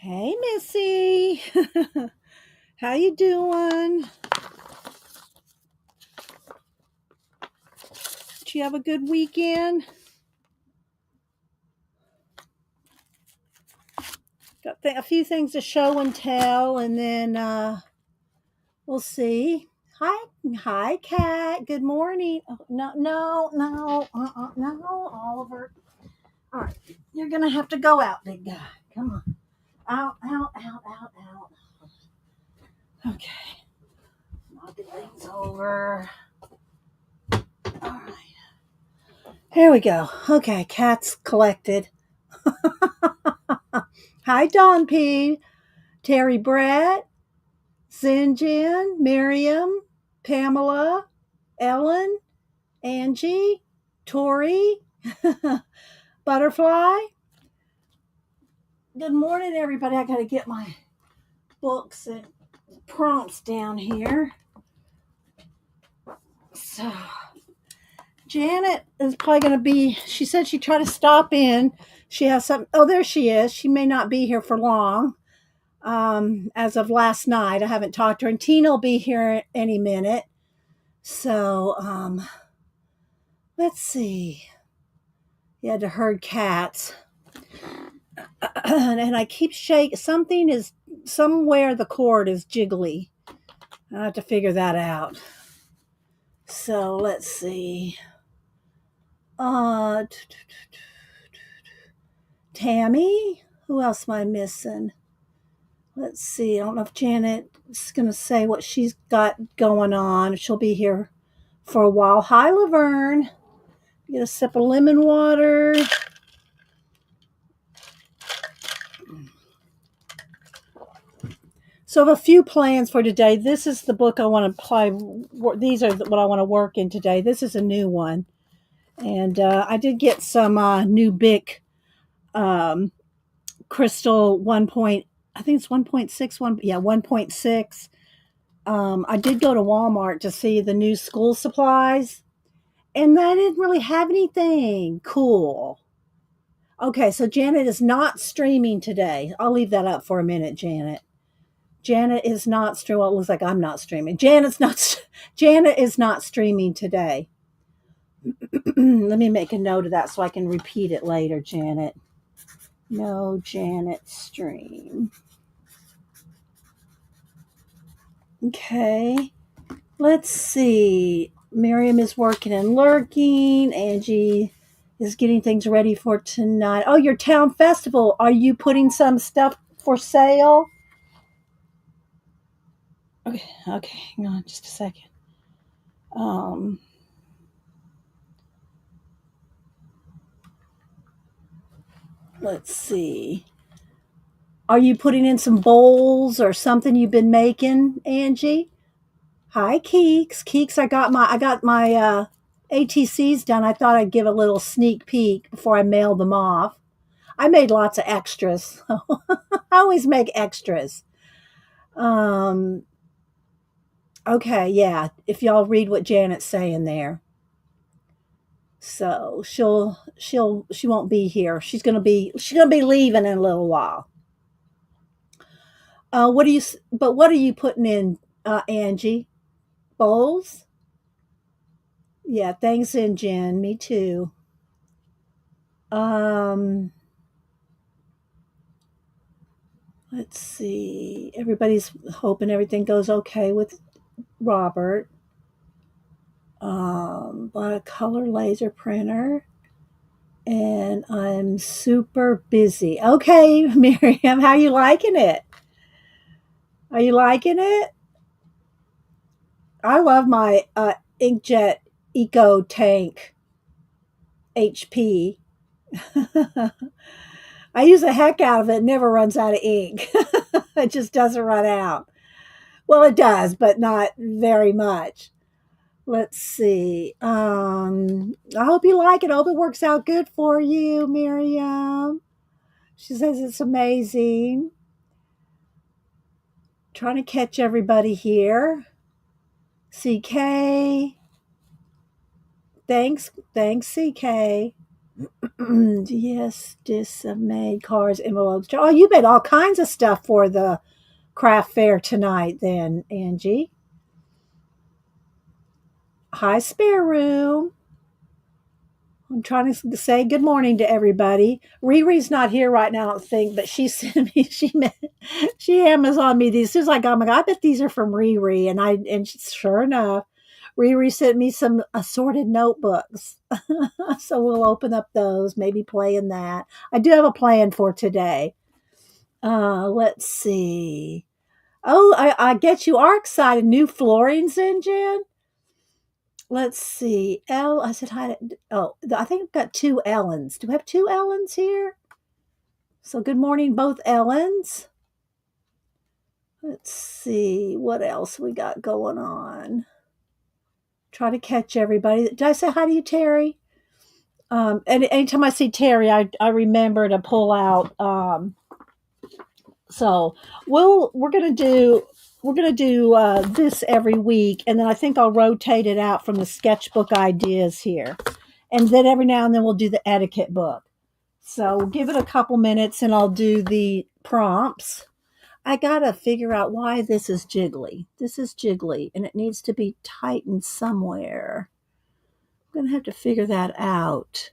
Hey, Missy. How you doing? Did you have a good weekend? Got a few things to show and tell, and then we'll see. Hi, Kat. Good morning. Oh, no, Oliver. All right, you're gonna have to go out, big guy. Come on, out. Okay, knocking things over. All right, here we go. Okay, Kat's collected. Hi, Don P, Terry Brett, Zinjan, Miriam, Pamela, Ellen, Angie, Tori, Butterfly. Good morning, everybody. I got to get my books and prompts down here. So, Janet is probably going to be, she said she'd try to stop in. She has some, oh, there she is. She may not be here for long. As of last night, I haven't talked to her, and Tina will be here any minute. So, let's see. You had to herd cats. And I keep shaking. Something is, somewhere the cord is jiggly. I have to figure that out. So, let's see. Tammy? Who else am I missing? Let's see. I don't know if Janet's going to say what she's got going on. She'll be here for a while. Hi, Laverne. Get a sip of lemon water. So I have a few plans for today. This is the book I want to apply. These are what I want to work in today. This is a new one. And I did get some new Bic Crystal 1. I think it's 1.6. 1.6. I did go to Walmart to see the new school supplies, and I didn't really have anything cool. Okay, so Janet is not streaming today. I'll leave that up for a minute, Janet. Janet is not streaming. Well, it looks like I'm not streaming. Janet is not streaming today. Let me make a note of that so I can repeat it later, Janet. No Janet stream. Okay. Let's see. Miriam is working and lurking. Angie is getting things ready for tonight. Oh, your town festival. Are you putting some stuff for sale? Okay, hang on just a second. Let's see. Are you putting in some bowls or something you've been making, Angie? Hi, Keeks. Keeks, I got my ATCs done. I thought I'd give a little sneak peek before I mailed them off. I made lots of extras. I always make extras. Okay, yeah. If y'all read what Janet's saying there. So she won't be here. She's gonna be leaving in a little while. What are you putting in, Angie? Bowls? Yeah, thanks in Jen. Me too. Um, let's see. Everybody's hoping everything goes okay with Robert. Bought a color laser printer, and I'm super busy. Okay, Miriam, how you liking it? Are you liking it? I love my inkjet eco tank HP. I use the heck out of it. It never runs out of ink. It just doesn't run out. Well, it does, but not very much. Let's see. I hope you like it. I hope it works out good for you, Miriam. She says it's amazing. Trying to catch everybody here. CK. Thanks, CK. Yes, dismayed cars, envelopes. Oh, you made all kinds of stuff for the craft fair tonight, then, Angie. Hi, spare room. I'm trying to say good morning to everybody. Riri's not here right now, I don't think, but she sent me. She Amazon me these. As soon as I got them, I bet these are from Riri, and sure enough, Riri sent me some assorted notebooks. So we'll open up those, maybe play in that. I do have a plan for today. Let's see. Oh, I get you are excited. New floorings in, Jen. Let's see. I said hi to, oh, I think I've got two Ellens. Do we have two Ellens here? So good morning, both Ellens. Let's see what else we got going on. Try to catch everybody. Did I say hi to you, Terry? And anytime I see Terry, I remember to pull out. So we're gonna do this every week, and then I think I'll rotate it out from the sketchbook ideas here, and then every now and then we'll do the etiquette book. So we'll give it a couple minutes, and I'll do the prompts. I gotta figure out why this is jiggly. This is jiggly, and it needs to be tightened somewhere. I'm gonna have to figure that out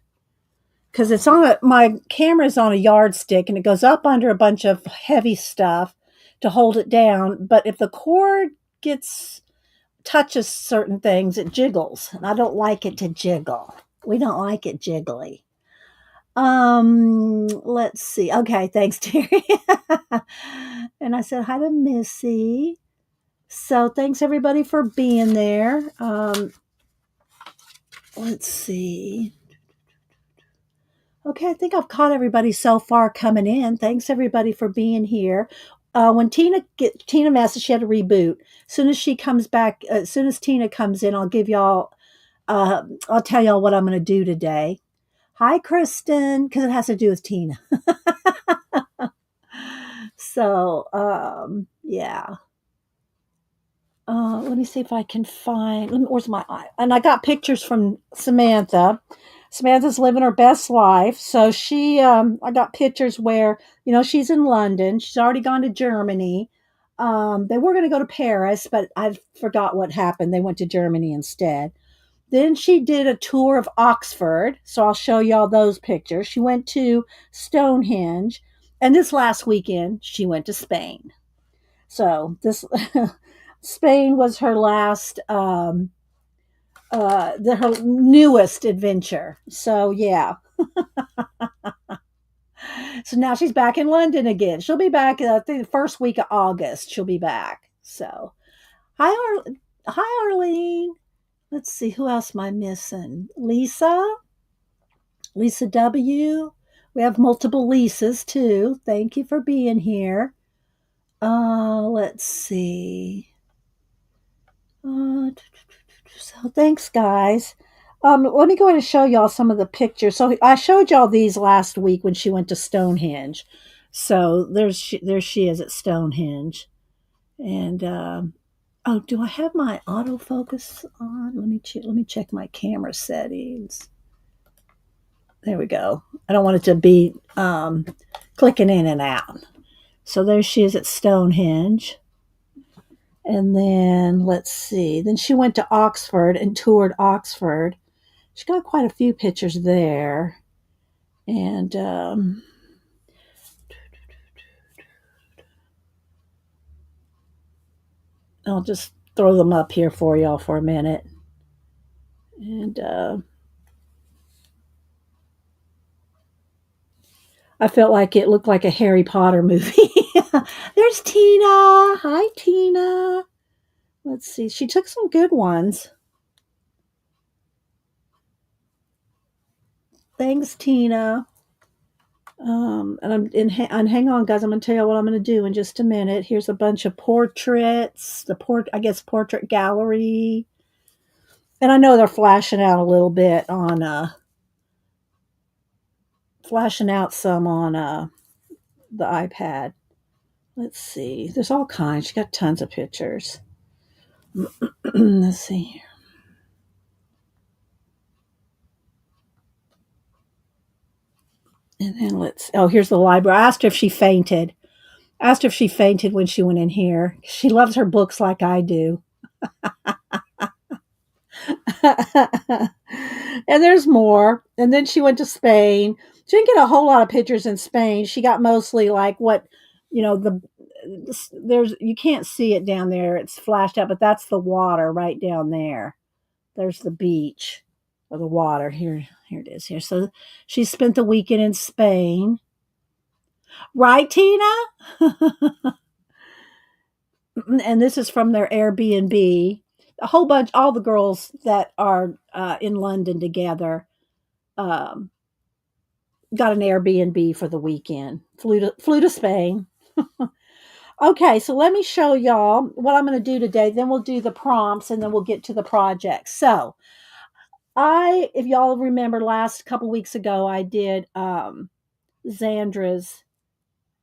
because my camera's on a yardstick and it goes up under a bunch of heavy stuff to hold it down. But if the cord gets touches certain things, it jiggles, and I don't like it to jiggle. We don't like it jiggly. Let's see. Okay, thanks, Terry. And I said hi to Missy. So thanks everybody for being there. Let's see. Okay, I think I've caught everybody so far coming in. Thanks everybody for being here. When Tina messaged, she had to reboot. As soon as she comes back, as soon as Tina comes in, I'll give y'all. I'll tell y'all what I'm going to do today. Hi, Kristen, because it has to do with Tina. So, yeah. Let me see if I can find. Where's my eye? And I got pictures from Samantha. Samantha's living her best life. So I got pictures where she's in London. She's already gone to Germany. They were going to go to Paris, but I forgot what happened. They went to Germany instead. Then she did a tour of Oxford. So I'll show y'all those pictures. She went to Stonehenge. And this last weekend, she went to Spain. So this Spain was her last, her newest adventure. So yeah. So now she's back in London again. She'll be back. I think the first week of August. She'll be back. So hi Arlene. Let's see who else am I missing. Lisa W. We have multiple Lisas too. Thank you for being here. Let's see. So thanks, guys. Let me go ahead and show y'all some of the pictures. So I showed y'all these last week when she went to Stonehenge. So there she is at Stonehenge. And oh, do I have my autofocus on? Let me check my camera settings. There we go. I don't want it to be clicking in and out. So there she is at Stonehenge. And then let's see. Then she went to Oxford and toured Oxford. She got quite a few pictures there. And I'll just throw them up here for y'all for a minute. And I felt like it looked like a Harry Potter movie. There's Tina. Hi, Tina. Let's see. She took some good ones. Thanks, Tina. And hang on, guys. I'm gonna tell you what I'm gonna do in just a minute. Here's a bunch of portraits. I guess portrait gallery, and I know they're flashing out a little bit on flashing out some on the iPad. Let's see. There's all kinds. She got tons of pictures. Let's see. And then here's the library. I asked her if she fainted. I asked her if she fainted when she went in here. She loves her books like I do. And there's more. And then she went to Spain. She didn't get a whole lot of pictures in Spain. She got mostly like what, there's, you can't see it down there. It's flashed out, but that's the water right down there. There's the beach or the water. Here it is here. So she spent the weekend in Spain. Right, Tina? And this is from their Airbnb. A whole bunch, all the girls that are in London together um, got an Airbnb for the weekend. Flew to Spain. Okay, so let me show y'all what I'm going to do today. Then we'll do the prompts, and then we'll get to the project. So, if y'all remember, last couple weeks ago, I did Zandra's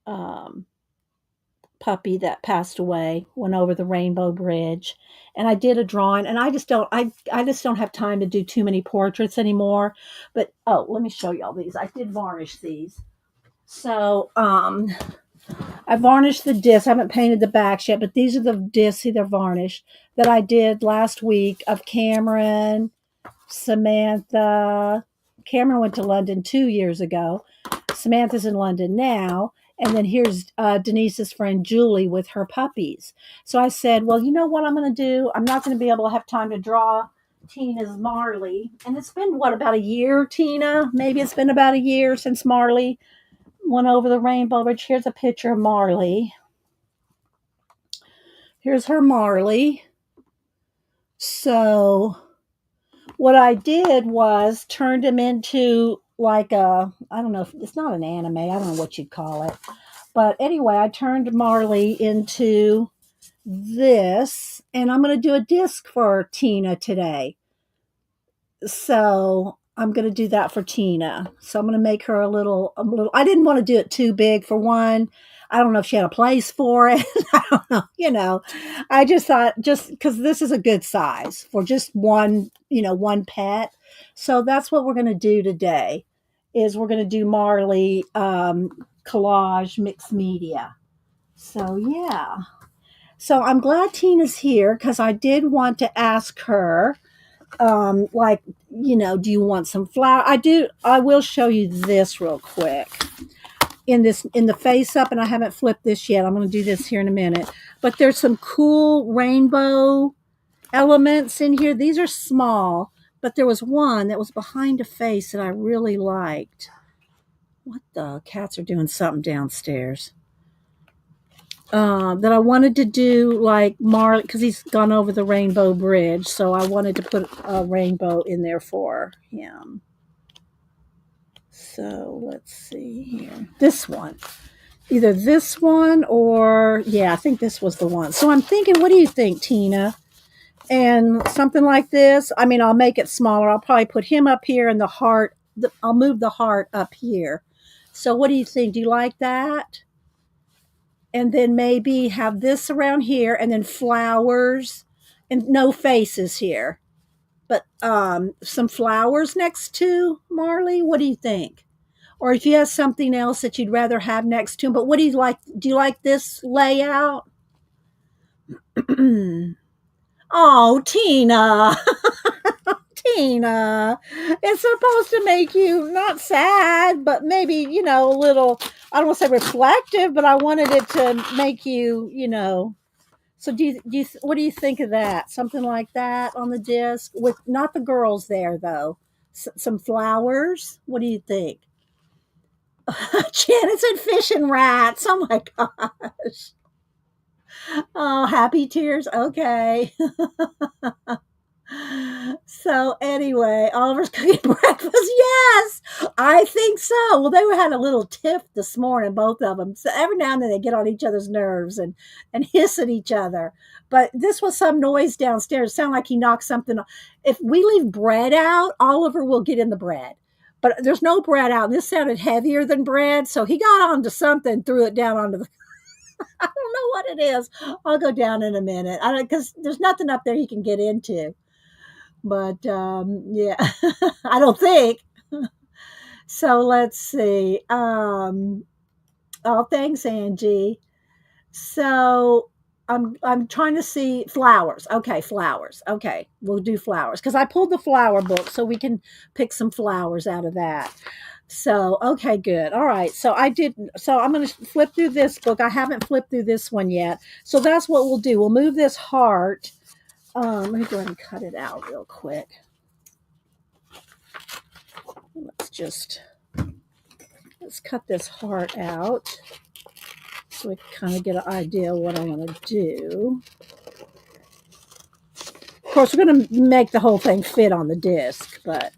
um, puppy that passed away, went over the Rainbow Bridge, and I did a drawing. And I just don't have time to do too many portraits anymore. But let me show y'all these. I did varnish these. So I varnished the discs. I haven't painted the backs yet, but these are the discs. See, they're varnished that I did last week of Cameron, Samantha. Cameron went to London 2 years ago. Samantha's in London now. And then here's Denise's friend Julie with her puppies. So I said, well, you know what I'm going to do? I'm not going to be able to have time to draw Tina's Marley. And it's been, about a year, Tina? Maybe it's been about a year since Marley went over the Rainbow Bridge. Here's a picture of Marley. Here's her Marley. So what I did was turned him into like I don't know, it's not an anime. I don't know what you'd call it. But anyway, I turned Marley into this, and I'm going to do a disc for Tina today. So I'm going to do that for Tina. So I'm going to make her a little, I didn't want to do it too big for one. I don't know if she had a place for it. I don't know, I just thought, just because this is a good size for just one, one pet. So that's what we're going to do today is we're going to do Marley collage mixed media. So yeah. So I'm glad Tina's here because I did want to ask her, do you want some flour? I will show you this real quick in the face up, and I haven't flipped this yet. I'm going to do this here in a minute. But there's some cool rainbow elements in here. These are small, but there was one that was behind a face that I really liked. What the cats are doing something downstairs. That I wanted to do like Marley because he's gone over the Rainbow Bridge, so I wanted to put a rainbow in there for him. So let's see here. This one. Either this one or, yeah, I think this was the one. So I'm thinking, what do you think, Tina? And something like this. I mean, I'll make it smaller. I'll probably put him up here and the heart. I'll move the heart up here. So what do you think? Do you like that? And then maybe have this around here and then flowers and no faces here. But some flowers next to Marley. What do you think? Or if you have something else that you'd rather have next to him. But what do you like? Do you like this layout? Oh, Tina. Tina. It's supposed to make you not sad, but maybe, a little, I don't want to say reflective, but I wanted it to make you, So what do you think of that? Something like that on the disc with not the girls there though. Some flowers. What do you think? Janet said fish and rats. Oh my gosh. Oh, happy tears. Okay. So anyway, Oliver's cooking breakfast. Yes, I think so. Well, they had a little tiff this morning, both of them. So every now and then they get on each other's nerves and hiss at each other. But this was some noise downstairs. It sounded like he knocked something off. If we leave bread out, Oliver will get in the bread. But there's no bread out. And this sounded heavier than bread. So he got onto something, threw it down onto the I don't know what it is. I'll go down in a minute. Because there's nothing up there he can get into. But yeah, I don't think. So let's see. Oh, thanks, Angie. So I'm trying to see flowers. Okay, flowers. Okay, we'll do flowers because I pulled the flower book so we can pick some flowers out of that. So okay, good. All right. So I did. So I'm going to flip through this book. I haven't flipped through this one yet. So that's what we'll do. We'll move this heart. Let me go ahead and cut it out real quick. Let's cut this heart out so we can kind of get an idea of what I want to do. Of course, we're going to make the whole thing fit on the disc, but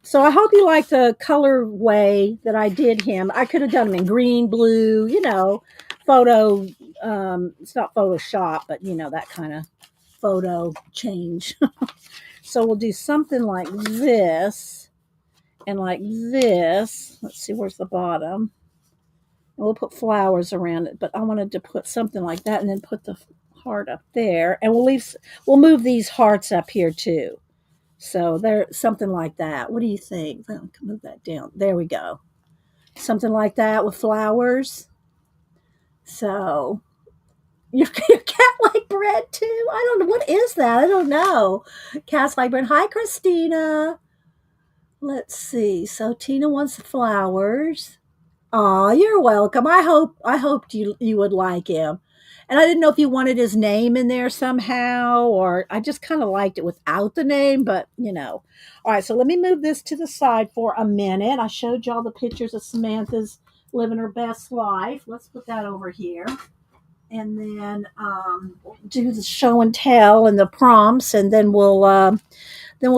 so I hope you like the color way that I did him. I could have done him in green, blue, photo. It's not Photoshop, but that kind of photo change. So we'll do something like this and like this. Let's see, where's the bottom? And we'll put flowers around it, but I wanted to put something like that and then put the heart up there. And we'll move these hearts up here too. So there, something like that. What do you think? I can move that down. There we go. Something like that with flowers. So your cat like bread too? I don't know. What is that? I don't know. Cats like bread. Hi, Christina. Let's see. So Tina wants the flowers. Oh, you're welcome. I hoped you would like him. And I didn't know if you wanted his name in there somehow, or I just kind of liked it without the name, but All right, so let me move this to the side for a minute. I showed y'all the pictures of Samantha's living her best life. Let's put that over here. And then do the show and tell and the prompts, and then we'll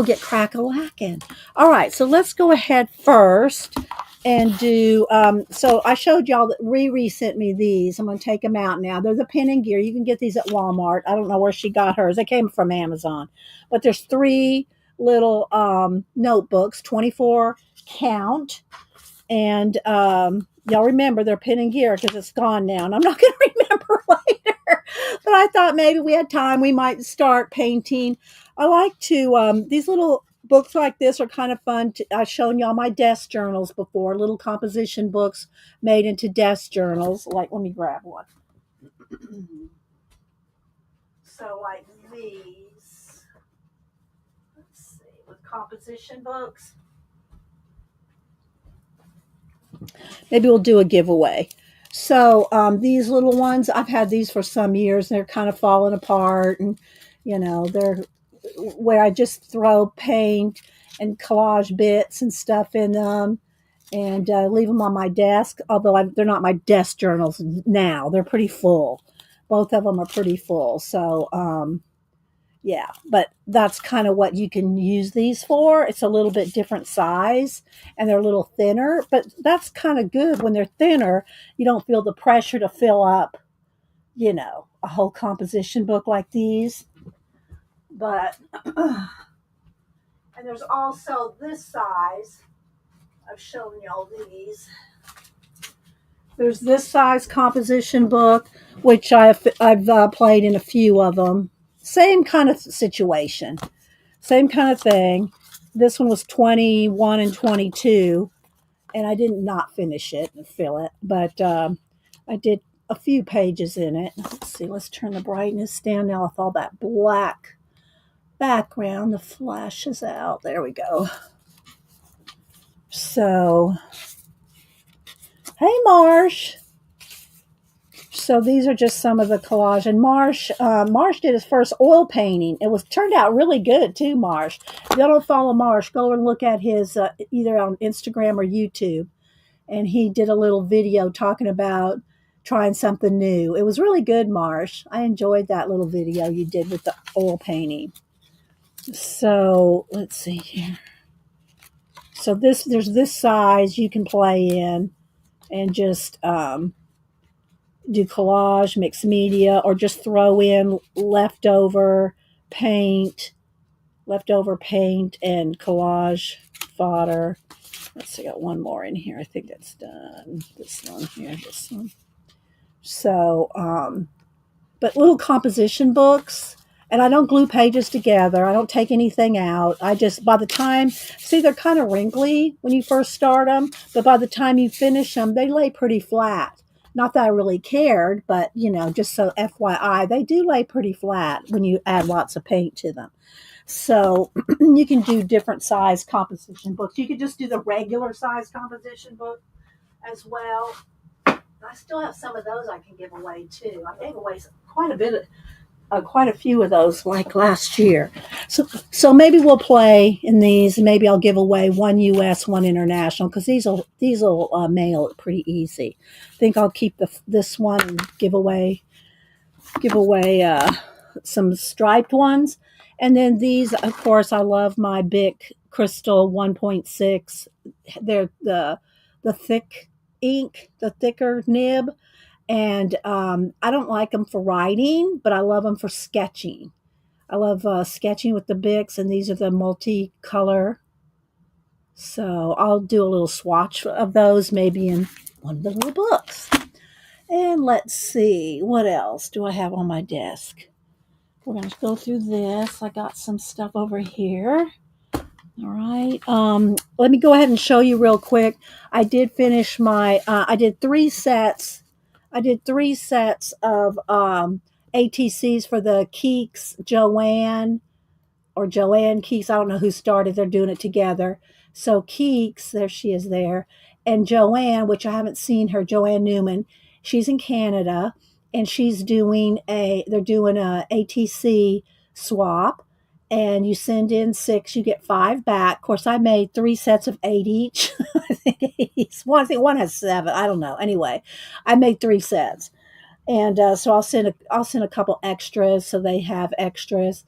get crack-a-lacking. All right, so let's go ahead first and do so I showed y'all that Riri sent me these. I'm going to take them out now. They're the Pen and Gear. You can get these at Walmart. I don't know where she got hers. They came from Amazon. But there's 3 little notebooks, 24 count. And y'all remember they're Pen and Gear because it's gone now. And I'm not going to remember later. But I thought maybe we had time. We might start painting. I like to, these little books like this are kind of fun. I've shown y'all my desk journals before, little composition books made into desk journals. Like, let me grab one. So like these, let's see, with composition books. Maybe we'll do a giveaway. So these little ones, I've had these for some years. And they're kind of falling apart, and they're where I just throw paint and collage bits and stuff in them, and leave them on my desk. Although they're not my desk journals now; they're pretty full. Both of them are pretty full. So yeah, but that's kind of what you can use these for. It's a little bit different size and they're a little thinner, but that's kind of good. When they're thinner, you don't feel the pressure to fill up, a whole composition book like these. But, and there's also this size. I've shown y'all these. There's this size composition book, which I've played in a few of them. Same kind of situation, same kind of thing. This one was 21 and 22, and I did not finish it and fill it, but I did a few pages in it. Let's see, let's turn the brightness down now with all that black background. The flash is out. There we go. So, hey, Marsh. So these are just some of the collage. And Marsh did his first oil painting. It turned out really good too, Marsh. If you don't follow Marsh, go and look at his either on Instagram or YouTube. And he did a little video talking about trying something new. It was really good, Marsh. I enjoyed that little video you did with the oil painting. So let's see here. So there's this size you can play in and just do collage, mixed media, or just throw in leftover paint and collage fodder. Let's see, I got one more in here. I think that's done. This one. So, but little composition books, And I don't glue pages together. I don't take anything out. I just, by the time, see, they're kind of wrinkly when you first start them, but by the time you finish them, they lay pretty flat. Not that I really cared, but just so FYI, they do lay pretty flat when you add lots of paint to them. So you can do different size composition books. You could just do the regular size composition book as well. I still have some of those I can give away too. I gave away quite a few of those like last year. So maybe we'll play in these. Maybe I'll give away one U.S., one international, because these will mail it pretty easy. I think I'll keep this one and give away some striped ones, and then these. Of course, I love my Bic Crystal 1.6. They're the thick ink, the thicker nib. And I don't like them for writing, but I love them for sketching. I love sketching with the Bics, and these are the multicolor. So I'll do a little swatch of those maybe in one of the little books. And let's see, what else do I have on my desk? We're going to go through this. I got some stuff over here. All right. Let me go ahead and show you real quick. I did finish I did 3 sets. I did 3 sets of ATCs for the Keeks Joanne Keeks. I don't know who started. They're doing it together. So Keeks, there she is there. And Joanne, which I haven't seen her, Joanne Newman, she's in Canada, and they're doing a ATC swap. And you send in 6, you get 5 back. Of course, I made 3 sets of 8 each. I think one has 7. I don't know. Anyway, I made 3 sets, and so I'll send a couple extras, so they have extras.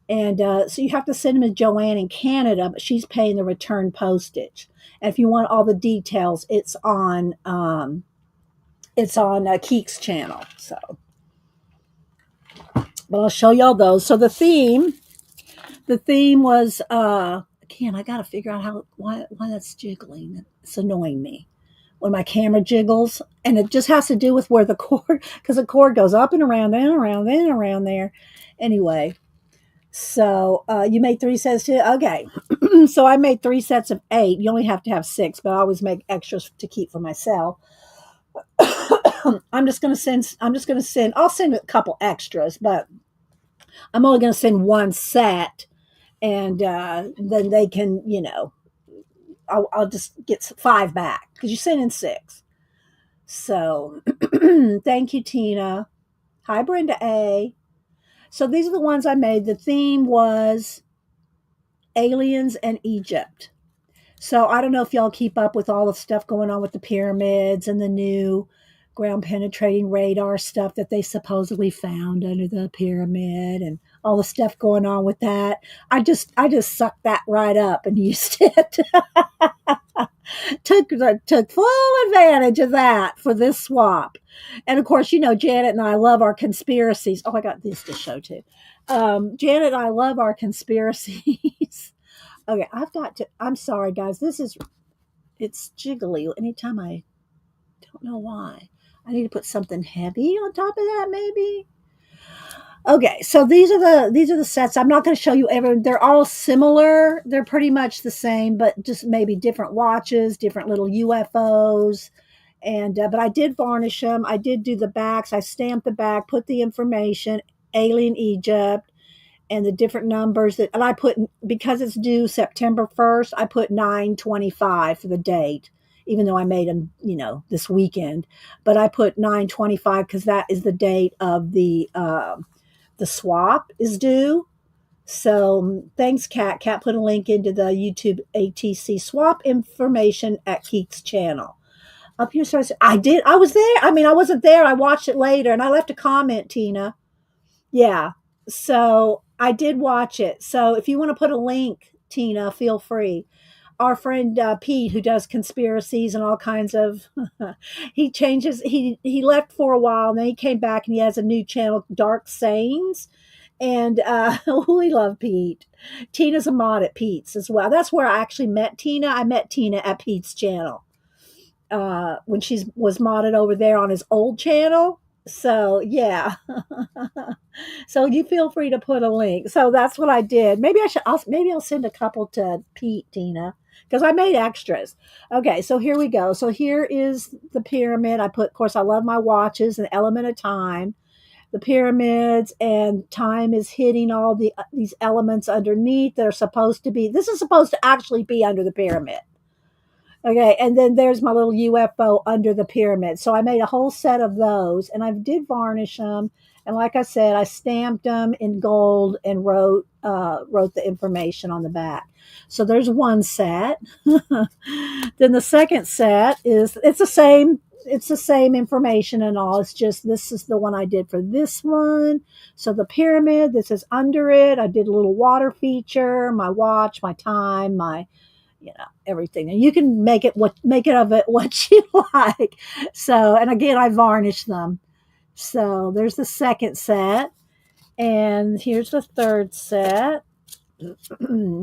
And so you have to send them to Joanne in Canada, but she's paying the return postage. And if you want all the details, it's on Keek's channel. So, but I'll show y'all those. So the theme was again, I got to figure out why that's jiggling. It's annoying me when my camera jiggles, and it just has to do with where the cord, because the cord goes up and around and around and around there. Anyway, so you made 3 sets too? Okay. So I made 3 sets of 8. You only have to have 6, but I always make extras to keep for myself. I'll send a couple extras, but I'm only going to send 1 set, and then they can, I'll just get 5 back because you sent in 6. So thank you, Tina. Hi, Brenda A. So these are the ones I made. The theme was aliens and Egypt. So I don't know if y'all keep up with all the stuff going on with the pyramids and the new ground penetrating radar stuff that they supposedly found under the pyramid, and all the stuff going on with that. I just sucked that right up and used it. took full advantage of that for this swap. And of course, Janet and I love our conspiracies. Oh, I got this to show too. Janet and I love our conspiracies. Okay, I'm sorry, guys. It's jiggly anytime. I don't know why. I need to put something heavy on top of that, maybe. Okay, so these are the sets. I'm not going to show you every. They're all similar. They're pretty much the same, but just maybe different watches, different little UFOs, and but I did varnish them. I did do the backs. I stamped the back, put the information, Alien Egypt, and the different numbers and I put, because it's due September 1st, I put 9/25 for the date, even though I made them, this weekend. But I put 9/25 because that is the date of the swap is due. So thanks, Kat. Kat put a link into the YouTube ATC swap information at Keek's channel. Up here, so I was there. I mean, I wasn't there. I watched it later, and I left a comment, Tina. Yeah. So I did watch it. So if you want to put a link, Tina, feel free. Our friend Pete, who does conspiracies and all kinds of, he left for a while, and then he came back, and he has a new channel, Dark Sayings. And we love Pete. Tina's a mod at Pete's as well. That's where I actually met Tina. I met Tina at Pete's channel when she was modded over there on his old channel. So yeah. So you feel free to put a link. So that's what I did. Maybe I'll send a couple to Pete, Tina, because I made extras. Okay, so here we go. So here is the pyramid. I put, of course, I love my watches, an element of time, the pyramids, and time is hitting all these elements underneath that are supposed to be. This is supposed to actually be under the pyramid. Okay, and then there's my little UFO under the pyramid. So I made a whole set of those, and I did varnish them. And like I said, I stamped them in gold and wrote the information on the back. So there's one set. Then the second set is it's the same. It's the same information and all. It's just this is the one I did for this one. So the pyramid, this is under it. I did a little water feature, my watch, my time, my everything, and you can make it of it what you like. So, and again, I varnish them. So there's the second set, and here's the third set.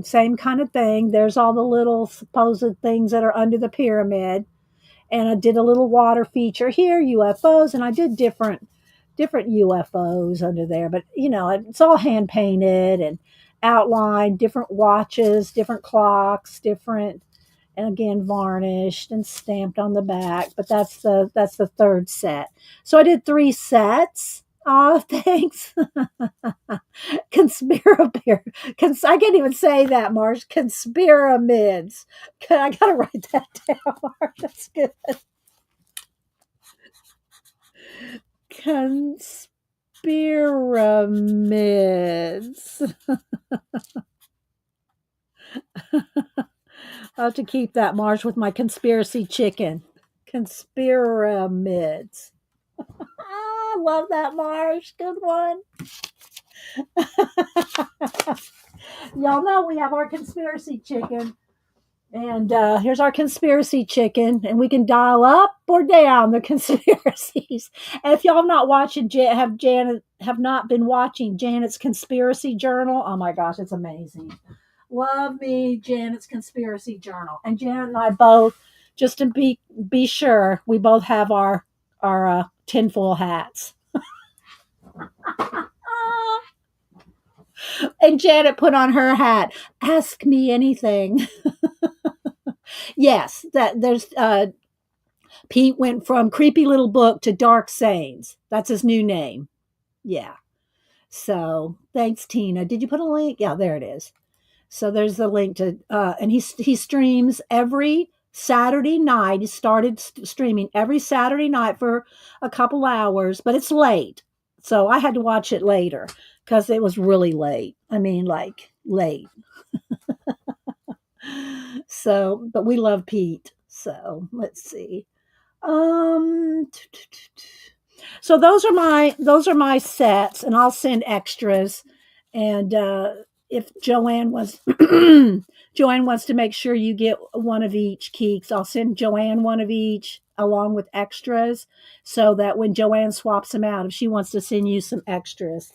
Same kind of thing. There's all the little supposed things that are under the pyramid, and I did a little water feature here, UFOs, and I did different UFOs under there. But it's all hand painted and outlined, different watches, different clocks, different, and again varnished and stamped on the back. But that's the third set. So I did three sets. Oh, thanks. Conspirapeer. I can't even say that, Marsh. Conspiramids. I gotta write that down, Marsh. That's good. Conspiramids. I'll have to keep that, Marsh, with my conspiracy chicken. Conspiramids. I love that, Marsh. Good one. Y'all know we have our conspiracy chicken. And here's our conspiracy chicken, and we can dial up or down the conspiracies. And if y'all have not watching, have not been watching Janet's conspiracy journal, oh my gosh, it's amazing. Love me Janet's conspiracy journal, and Janet and I both, just to be sure, we both have our tinfoil hats. And Janet put on her hat. Ask me anything. Yes, that there's Pete went from creepy little book to dark sayings. That's his new name. Yeah. So thanks, Tina. Did you put a link? Yeah, there it is. So there's the link to, and he streams every Saturday night. He started streaming every Saturday night for a couple hours, but it's late. So I had to watch it later because it was really late. I mean, like late. So, but we love Pete. So let's see. Um, so those are my sets, and I'll send extras. And if Joanne wants to make sure you get one of each, Keeks, I'll send Joanne one of each along with extras, so that when Joanne swaps them out, if she wants to send you some extras,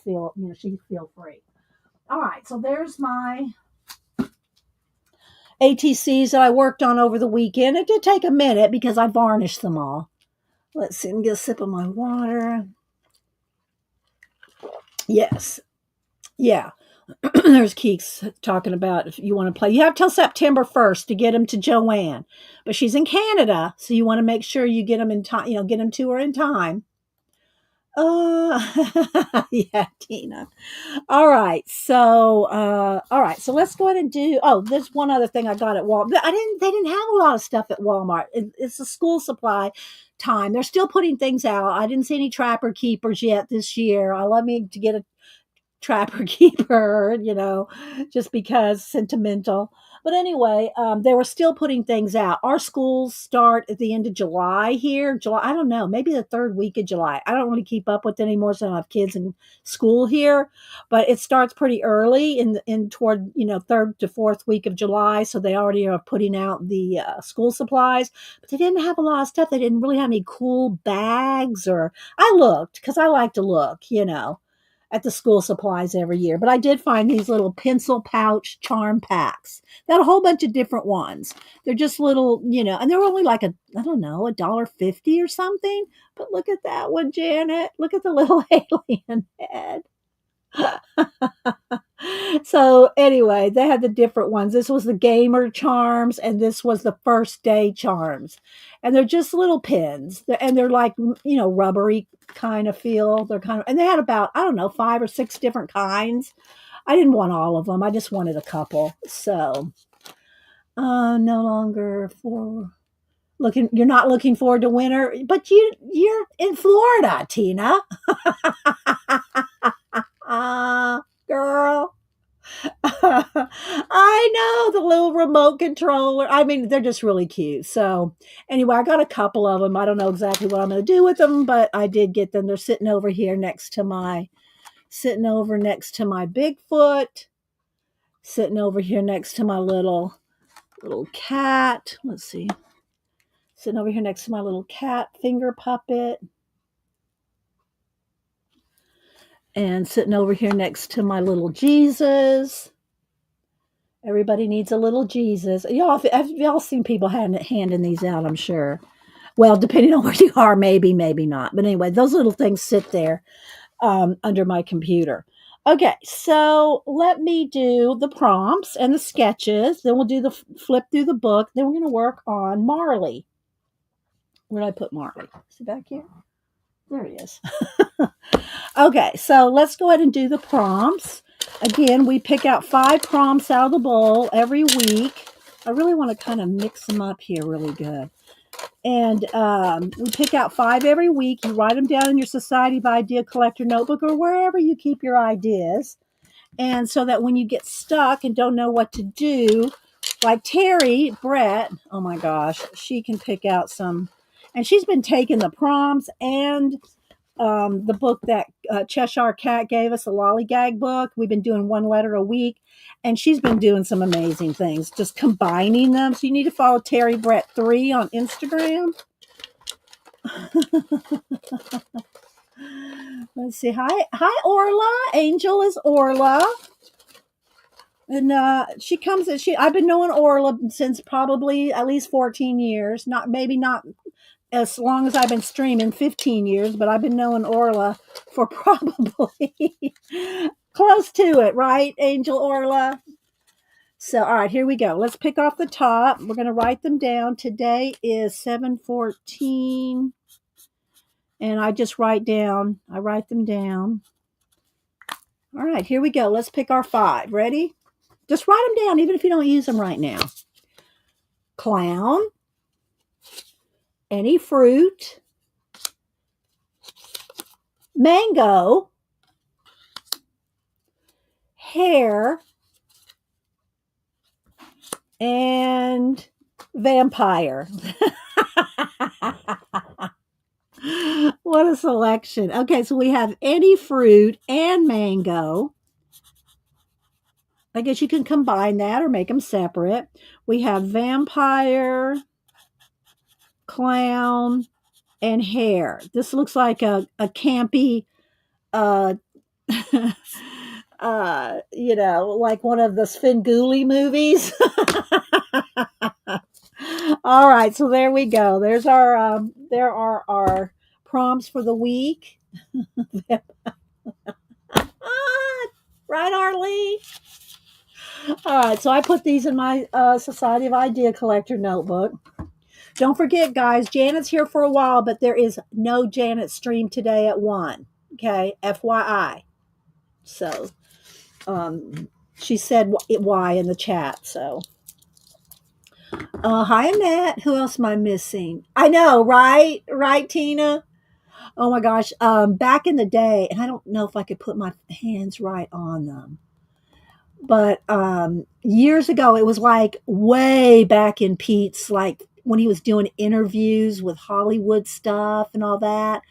she feel free. All right, so there's my ATCs that I worked on over the weekend. It did take a minute because I varnished them all. Let's see, and get a sip of my water. Yes. Yeah. There's Keeks talking about if you want to play. You have till September 1st to get them to Joanne. But she's in Canada, so you want to make sure you get them in time, get them to her in time. Yeah, Tina. All right. So let's go ahead and do. Oh, there's one other thing I got at Walmart. They didn't have a lot of stuff at Walmart. It's a school supply time. They're still putting things out. I didn't see any Trapper Keepers yet this year. I love me to get a Trapper Keeper, just because sentimental. But anyway, they were still putting things out. Our schools start at the end of July here. July, I don't know, maybe the third week of July. I don't really keep up with it anymore, so I don't have kids in school here. But it starts pretty early in toward third to fourth week of July. So they already are putting out the school supplies. But they didn't have a lot of stuff. They didn't really have any cool bags. Or I looked because I like to look. at the school supplies every year. But I did find these little pencil pouch charm packs. They had a whole bunch of different ones. They're just little, and they're only like I don't know, $1.50 or something. But look at that one, Janet. Look at the little alien head. So anyway, they had the different ones. This was the gamer charms, and this was the first day charms. And they're just little pins. And they're like, rubbery kind of feel. They're kind of, and they had about, I don't know, 5 or 6 different kinds. I didn't want all of them. I just wanted a couple. So, no longer for looking. You're not looking forward to winter, but you're in Florida, Tina. Girl. I know the little remote controller. I mean, they're just really cute. So, anyway, I got a couple of them. I don't know exactly what I'm going to do with them, but I did get them. They're sitting over here sitting over next to my Bigfoot, sitting over here next to my little cat. Let's see. Sitting over here next to my little cat finger puppet. And sitting over here next to my little Jesus. Everybody needs a little Jesus. Y'all seen people handing these out, I'm sure. Well, depending on where you are, maybe not. But anyway, those little things sit there under my computer. Okay, so let me do the prompts and the sketches. Then we'll do the flip through the book. Then we're going to work on Marley. Where did I put Marley? Is he back here? There he is. Okay, so let's go ahead and do the prompts. Again, we pick out 5 prompts out of the bowl every week. I really want to kind of mix them up here really good. And we pick out 5 every week. You write them down in your Society of Idea Collector notebook or wherever you keep your ideas. And so that when you get stuck and don't know what to do, like Terry Brett, oh my gosh, she can pick out some. And she's been taking the prompts and the book that Cheshire Cat gave us, a lollygag book. We've been doing 1 letter a week, and she's been doing some amazing things, just combining them. So you need to follow Terry Brett 3 on Instagram. Let's see. Hi, Orla. Angel is Orla. And she comes. I've been knowing Orla since probably at least 14 years. Not as long as I've been streaming, 15 years, but I've been knowing Orla for probably close to it, right, Angel Orla? So, all right, here we go. Let's pick off the top. We're going to write them down. Today is 7/14, and I write them down. All right, here we go. Let's pick our 5. Ready? Just write them down, even if you don't use them right now. Clown. Any fruit. Mango. Hair. And vampire. What a selection. Okay, so we have any fruit and mango. I guess you can combine that or make them separate. We have vampire, clown, and hair. This looks like a campy, uh, like one of the Svengoolie movies. All right, so there we go. There are our prompts for the week. Right, Arlie? All right, so I put these in my Society of Idea Collector notebook. Don't forget, guys, Janet's here for a while, but there is no Janet stream today at 1. Okay, FYI. So, she said why in the chat. So, hi, Annette. Who else am I missing? I know, right? Right, Tina? Oh my gosh. Back in the day, and I don't know if I could put my hands right on them. But years ago, it was like way back in Pete's, like when he was doing interviews with Hollywood stuff and all that.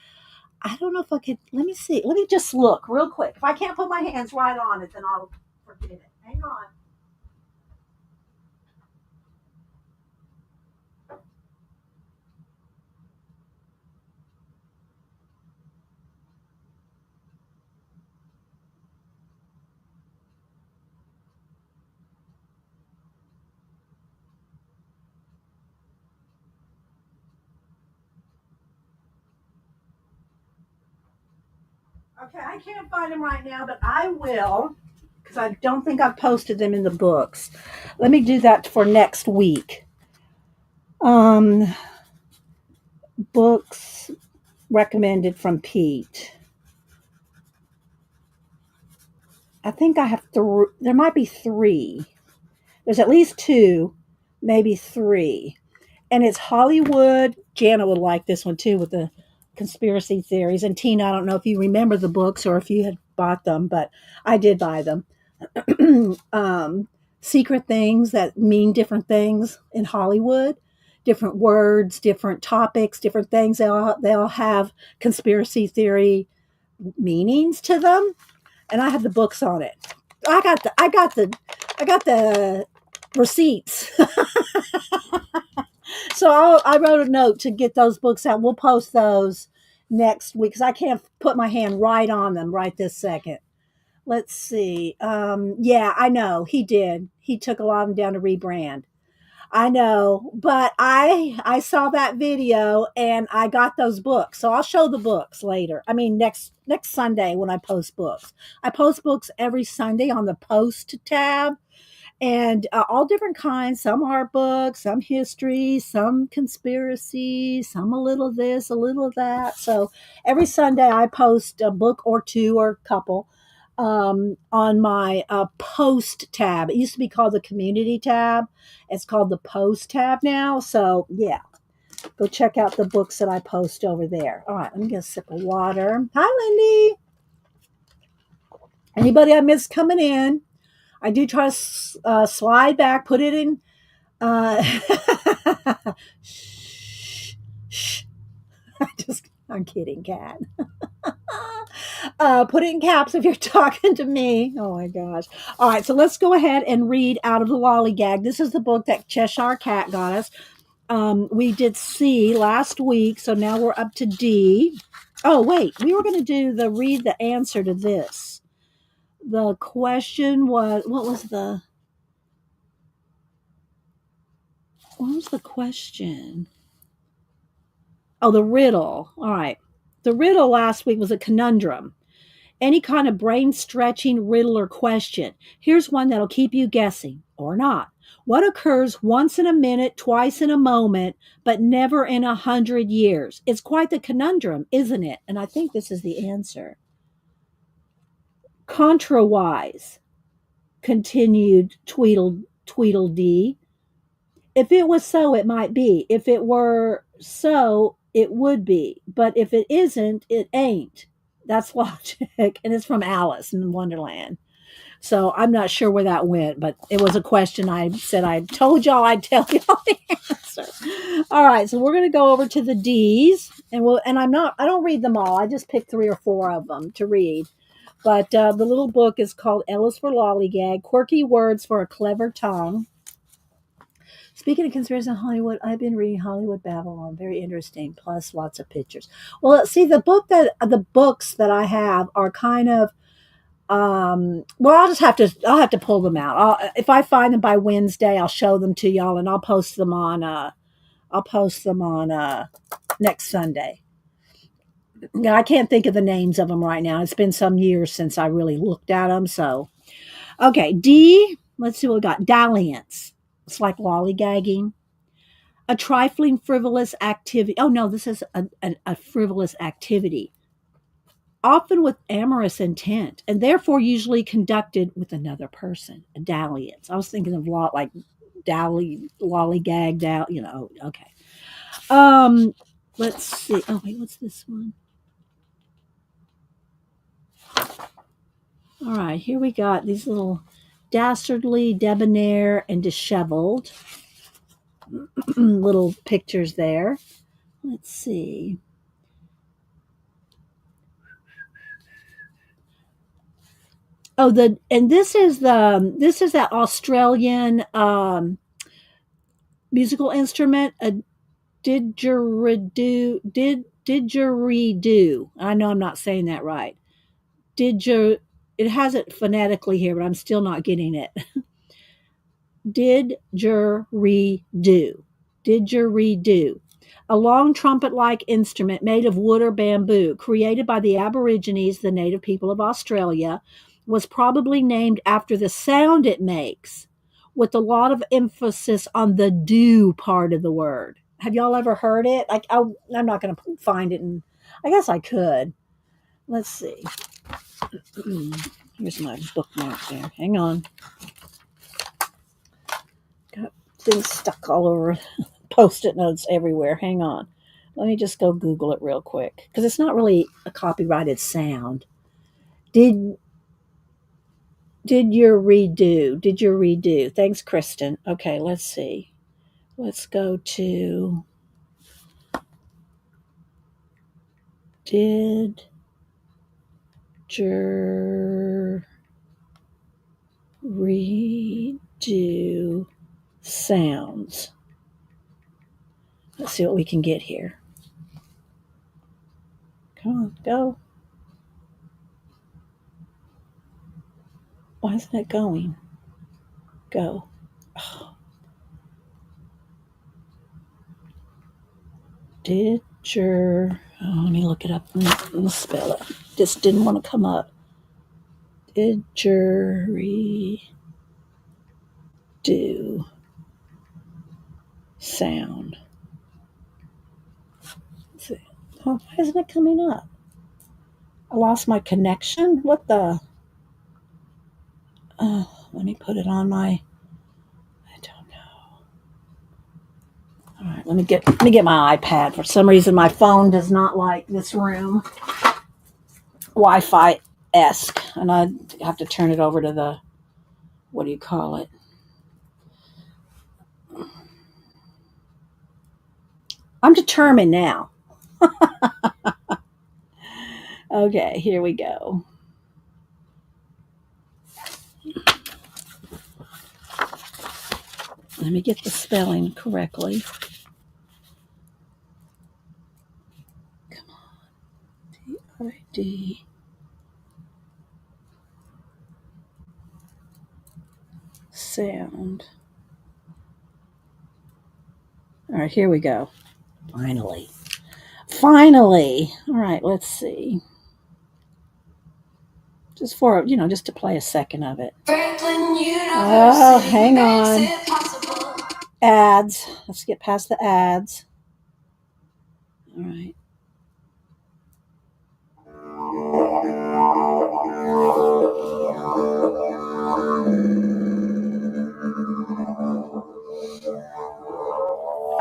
I don't know if I could. Let me see. Let me just look real quick. If I can't put my hands right on it, then I'll forget it. Hang on. Okay, I can't find them right now, but I will because I don't think I've posted them in the books. Let me do that for next week. Um, Books recommended from Pete. I think I have there might be three. There's at least two, maybe three. And it's Hollywood. Jana would like this one too with the conspiracy theories. And Tina, I don't know if you remember the books or if you had bought them, but I did buy them. Secret things that mean different things in Hollywood, different words, different topics, different things. They all have conspiracy theory meanings to them, and I have the books on it. I got the receipts. So I wrote a note to get those books out. We'll post those next week because I can't put my hand right on them right this second. Let's see. Yeah, I know he did. He took a lot of them down to rebrand. I know, but I saw that video and I got those books. So I'll show the books later. I mean next Sunday when I post books. I post books every Sunday on the post tab and all different kinds. Some art books, some history, some conspiracy, some a little this, a little that. So every Sunday I post a book or two or a couple on my post tab. It used to be called the community tab. It's called the post tab now. So yeah, go check out the books that I post over there. All right, let me get a sip of water. Hi, Lindy. Anybody I missed coming in? I do try to slide back, put it in. Uh, shh, shh. I'm kidding, Kat. Put it in caps if you're talking to me. Oh my gosh. All right, so let's go ahead and read out of the Lollygag. This is the book that Cheshire Cat got us. We did C last week, so now we're up to D. Oh, wait, we were going to do read the answer to this. The question was, what was the question? Oh, the riddle. All right. The riddle last week was a conundrum. Any kind of brain stretching riddle or question. Here's one that'll keep you guessing, or not. What occurs once in a minute, twice in a moment, but never in 100 years? It's quite the conundrum, isn't it? And I think this is the answer. Contrawise, continued Tweedledee. If it was so, it might be. If it were so, it would be. But if it isn't, it ain't. That's logic. And it's from Alice in Wonderland. So I'm not sure where that went, but it was a question I said I told y'all I'd tell y'all the answer. All right, so we're gonna go over to the D's, and I don't read them all. I just picked 3 or 4 of them to read. But the little book is called Ellis for Lollygag, Quirky Words for a Clever Tongue. Speaking of conspiracy in Hollywood, I've been reading Hollywood Babylon. Very interesting. Plus, lots of pictures. Well, see, the books that I have are kind of. Well, I'll have to pull them out. If I find them by Wednesday, I'll show them to y'all, and I'll post them on. Next Sunday. Now, I can't think of the names of them right now. It's been some years since I really looked at them. So, okay, D. Let's see what we got. Dalliance. It's like lollygagging. A trifling, frivolous activity. Oh, no, this is a frivolous activity. Often with amorous intent, and therefore usually conducted with another person. A dalliance. I was thinking of like lollygag, okay. Let's see. Oh, wait, what's this one? All right, here we got these little dastardly, debonair, and disheveled little pictures there. Let's see. Oh, this is that Australian musical instrument, a didgeridoo. I know I'm not saying that right. Didger. It has it phonetically here, but I'm still not getting it. Didgeridoo. Didgeridoo. A long trumpet-like instrument made of wood or bamboo, created by the Aborigines, the native people of Australia, was probably named after the sound it makes, with a lot of emphasis on the do part of the word. Have y'all ever heard it? I'm not going to find it, and I guess I could. Let's see. Here's my bookmark there. Hang on. Got things stuck all over, post-it notes everywhere. Hang on. Let me just go Google it real quick, because it's not really a copyrighted sound. Did your redo? Did your redo? Thanks, Kristen. Okay, let's see. Let's go to did your redo sounds. Let's see what we can get here. Come on, go. Why isn't it going? Go. Oh. Did your... Oh, let me look it up and spell it. Just didn't want to come up. Did your redo sound? Let's see. Oh, why isn't it coming up? I lost my connection? What the... let me put it on my... I don't know. All right, let me get my iPad. For some reason, my phone does not like this room Wi-Fi-esque, and I have to turn it over to the, what do you call it? I'm determined now. Okay, here we go. Let me get the spelling correctly. Come on. D-I-D. Sound. All right, here we go. Finally. All right, let's see. Just for, just to play a second of it. Oh, hang on. Ads. Let's get past the ads. All right.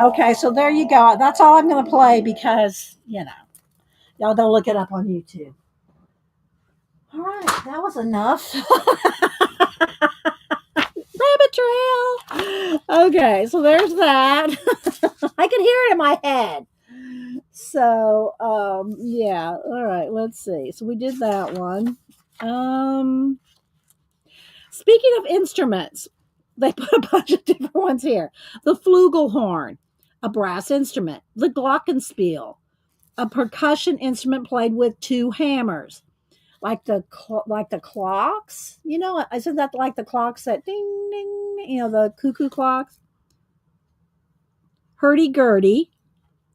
Okay, so there you go. That's all I'm going to play because, y'all don't look it up on YouTube. All right, that was enough. Rabbit trail. Okay, so there's that. I can hear it in my head. So, yeah. All right, let's see. So we did that one. Speaking of instruments, they put a bunch of different ones here. The flugelhorn, a brass instrument. The glockenspiel, a percussion instrument played with two hammers. Like the clocks, isn't that like the clocks that ding ding, the cuckoo clocks? Hurdy-gurdy,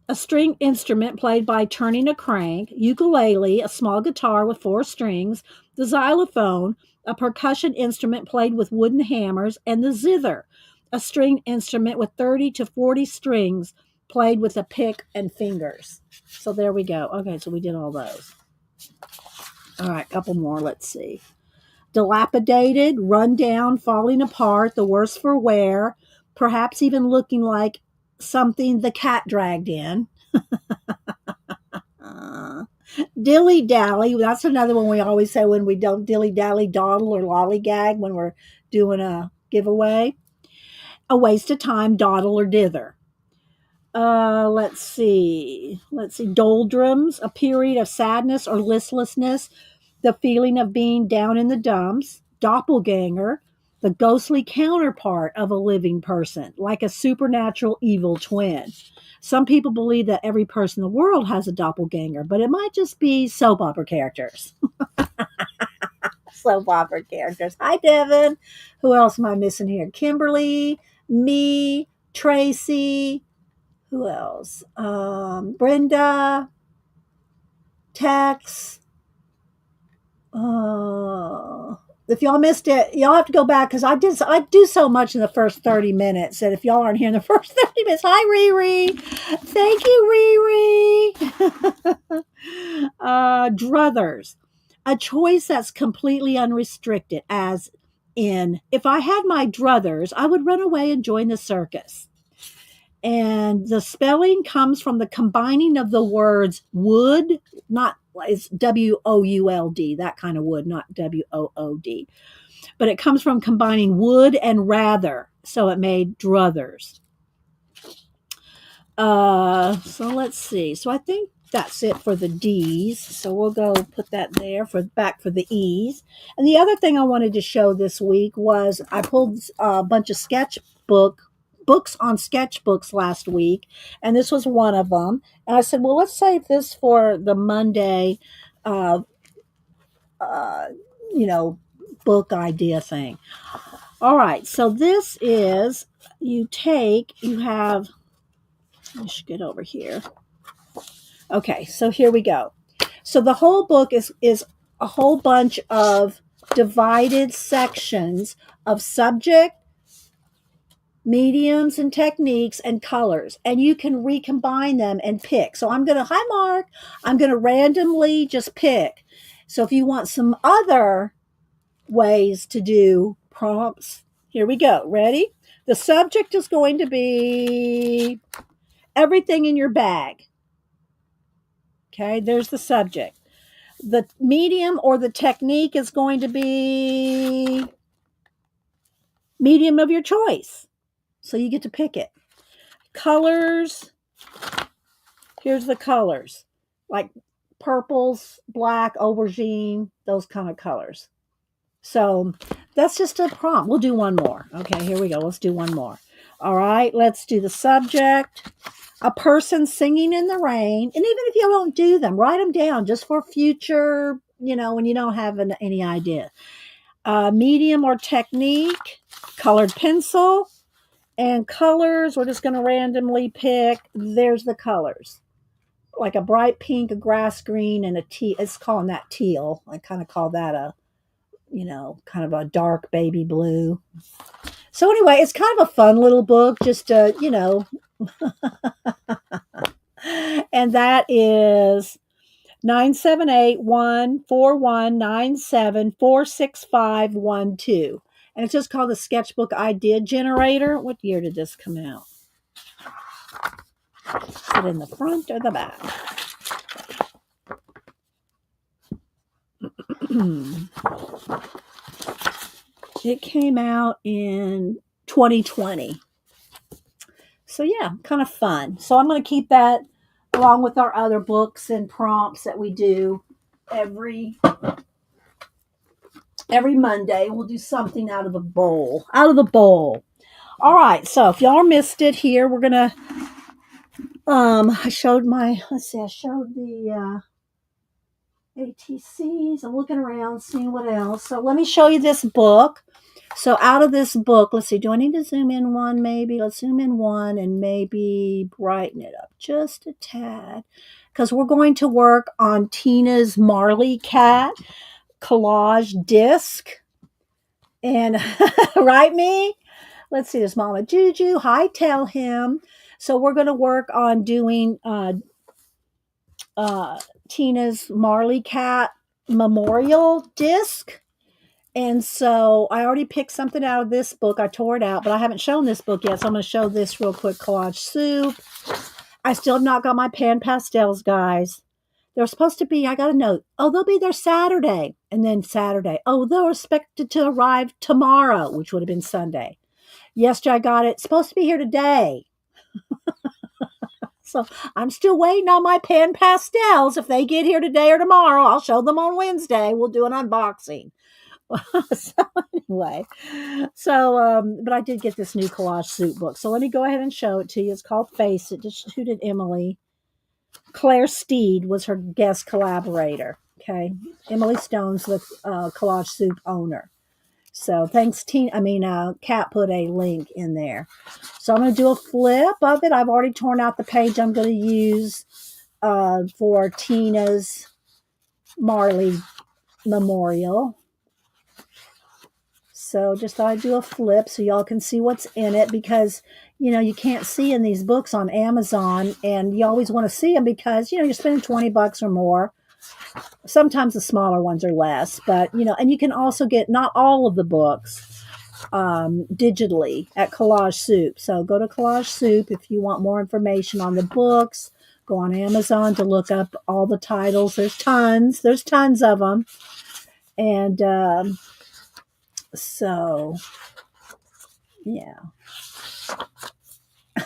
a string instrument played by turning a crank. Ukulele, a small guitar with 4 strings. The xylophone, a percussion instrument played with wooden hammers. And the zither, a string instrument with 30 to 40 strings played with a pick and fingers. So there we go. Okay, so we did all those. All right, a couple more. Let's see. Dilapidated, run down, falling apart, the worse for wear, perhaps even looking like something the cat dragged in. Dilly-dally, that's another one we always say when we don't dilly-dally, dawdle, or lollygag when we're doing a giveaway. A waste of time, dawdle, or dither. Let's see. Doldrums, a period of sadness or listlessness, the feeling of being down in the dumps. Doppelganger, the ghostly counterpart of a living person, like a supernatural evil twin. Some people believe that every person in the world has a doppelganger, but it might just be soap opera characters. Soap opera characters. Hi, Devin. Who else am I missing here? Kimberly, me, Tracy. Who else? Brenda, Tex. If y'all missed it, y'all have to go back because I do so much in the first 30 minutes that if y'all aren't here in the first 30 minutes, hi Riri. Thank you, Riri. Druthers. A choice that's completely unrestricted, as in, if I had my druthers, I would run away and join the circus. And the spelling comes from the combining of the words would, not it's WOULD, that kind of wood, not WOOD. But it comes from combining would and rather. So it made druthers. So let's see. So I think that's it for the D's. So we'll go put that there for back for the E's. And the other thing I wanted to show this week was I pulled a bunch of books on sketchbooks last week, and this was one of them. And I said, well, let's save this for the Monday, uh, uh, you know, book idea thing. All right, so this is you have. I should get over here. Okay, so here we go. So the whole book is a whole bunch of divided sections of subject, mediums and techniques and colors, and you can recombine them and pick. So hi Mark, I'm going to randomly just pick. So if you want some other ways to do prompts, here we go. Ready? The subject is going to be everything in your bag. Okay, there's the subject. The medium or the technique is going to be medium of your choice. So you get to pick it. Colors. Here's the colors. Like purples, black, aubergine, those kind of colors. So that's just a prompt. We'll do one more. Okay, here we go. Let's do one more. All right, let's do the subject. A person singing in the rain. And even if you don't do them, write them down just for future, when you don't have any idea. Medium or technique, colored pencil, and colors. We're just going to randomly pick. There's the colors. Like a bright pink, a grass green, and a teal. It's calling that teal. I kind of call that kind of a dark baby blue. So anyway, it's kind of a fun little book, just and that is 978-141-97-46512. And it's just called the Sketchbook Idea Generator. What year did this come out? Is it in the front or the back? It came out in 2020. So yeah, kind of fun. So I'm going to keep that along with our other books and prompts that we do every Monday. We'll do something out of the bowl. All right. So if y'all missed it here, we're going to I showed the ATCs. I'm looking around, seeing what else. So let me show you this book. So out of this book, let's see, do I need to zoom in one maybe? Let's zoom in one and maybe brighten it up just a tad. Because we're going to work on Tina's Marley cat collage disc. And, right, me? Let's see, this Mama Juju. Hi, tell him. So we're going to work on doing Tina's Marley cat memorial disc. And so I already picked something out of this book. I tore it out, but I haven't shown this book yet. So I'm going to show this real quick. Collage Soup. I still have not got my pan pastels, guys. They're supposed to be, I got a note. Oh, they'll be there Saturday. And then Saturday. Oh, they're expected to arrive tomorrow, which would have been Sunday. Yesterday I got it. It's supposed to be here today. So I'm still waiting on my pan pastels. If they get here today or tomorrow, I'll show them on Wednesday. We'll do an unboxing. So anyway, but I did get this new collage soup book. So let me go ahead and show it to you. It's called Face It. Just who did Emily? Claire Steed was her guest collaborator. Okay. Emily Stone's the collage soup owner. So thanks, Kat put a link in there. So I'm going to do a flip of it. I've already torn out the page I'm going to use for Tina's Marley memorial. So just thought I'd do a flip so y'all can see what's in it, because you can't see in these books on Amazon, and you always want to see them because you're spending $20 or more. Sometimes the smaller ones are less, but and you can also get not all of the books digitally at Collage Soup. So go to Collage Soup if you want more information on the books. Go on Amazon to look up all the titles. There's tons of them. And so yeah.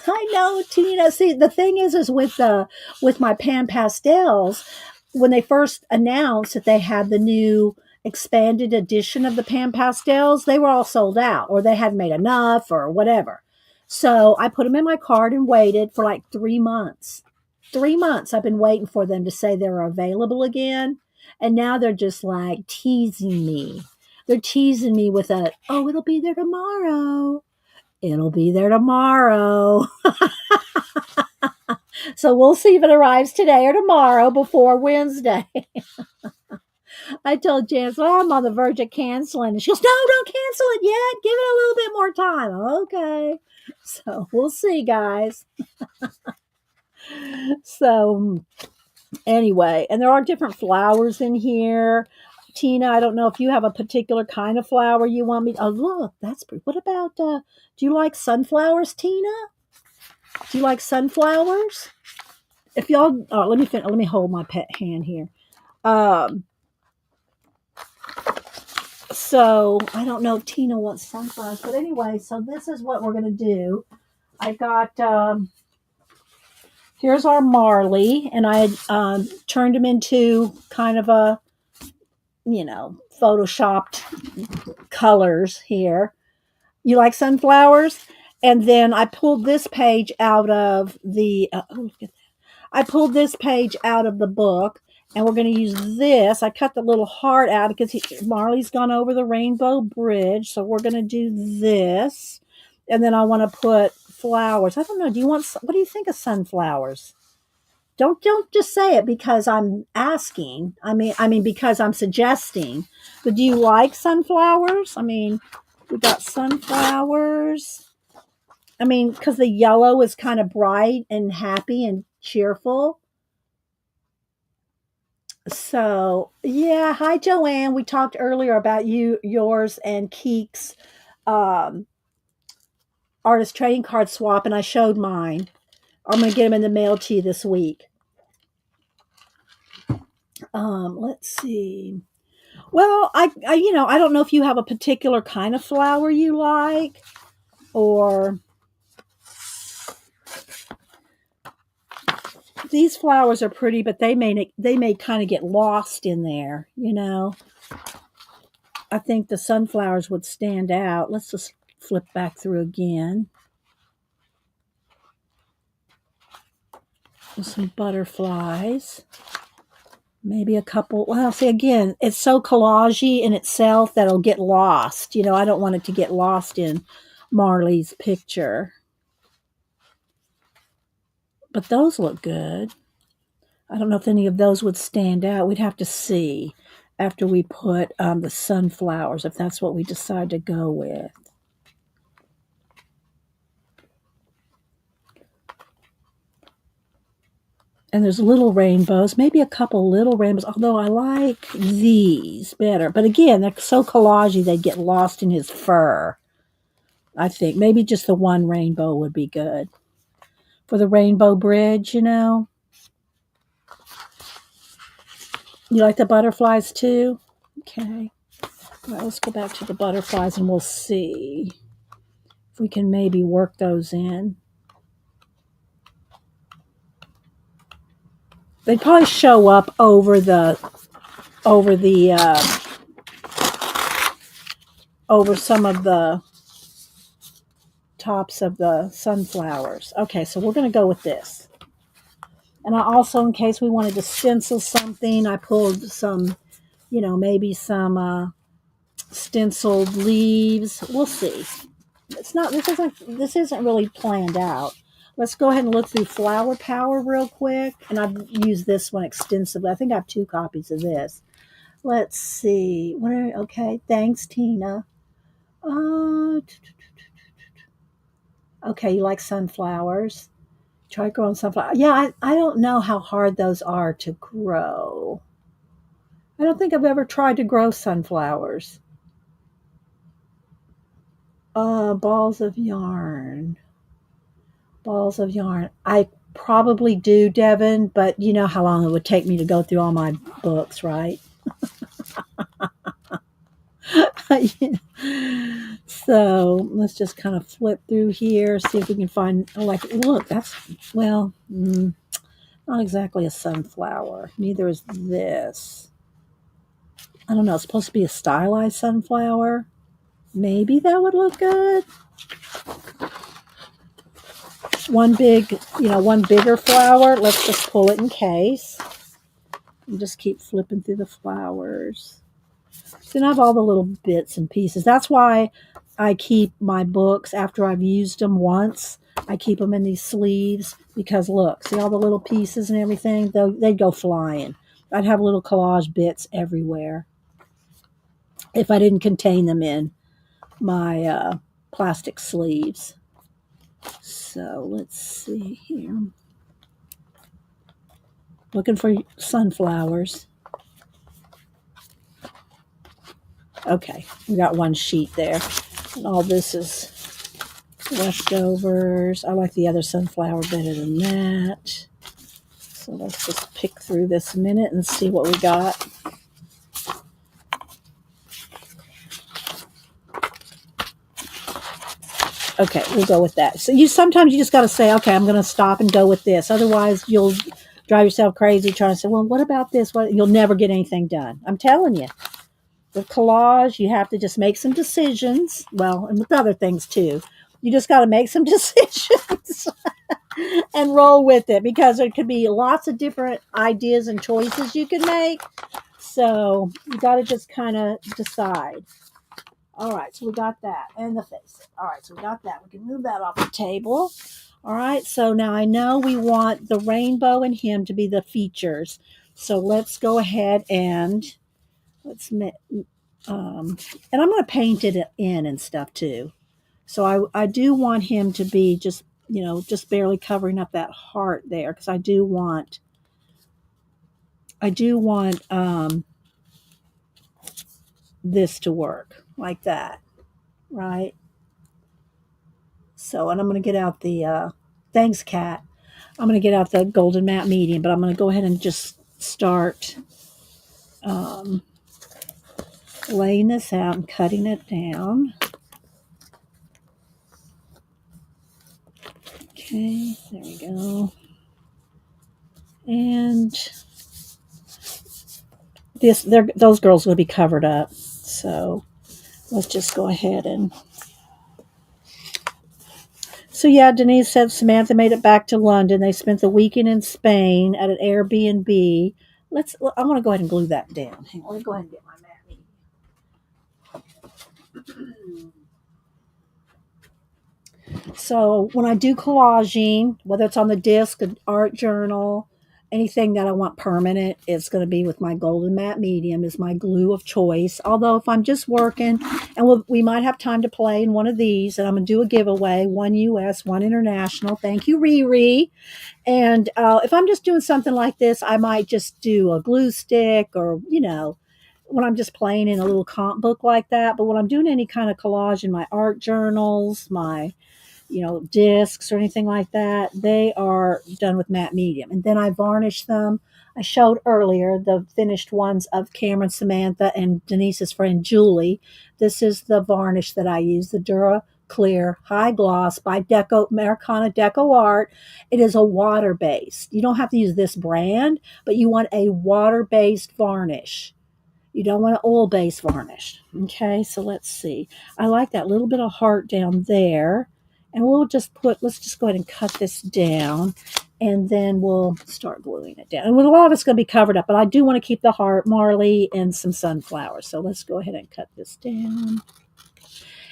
I know, Tina. See, the thing is with my pan pastels, when they first announced that they had the new expanded edition of the pan pastels, they were all sold out, or they hadn't made enough, or whatever. So I put them in my cart and waited for like 3 months. 3 months I've been waiting for them to say they were available again, and now they're just like teasing me. They're teasing me with oh, it'll be there tomorrow. It'll be there tomorrow. So we'll see if it arrives today or tomorrow before Wednesday. I told Janice, well, I'm on the verge of canceling. And she goes, no, don't cancel it yet. Give it a little bit more time. Okay. So we'll see, guys. So anyway, and there are different flowers in here. Tina, I don't know if you have a particular kind of flower you want me to. Oh, look, that's pretty. What about, do you like sunflowers, Tina? Do you like sunflowers? If y'all, let me hold my pet hand here. So I don't know if Tina wants sunflowers, but anyway, so this is what we're going to do. I got, here's our Marley, and I had turned him into kind of a, photoshopped colors here. You like sunflowers? And then I pulled this page out of the, look at that. I pulled this page out of the book, and we're going to use this. I cut the little heart out because Marley's gone over the Rainbow Bridge, so we're going to do this. And then I want to put flowers. I don't know. What do you think of sunflowers? Don't just say it because I'm asking. I mean because I'm suggesting. But do you like sunflowers? I mean, we got sunflowers. I mean, because the yellow is kind of bright and happy and cheerful. So yeah, hi Joanne. We talked earlier about yours and Keek's um, artist trading card swap, and I showed mine. I'm gonna get them in the mail to you this week. Let's see. Well, I don't know if you have a particular kind of flower you like, or these flowers are pretty, but they may kind of get lost in there. I think the sunflowers would stand out. Let's just flip back through again. Some butterflies. Maybe a couple. Well, see, again, it's so collagey in itself that it'll get lost. I don't want it to get lost in Marley's picture. But those look good. I don't know if any of those would stand out. We'd have to see after we put the sunflowers, if that's what we decide to go with. And there's little rainbows, maybe a couple little rainbows, although I like these better. But again, they're so collagey, they'd get lost in his fur. I think maybe just the one rainbow would be good. For the Rainbow Bridge, You like the butterflies too? Okay. All right, let's go back to the butterflies and we'll see if we can maybe work those in. They'd probably show up over some of the tops of the sunflowers. Okay, so we're going to go with this. And I also, in case we wanted to stencil something, I pulled some, maybe some stenciled leaves. We'll see. It's not. This isn't really planned out. Let's go ahead and look through Flower Power real quick. And I've used this one extensively. I think I have 2 copies of this. Let's see. Okay. Thanks, Tina. Okay, you like sunflowers. Try growing sunflowers. Yeah, I don't know how hard those are to grow. I don't think I've ever tried to grow sunflowers. Balls of yarn. Balls of yarn. I probably do, Devin, but you know how long it would take me to go through all my books, right? So let's just kind of flip through here, see if we can find, look, that's, well, not exactly a sunflower. Neither is this. I don't know. It's supposed to be a stylized sunflower. Maybe that would look good. One bigger flower. Let's just pull it in case. And just keep flipping through the flowers. Then I have all the little bits and pieces. That's why I keep my books after I've used them once. I keep them in these sleeves because look, see all the little pieces and everything? They'd go flying. I'd have little collage bits everywhere if I didn't contain them in my plastic sleeves. So let's see here. Looking for sunflowers. Okay, we got one sheet there. And all this is leftovers. I like the other sunflower better than that. So let's just pick through this a minute and see what we got. Okay, we'll go with that. So sometimes you just got to say, okay, I'm going to stop and go with this. Otherwise, you'll drive yourself crazy trying to say, well, what about this? You'll never get anything done. I'm telling you. With collage, you have to just make some decisions. Well, and with other things too. You just got to make some decisions and roll with it because there could be lots of different ideas and choices you can make. So you got to just kind of decide. All right, so we got that and the face. All right, so we got that. We can move that off the table. All right, so now I know we want the rainbow and him to be the features. So let's go ahead and and I'm going to paint it in and stuff too. So I do want him to be just barely covering up that heart there because I do want this to work like that, right? So, and I'm going to get out the thanks, Kat. I'm going to get out the golden matte medium, but I'm going to go ahead and just start laying this out and cutting it down. Okay, there we go. And those girls will be covered up. So let's just go ahead and. So yeah, Denise said Samantha made it back to London. They spent the weekend in Spain at an Airbnb. I want to go ahead and glue that down. Hang on, let me go ahead and get my mat. So when I do collaging, whether it's on the disc, an art journal, anything that I want permanent, it's going to be with my golden matte medium is my glue of choice. Although if I'm just working, and we might have time to play in one of these, and I'm going to do a giveaway, one US, one international. Thank you, Riri. And if I'm just doing something like this, I might just do a glue stick or, when I'm just playing in a little comp book like that. But when I'm doing any kind of collage in my art journals, my discs or anything like that, they are done with matte medium. And then I varnish them. I showed earlier the finished ones of Cameron, Samantha, and Denise's friend Julie. This is the varnish that I use, the Dura Clear High Gloss by Americana Deco Art. It is a water-based. You don't have to use this brand, but you want a water-based varnish. You don't want an oil-based varnish. Okay, so let's see. I like that little bit of heart down there. And let's just go ahead and cut this down, and then we'll start gluing it down. And a lot of it's going to be covered up, but I do want to keep the heart, Marley, and some sunflowers. So let's go ahead and cut this down.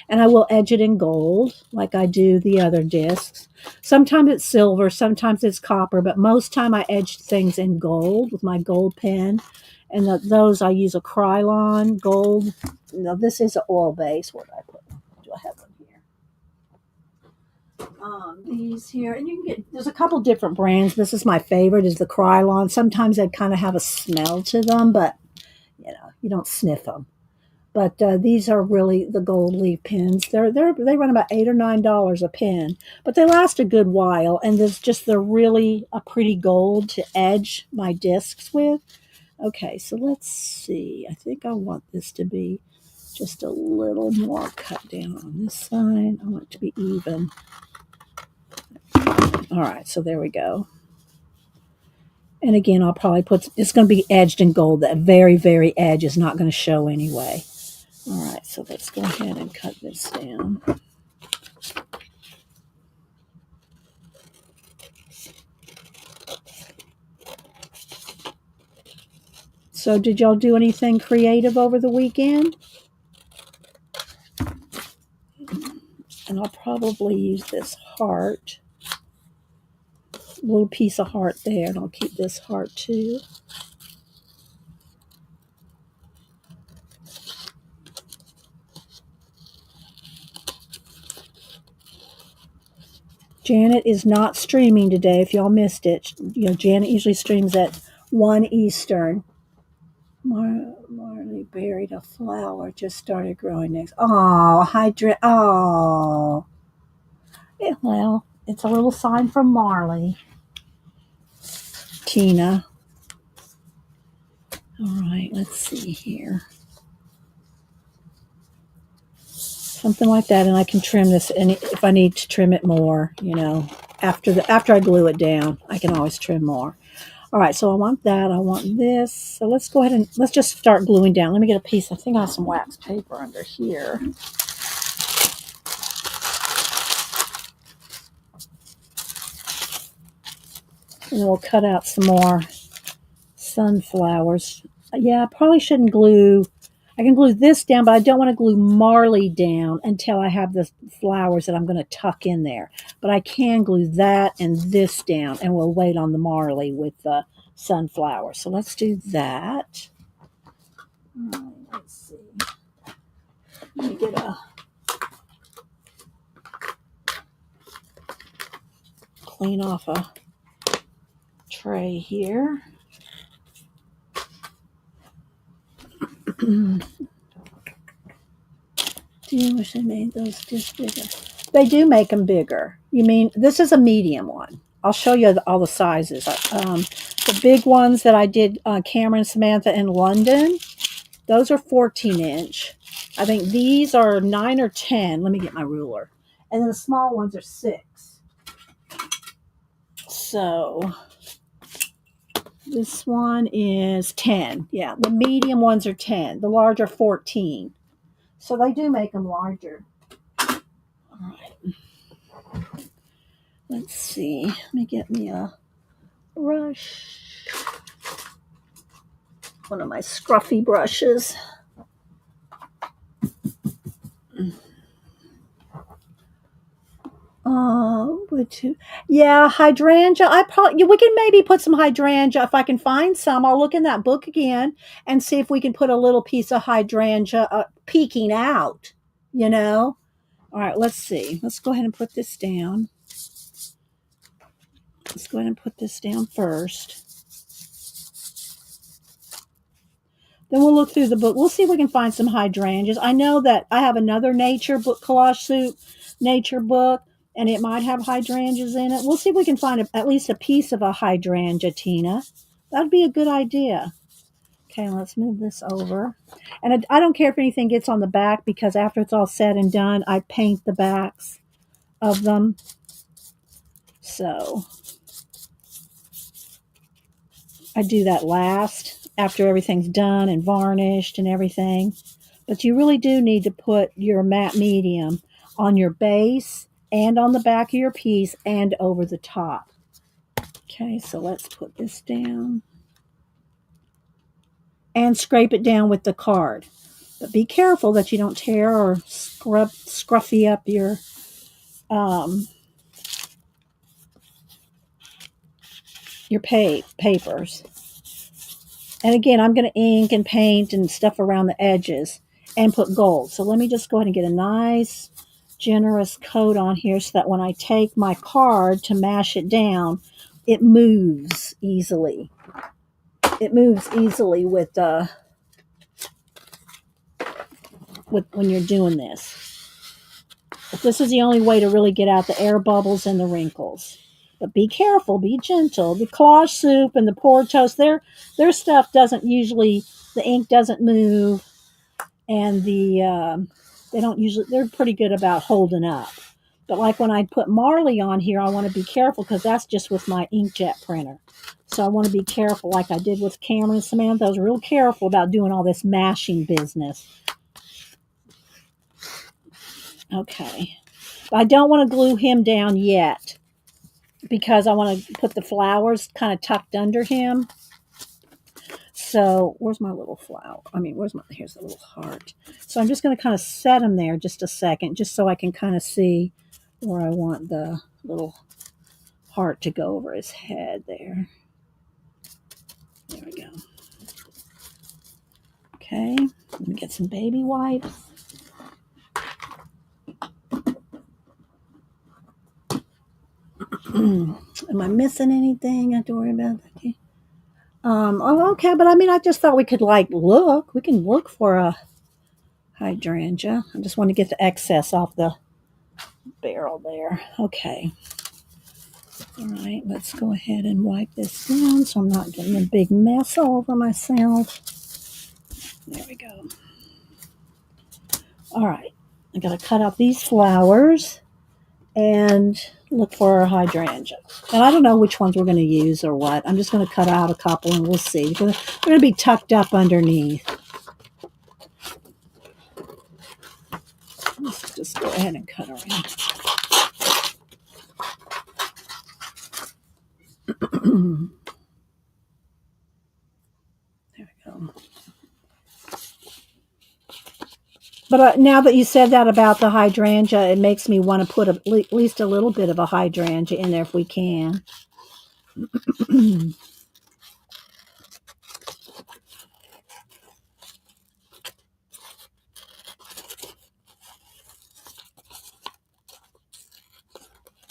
And I will edge it in gold like I do the other discs. Sometimes it's silver, sometimes it's copper, but most time I edge things in gold with my gold pen. And those I use a Krylon gold. No, this is an oil base. Where do I put them? Do I have them here? These here, and you can get, there's a couple different brands. This is my favorite, is the Krylon. Sometimes they kind of have a smell to them, but you don't sniff them. But these are really the gold leaf pens. They run about $8 or $9 a pen, but they last a good while. And they're really a pretty gold to edge my discs with. Okay, so let's see. I think I want this to be just a little more cut down on this side. I want it to be even. All right, so there we go. And again, I'll probably it's going to be edged in gold. That very, very edge is not going to show anyway. All right, so let's go ahead and cut this down. So did y'all do anything creative over the weekend? And I'll probably use this heart. A little piece of heart there, and I'll keep this heart too. Janet is not streaming today, if y'all missed it. Janet usually streams at 1 Eastern. Marley buried a flower, just started growing next. Oh, oh. Yeah, well, it's a little sign from Marley. Tina. All right, let's see here. Something like that, and I can trim this, and if I need to trim it more, after I glue it down, I can always trim more. All right, so I want that. I want this. So let's go ahead and let's just start gluing down. Let me get a piece. I think I have some wax paper under here. And we'll cut out some more sunflowers. Yeah, I probably shouldn't glue. I can glue this down, but I don't want to glue Marley down until I have the flowers that I'm going to tuck in there. But I can glue that and this down, and we'll wait on the Marley with the sunflower. So let's do that. Let's see. Let me get clean off a tray here. Do you wish they made those just bigger? They do make them bigger. You mean, this is a medium one. I'll show you all the sizes. The big ones that I did, Cameron, Samantha in London, those are 14-inch. I think these are 9 or 10. Let me get my ruler. And then the small ones are 6. So this one is 10. Yeah, the medium ones are 10. The large are 14. So they do make them larger. All right. Let's see. Let me get me a brush. One of my scruffy brushes. Yeah, hydrangea. We can maybe put some hydrangea if I can find some. I'll look in that book again and see if we can put a little piece of hydrangea peeking out. All right, let's see. Let's go ahead and put this down. Let's go ahead and put this down first. Then we'll look through the book. We'll see if we can find some hydrangeas. I know that I have another nature book, collage suit nature book, and it might have hydrangeas in it. We'll see if we can find at least a piece of a hydrangea, Tina. That'd be a good idea. Okay, let's move this over. And I don't care if anything gets on the back, because after it's all said and done, I paint the backs of them. So I do that last, after everything's done and varnished and everything. But you really do need to put your matte medium on your base and on the back of your piece and over the top. Okay, so let's put this down. And scrape it down with the card. But be careful that you don't tear or scruffy up your papers. And again, I'm going to ink and paint and stuff around the edges and put gold. So let me just go ahead and get a nice, generous coat on here so that when I take my card to mash it down, it moves easily. It moves easily with when you're doing this. But this is the only way to really get out the air bubbles and the wrinkles. But be careful, be gentle. The Collage Soup and the Portos, their stuff doesn't usually, the ink doesn't move, and they don't usually, they're pretty good about holding up. But like when I put Marley on here, I want to be careful because that's just with my inkjet printer. So I want to be careful like I did with Cameron and Samantha. I was real careful about doing all this mashing business. Okay. But I don't want to glue him down yet because I want to put the flowers kind of tucked under him. So where's my little flower? Here's the little heart. So I'm just going to kind of set him there just a second, just so I can kind of see where I want the little heart to go over his head there. There we go. Okay, let me get some baby wipes. Am I missing anything I have to worry about? Okay. Okay, but I just thought we could look. We can look for a hydrangea. I just want to get the excess off the barrel there. Okay. All right, let's go ahead and wipe this down so I'm not getting a big mess all over myself. There we go. All right, I got to cut out these flowers and look for our hydrangea. And I don't know which ones we're going to use or what. I'm just going to cut out a couple and we'll see. They're going to be tucked up underneath. Let's just go ahead and cut around. There we go. But now that you said that about the hydrangea, it makes me want to put at least a little bit of a hydrangea in there if we can.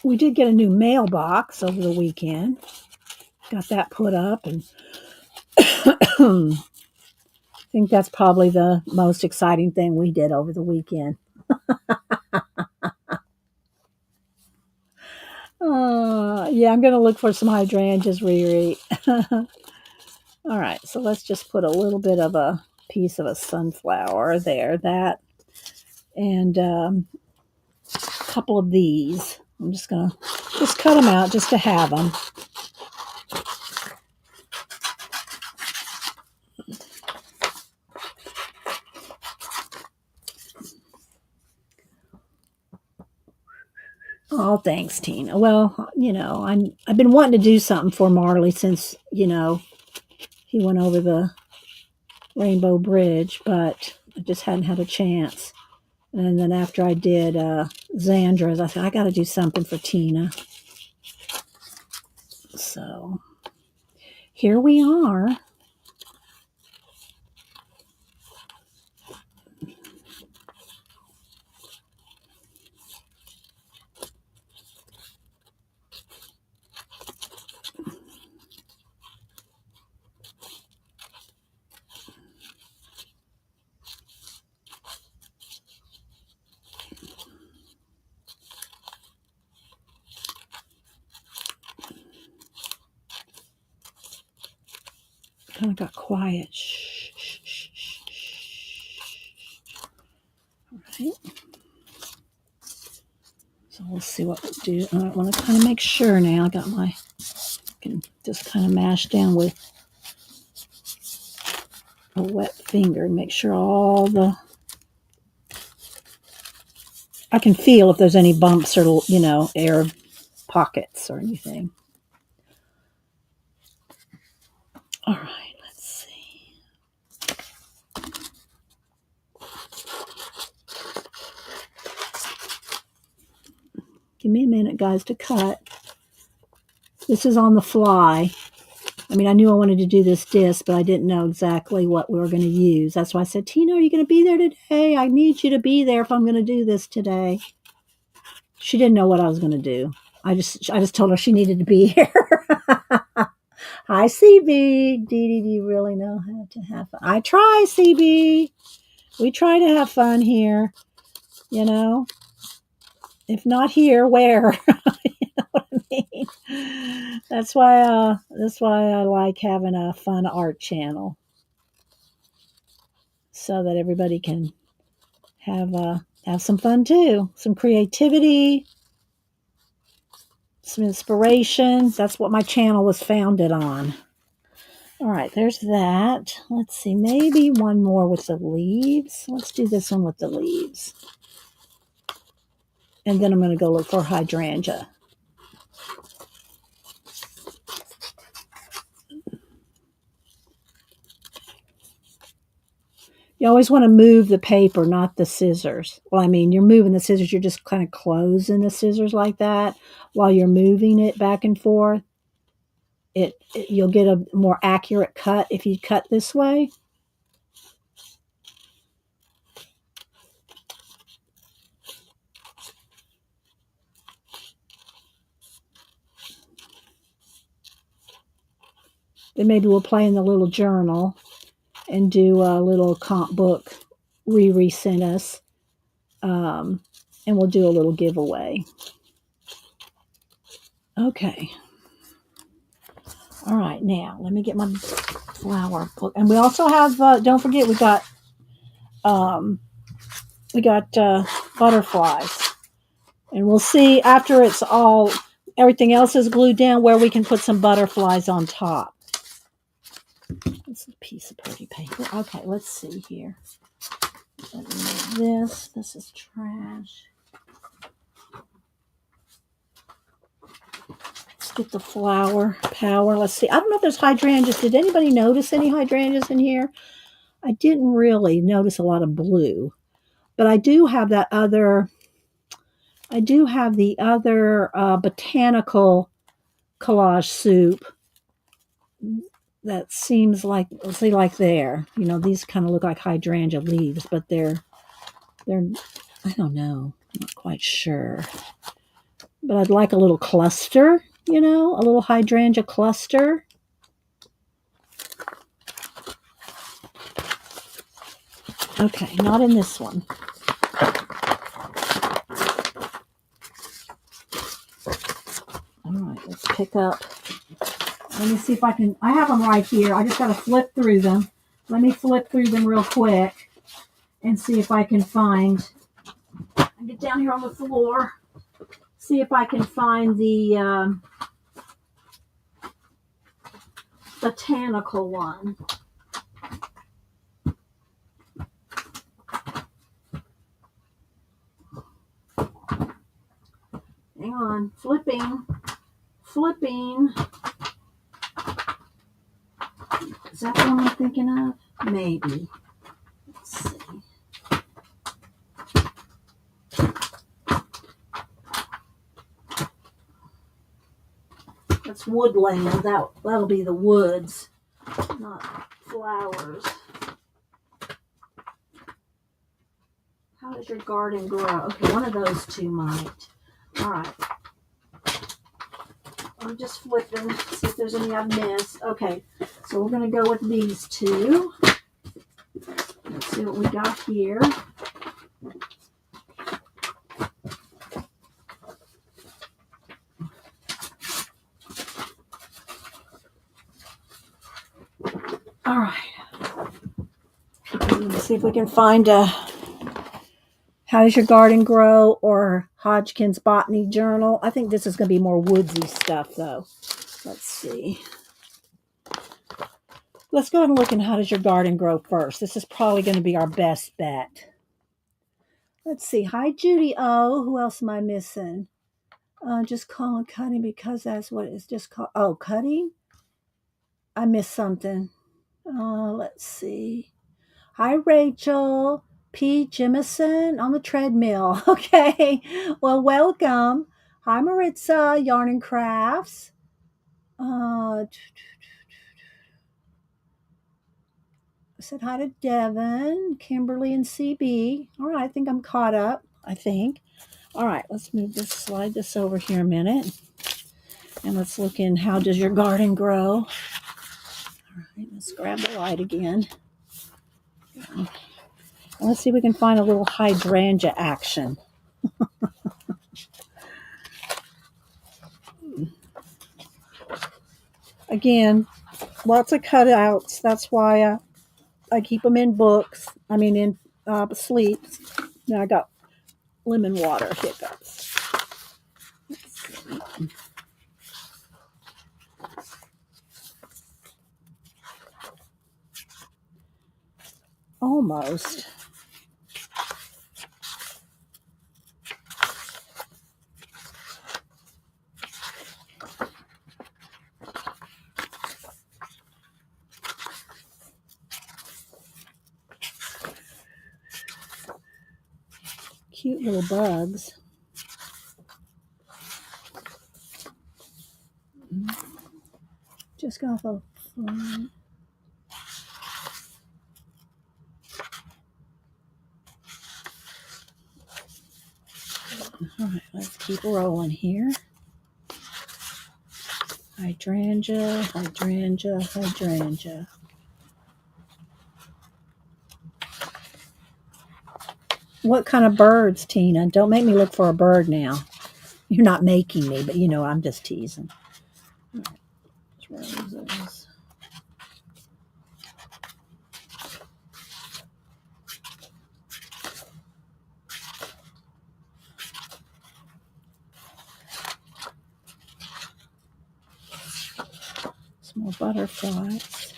We did get a new mailbox over the weekend. Got that put up, and I think that's probably the most exciting thing we did over the weekend. Yeah, I'm going to look for some hydrangeas, Riri. All right, so let's just put a little bit of a piece of a sunflower there, that, and a couple of these. I'm just going to cut them out just to have them. Oh, thanks, Tina. Well, I've been wanting to do something for Marley since, he went over the Rainbow Bridge, but I just hadn't had a chance. And then after I did Zandra's, I said, I got to do something for Tina. So here we are. Kind of got quiet. Shh, shh, shh, shh, shh. All right. So we'll see what we'll do. I want to kind of make sure now. I can just kind of mash down with a wet finger and make sure all the I can feel if there's any bumps or, you know, air pockets or anything. All right, let's see. Give me a minute, guys, to cut. This is on the fly. I mean, I knew I wanted to do this disc, but I didn't know exactly what we were going to use. That's why I said, Tina, are you going to be there today? I need you to be there if I'm going to do this today. She didn't know what I was going to do. I just told her she needed to be here. Hi, CB. Dee Dee, do you really know how to have fun? I try, CB. We try to have fun here, you know. If not here, where? You know what I mean? That's why I like having a fun art channel, so that everybody can have some fun too, some creativity, some inspiration. That's what my channel was founded on. All right, there's that. Let's see, maybe one more with the leaves. Let's do this one with the leaves. And then I'm going to go look for hydrangea. You always want to move the paper, not the scissors. Well, I mean, you're moving the scissors. You're just kind of closing the scissors like that while you're moving it back and forth. You'll get a more accurate cut if you cut this way. Then maybe we'll play in the little journal and do a little comp book Riri sent us. And we'll do a little giveaway. Okay. All right, now let me get my flower book. And we also have, don't forget, we got butterflies. And we'll see after everything else is glued down, where we can put some butterflies on top. This is a piece of pretty paper. Okay, let's see here. This is trash. Let's get the flower power. Let's see. I don't know if there's hydrangeas. Did anybody notice any hydrangeas in here? I didn't really notice a lot of blue, but I do have the other botanical collage soup that seems like, let's see, like there. You know, these kind of look like hydrangea leaves, but they're I don't know. I'm not quite sure. But I'd like a little cluster, you know, a little hydrangea cluster. Okay, not in this one. All right, let's pick up. Let me see if I can. I have them right here. I just got to flip through them. Let me flip through them real quick and see if I can find. I get down here on the floor. See if I can find the botanical one. Hang on. Flipping. Is that the one I'm thinking of? Maybe. Let's see. That's woodland. That'll be the woods, not flowers. How does your garden grow? Okay, one of those two might. All right. I'm just flipping, see if there's any I've missed. Okay, so we're going to go with these two. Let's see what we got here. All right. Let's see if we can find How Does Your Garden Grow or Hodgkin's Botany Journal. I think this is going to be more woodsy stuff, though. Let's see. Let's go ahead and look in How Does Your Garden Grow first. This is probably going to be our best bet. Let's see. Hi, Judy O. Who else am I missing? Just call it cutting because that's what it's just called. Oh, cutting? I missed something. Let's see. Hi, Rachel. P. Jimison on the treadmill. Okay. Well, welcome. Hi, Maritza, Yarn and Crafts. I said hi to Devin, Kimberly, and CB. All right, I think I'm caught up. I think. All right, let's move this, slide this over here a minute. And let's look in how does your garden grow. All right, let's grab the light again. And let's see if we can find a little hydrangea action. Again, lots of cutouts. That's why I keep them in books. I mean, in sleeves. Now I got lemon water hiccups. Almost. Cute little bugs. Just got off a fly. All right, let's keep rolling here. Hydrangea, hydrangea, hydrangea. What kind of birds, Tina? Don't make me look for a bird now. You're not making me, but you know I'm just teasing. All right, roses. Some more butterflies.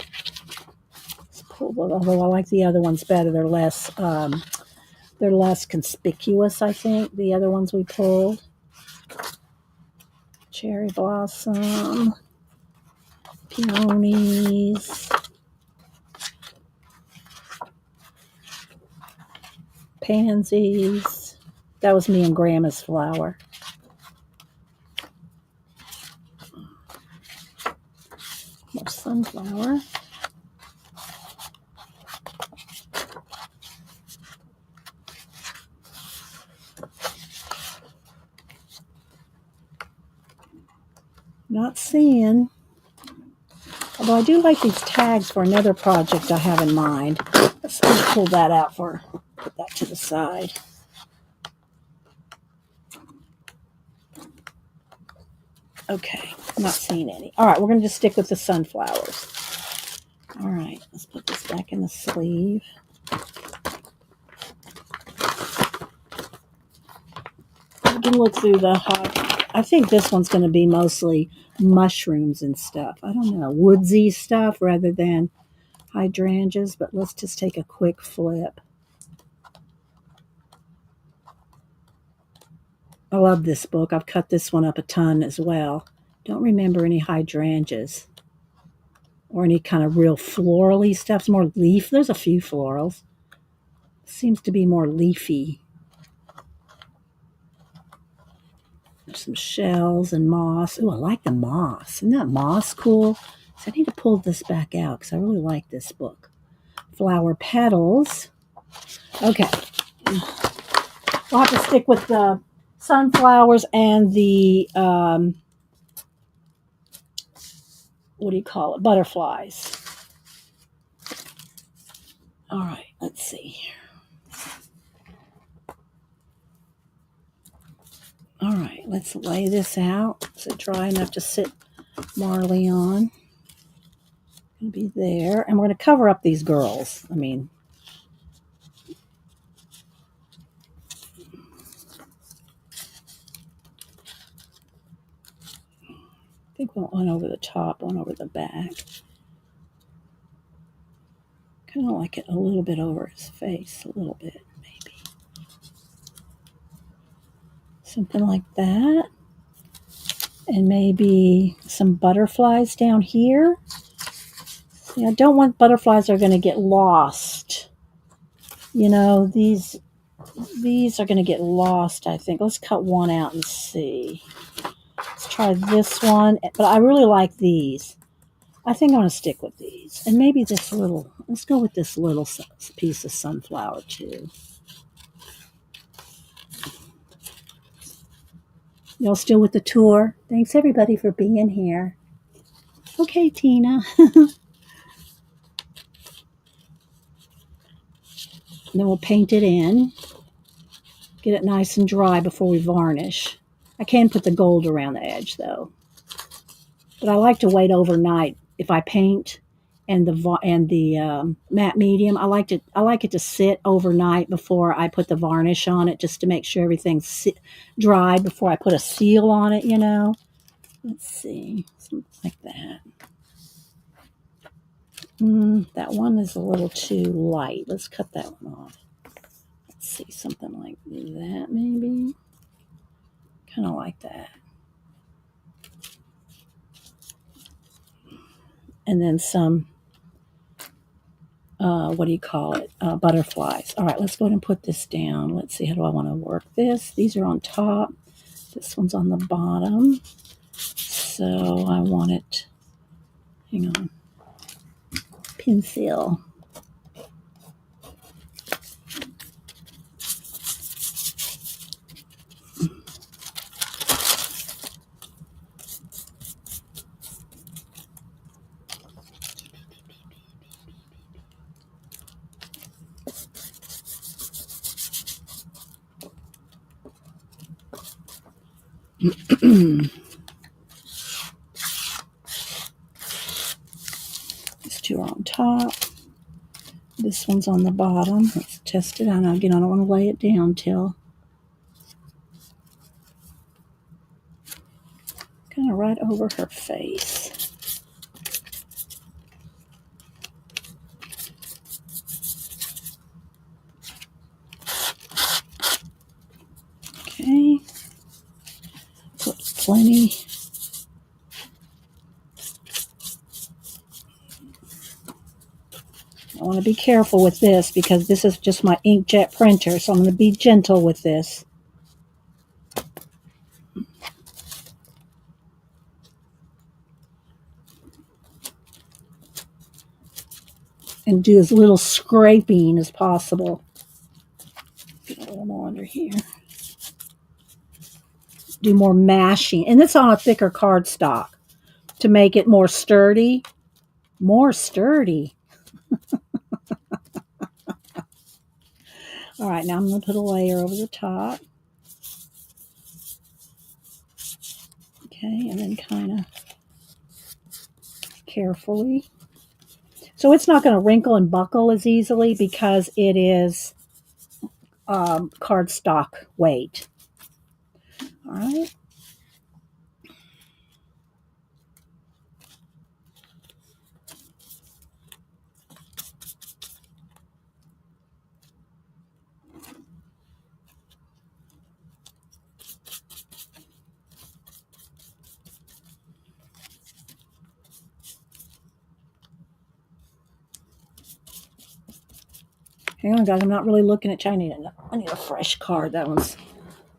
Although I like the other ones better. They're less conspicuous, I think. The other ones we pulled. Cherry blossom. Peonies. Pansies. That was me and Grandma's flower. More sunflower. Not seeing. Although I do like these tags for another project I have in mind. Let's pull that out put that to the side. Okay, I'm not seeing any. All right, we're going to just stick with the sunflowers. All right, let's put this back in the sleeve. We can look through I think this one's going to be mostly mushrooms and stuff. I don't know, woodsy stuff rather than hydrangeas, but let's just take a quick flip. I love this book. I've cut this one up a ton as well. Don't remember any hydrangeas or any kind of real florally stuff. It's more leaf. There's a few florals. Seems to be more leafy. There's some shells and moss. Oh, I like the moss. Isn't that moss cool? So I need to pull this back out because I really like this book. Flower petals. Okay. We'll have to stick with the sunflowers and the, what do you call it? Butterflies. All right, let's see. All right, let's lay this out. Is it dry enough to sit Marley on? Gonna be there. And we're going to cover up these girls. I mean, I think one over the top, one over the back. Kind of like it a little bit over his face, a little bit, maybe. Something like that. And maybe some butterflies down here. See, I don't want butterflies that are going to get lost. You know, these are going to get lost, I think. Let's cut one out and see. Let's try this one. But I really like these. I think I'm going to stick with these. And maybe this little, let's go with this little piece of sunflower too. Y'all still with the tour? Thanks everybody for being here. Okay, Tina. Then we'll paint it in. Get it nice and dry before we varnish. I can put the gold around the edge though. But I like to wait overnight if I paint and the matte medium. I like it to sit overnight before I put the varnish on it, just to make sure everything's dry before I put a seal on it. You know. Let's see, something like that. That one is a little too light. Let's cut that one off. Let's see, something like that maybe. Kind of like that. And then some, what do you call it? Butterflies. All right, let's go ahead and put this down. Let's see, how do I want to work this? These are on top. This one's on the bottom. So I want it, hang on, pencil. These two are on top. This one's on the bottom. Let's test it out. Again, I don't want to lay it down till kind of right over her face. Okay. Put plenty. I want to be careful with this because this is just my inkjet printer, so I'm going to be gentle with this. And do as little scraping as possible. Get a little more under here. Do more mashing. And it's on a thicker cardstock to make it more sturdy. More sturdy. All right, now I'm going to put a layer over the top. Okay, and then kind of carefully. So it's not going to wrinkle and buckle as easily because it is cardstock weight. All right. Hang on, guys. I'm not really looking at China. I need a fresh card. That one's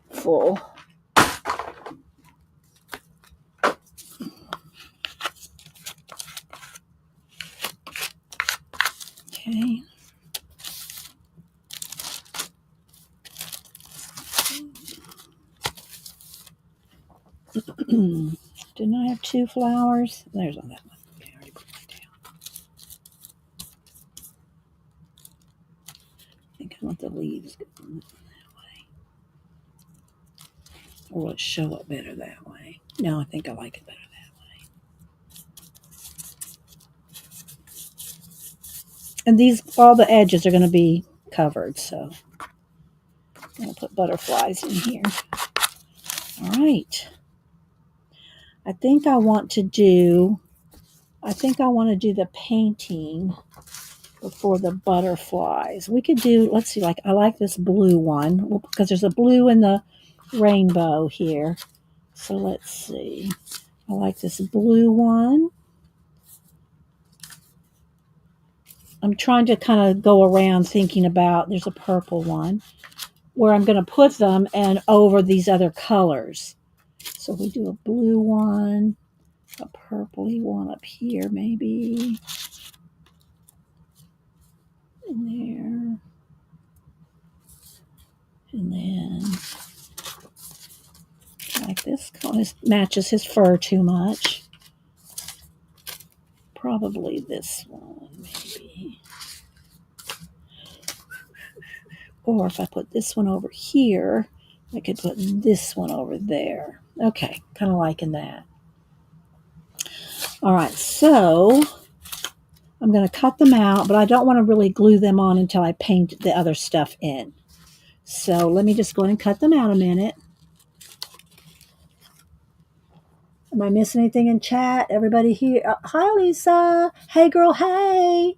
full. Okay. Didn't I have two flowers? There's on that one. Okay, I already put that down. I think I want the leaves going that way. Or will it show up better that way? No, I think I like it better that way. And these, all the edges are going to be covered, so I'm going to put butterflies in here. All right. I think I want to do the painting before the butterflies. We could do, let's see, like I like this blue one because there's a blue in the rainbow here. So let's see. I like this blue one. I'm trying to kind of go around thinking about, there's a purple one, where I'm going to put them and over these other colors. So we do a blue one, a purpley one up here maybe. In there. And then like this color, this matches his fur too much. Probably this one, maybe. Or if I put this one over here, I could put this one over there. Okay, kind of liking that. All right, so I'm going to cut them out, but I don't want to really glue them on until I paint the other stuff in. So let me just go ahead and cut them out a minute. Am I missing anything in chat? Everybody here? Hi, Lisa. Hey, girl, hey.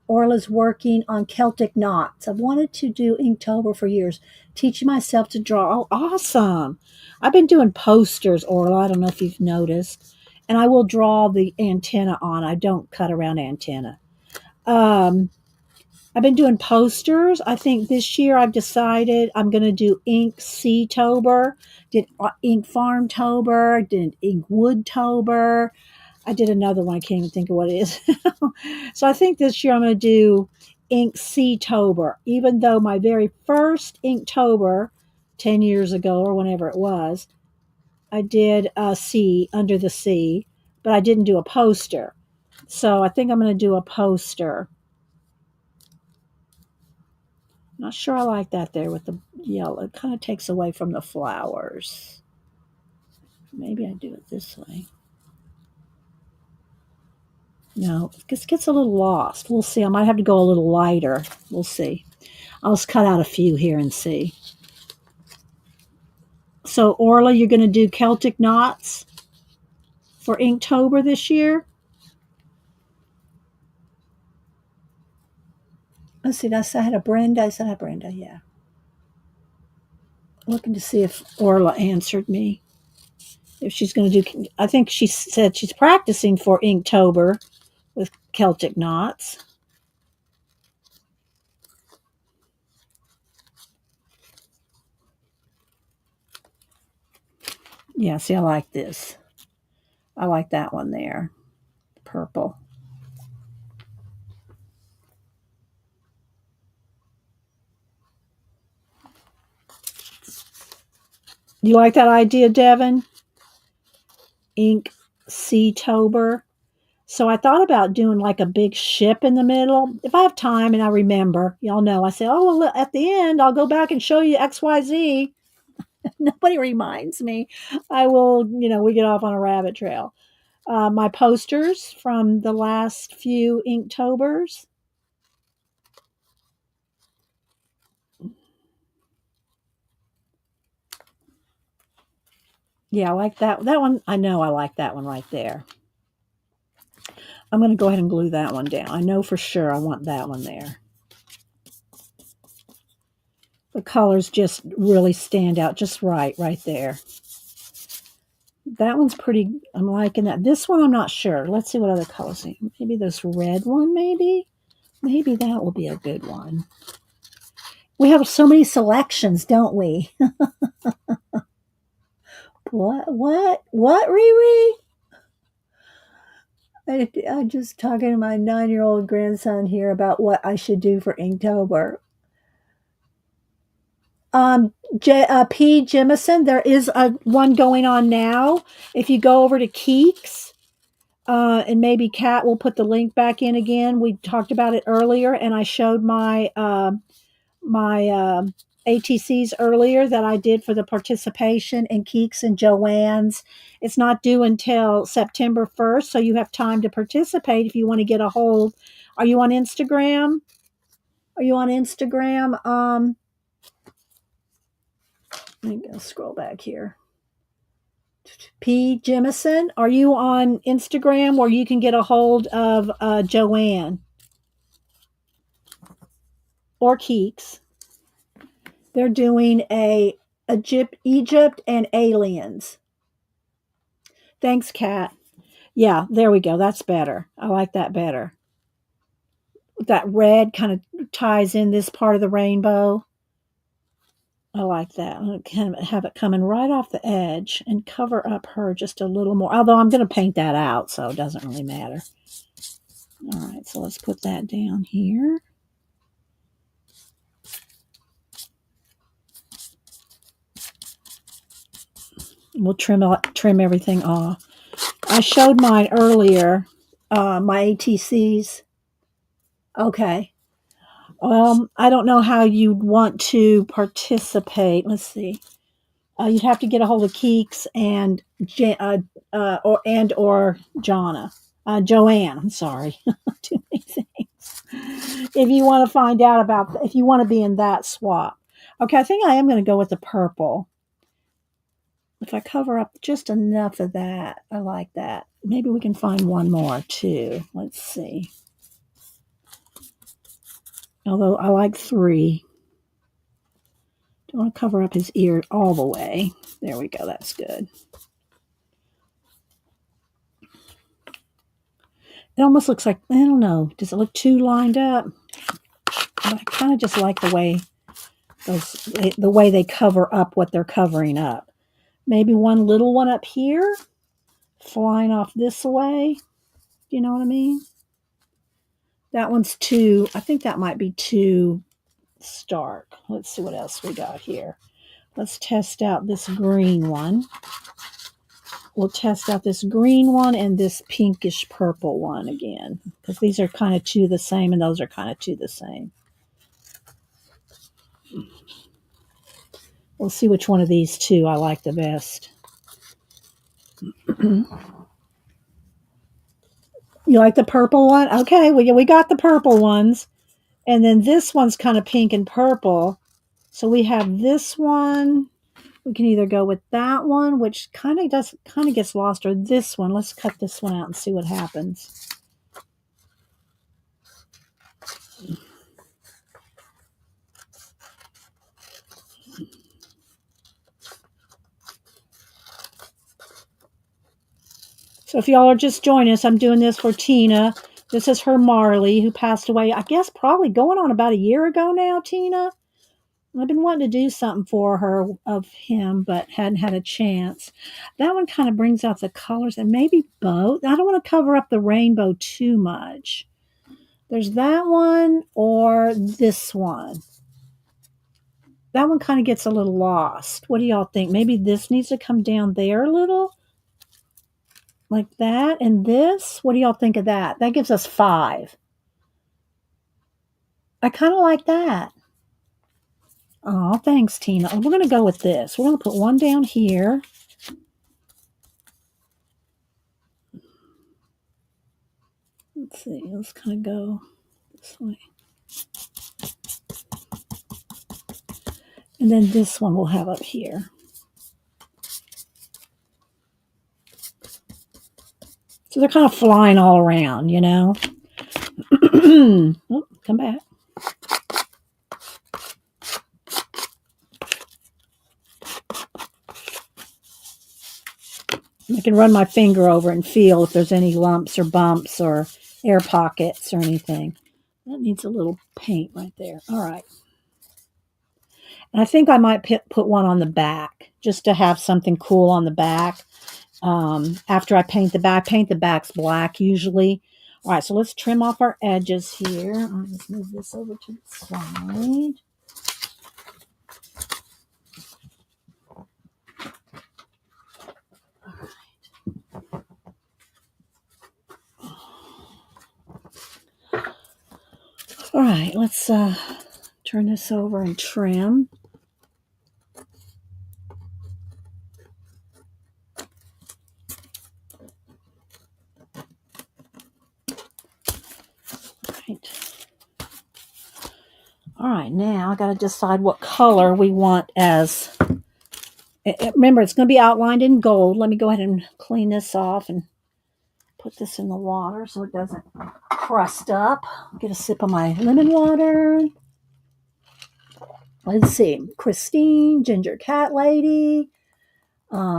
Orla's working on Celtic knots. I've wanted to do Inktober for years, teaching myself to draw. Oh, awesome. I've been doing posters, Orla. I don't know if you've noticed. And I will draw the antenna on. I don't cut around antenna. I've been doing posters. I think this year I've decided I'm going to do Inktober, did Ink Farmtober, did Ink Woodtober. I did another one. I can't even think of what it is. So I think this year I'm going to do Inktober, even though my very first Inktober 10 years ago or whenever it was, I did a sea, Under the Sea, but I didn't do a poster. So I think I'm going to do a poster. Not sure I like that there with the yellow. It kind of takes away from the flowers. Maybe I do it this way. No, it just gets a little lost. We'll see. I might have to go a little lighter. We'll see. I'll just cut out a few here and see. So, Orla, you're going to do Celtic knots for Inktober this year? Let's see. I had a Brenda. I said I had Brenda, yeah. Looking to see if Orla answered me. If she's going to do, I think she said she's practicing for Inktober with Celtic knots. Yeah, see, I like this. I like that one there. Purple. You like that idea, Devin? Inktober. So I thought about doing like a big ship in the middle. If I have time and I remember, y'all know, I say, oh, well, at the end, I'll go back and show you XYZ. Nobody reminds me. I will, we get off on a rabbit trail. My posters from the last few Inktobers. Yeah, I like that. That one, I know I like that one right there. I'm going to go ahead and glue that one down. I know for sure I want that one there. The colors just really stand out just right there. That one's pretty, I'm liking that. This one, I'm not sure. Let's see what other colors. Maybe this red one, maybe? Maybe that will be a good one. We have so many selections, don't we? What, Riri? I'm just talking to my 9-year-old grandson here about what I should do for Inktober. P. Jemison, there is one going on now. If you go over to Keeks, and maybe Kat will put the link back in again. We talked about it earlier, and I showed my ATCs earlier that I did for the participation in Keeks and Joanne's. It's not due until September 1st, so you have time to participate if you want to get a hold. Are you on Instagram? Let me go scroll back here. P. Jemison, are you on Instagram where you can get a hold of Joanne or Keeks? They're doing a Egypt and aliens. Thanks, Kat. Yeah, there we go. That's better. I like that better. That red kind of ties in this part of the rainbow. I like that. I'm going to kind of have it coming right off the edge and cover up her just a little more. Although I'm going to paint that out, so it doesn't really matter. All right, so let's put that down here. We'll trim everything off. I showed mine earlier, my ATCs. Okay. I don't know how you'd want to participate. Let's see. You'd have to get a hold of Keeks and or Joanne. I'm sorry, too many things. If you want to find out if you want to be in that swap. Okay, I think I am going to go with the purple. If I cover up just enough of that, I like that. Maybe we can find one more too. Let's see. Although I like 3. Don't want to cover up his ear all the way. There we go. That's good. It almost looks like, I don't know, does it look too lined up? I kind of just like the way they cover up what they're covering up. Maybe one little one up here, flying off this way. You know what I mean? That one's too, I think that might be too stark. Let's see what else we got here. Let's test out this green one. We'll test out this green one and this pinkish purple one again, because these are kind of two the same and those are kind of two the same. We'll see which one of these two I like the best. You like the purple one? Okay, well, we got the purple ones. And then this one's kind of pink and purple. So we have this one. We can either go with that one, which kind of gets lost, or this one. Let's cut this one out and see what happens. So if y'all are just joining us, I'm doing this for Tina. This is her Marley, who passed away, I guess, probably going on about a year ago now, Tina. I've been wanting to do something for her of him, but hadn't had a chance. That one kind of brings out the colors, and maybe both. I don't want to cover up the rainbow too much. There's that one or this one. That one kind of gets a little lost. What do y'all think? Maybe this needs to come down there a little? Like that, and this. What do y'all think of that? That gives us 5. I kind of like that. Oh, thanks, Tina. We're going to go with this. We're going to put one down here. Let's see. Let's kind of go this way. And then this one we'll have up here. So they're kind of flying all around, you know. Oh, come back. I can run my finger over and feel if there's any lumps or bumps or air pockets or anything. That needs a little paint right there. All right. And I think I might put one on the back just to have something cool on the back. After I paint the back's black usually. All right, so let's trim off our edges here. Let's move this over to the side. All right, let's turn this over and trim. All right, now I got to decide what color we want as. Remember, it's going to be outlined in gold. Let me go ahead and clean this off and put this in the water so it doesn't crust up. Get a sip of my lemon water. Let's see. Christine, Ginger Cat Lady,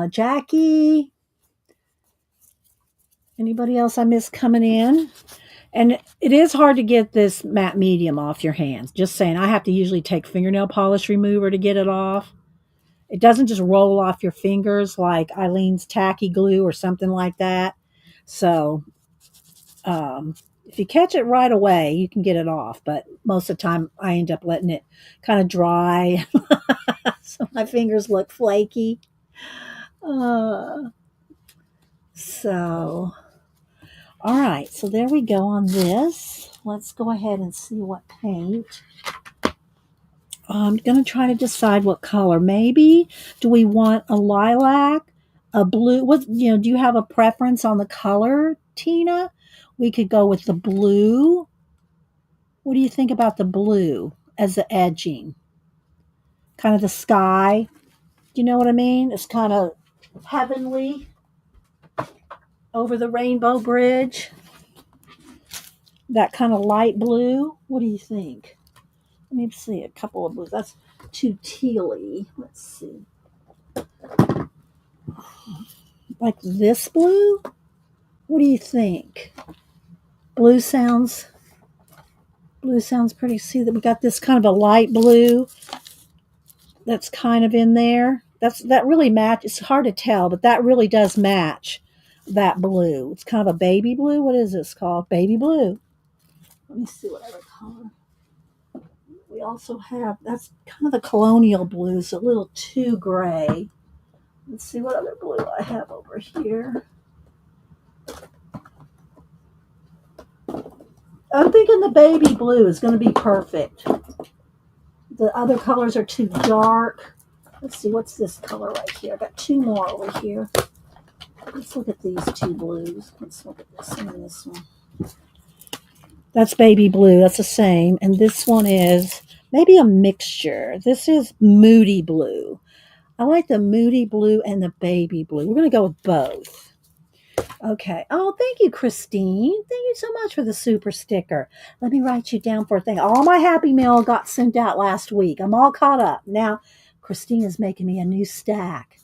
Jackie. Anybody else I missed coming in? And it is hard to get this matte medium off your hands. Just saying, I have to usually take fingernail polish remover to get it off. It doesn't just roll off your fingers like Eileen's tacky glue or something like that. So if you catch it right away, you can get it off. But most of the time, I end up letting it kind of dry. So my fingers look flaky. Uh, so, all right. So there we go on this. Let's go ahead and see what paint. I'm going to try to decide what color. Maybe do we want a lilac, a blue? What do you have a preference on the color, Tina? We could go with the blue. What do you think about the blue as the edging? Kind of the sky. Do you know what I mean? It's kind of heavenly over the rainbow bridge. That kind of light blue. What do you think? Let me see a couple of blues. That's too tealy. Let's see. Like this blue? What do you think? Blue sounds pretty. See that we got this kind of a light blue that's kind of in there. That really matches. It's hard to tell, but that really does match that blue. It's kind of a baby blue. What is this called? Baby blue. Let me see what other color. We also have, that's kind of the colonial blue. It's a little too gray. Let's see what other blue I have over here. I'm thinking the baby blue is going to be perfect. The other colors are too dark. Let's see, what's this color right here? I got two more over here. Let's look at these two blues. Let's look at this one and this one. That's baby blue. That's the same. And this one is maybe a mixture. This is moody blue. I like the moody blue and the baby blue. We're going to go with both. Okay. Oh, thank you, Christine. Thank you so much for the super sticker. Let me write you down for a thing. All my Happy Mail got sent out last week. I'm all caught up. Now, Christine is making me a new stack.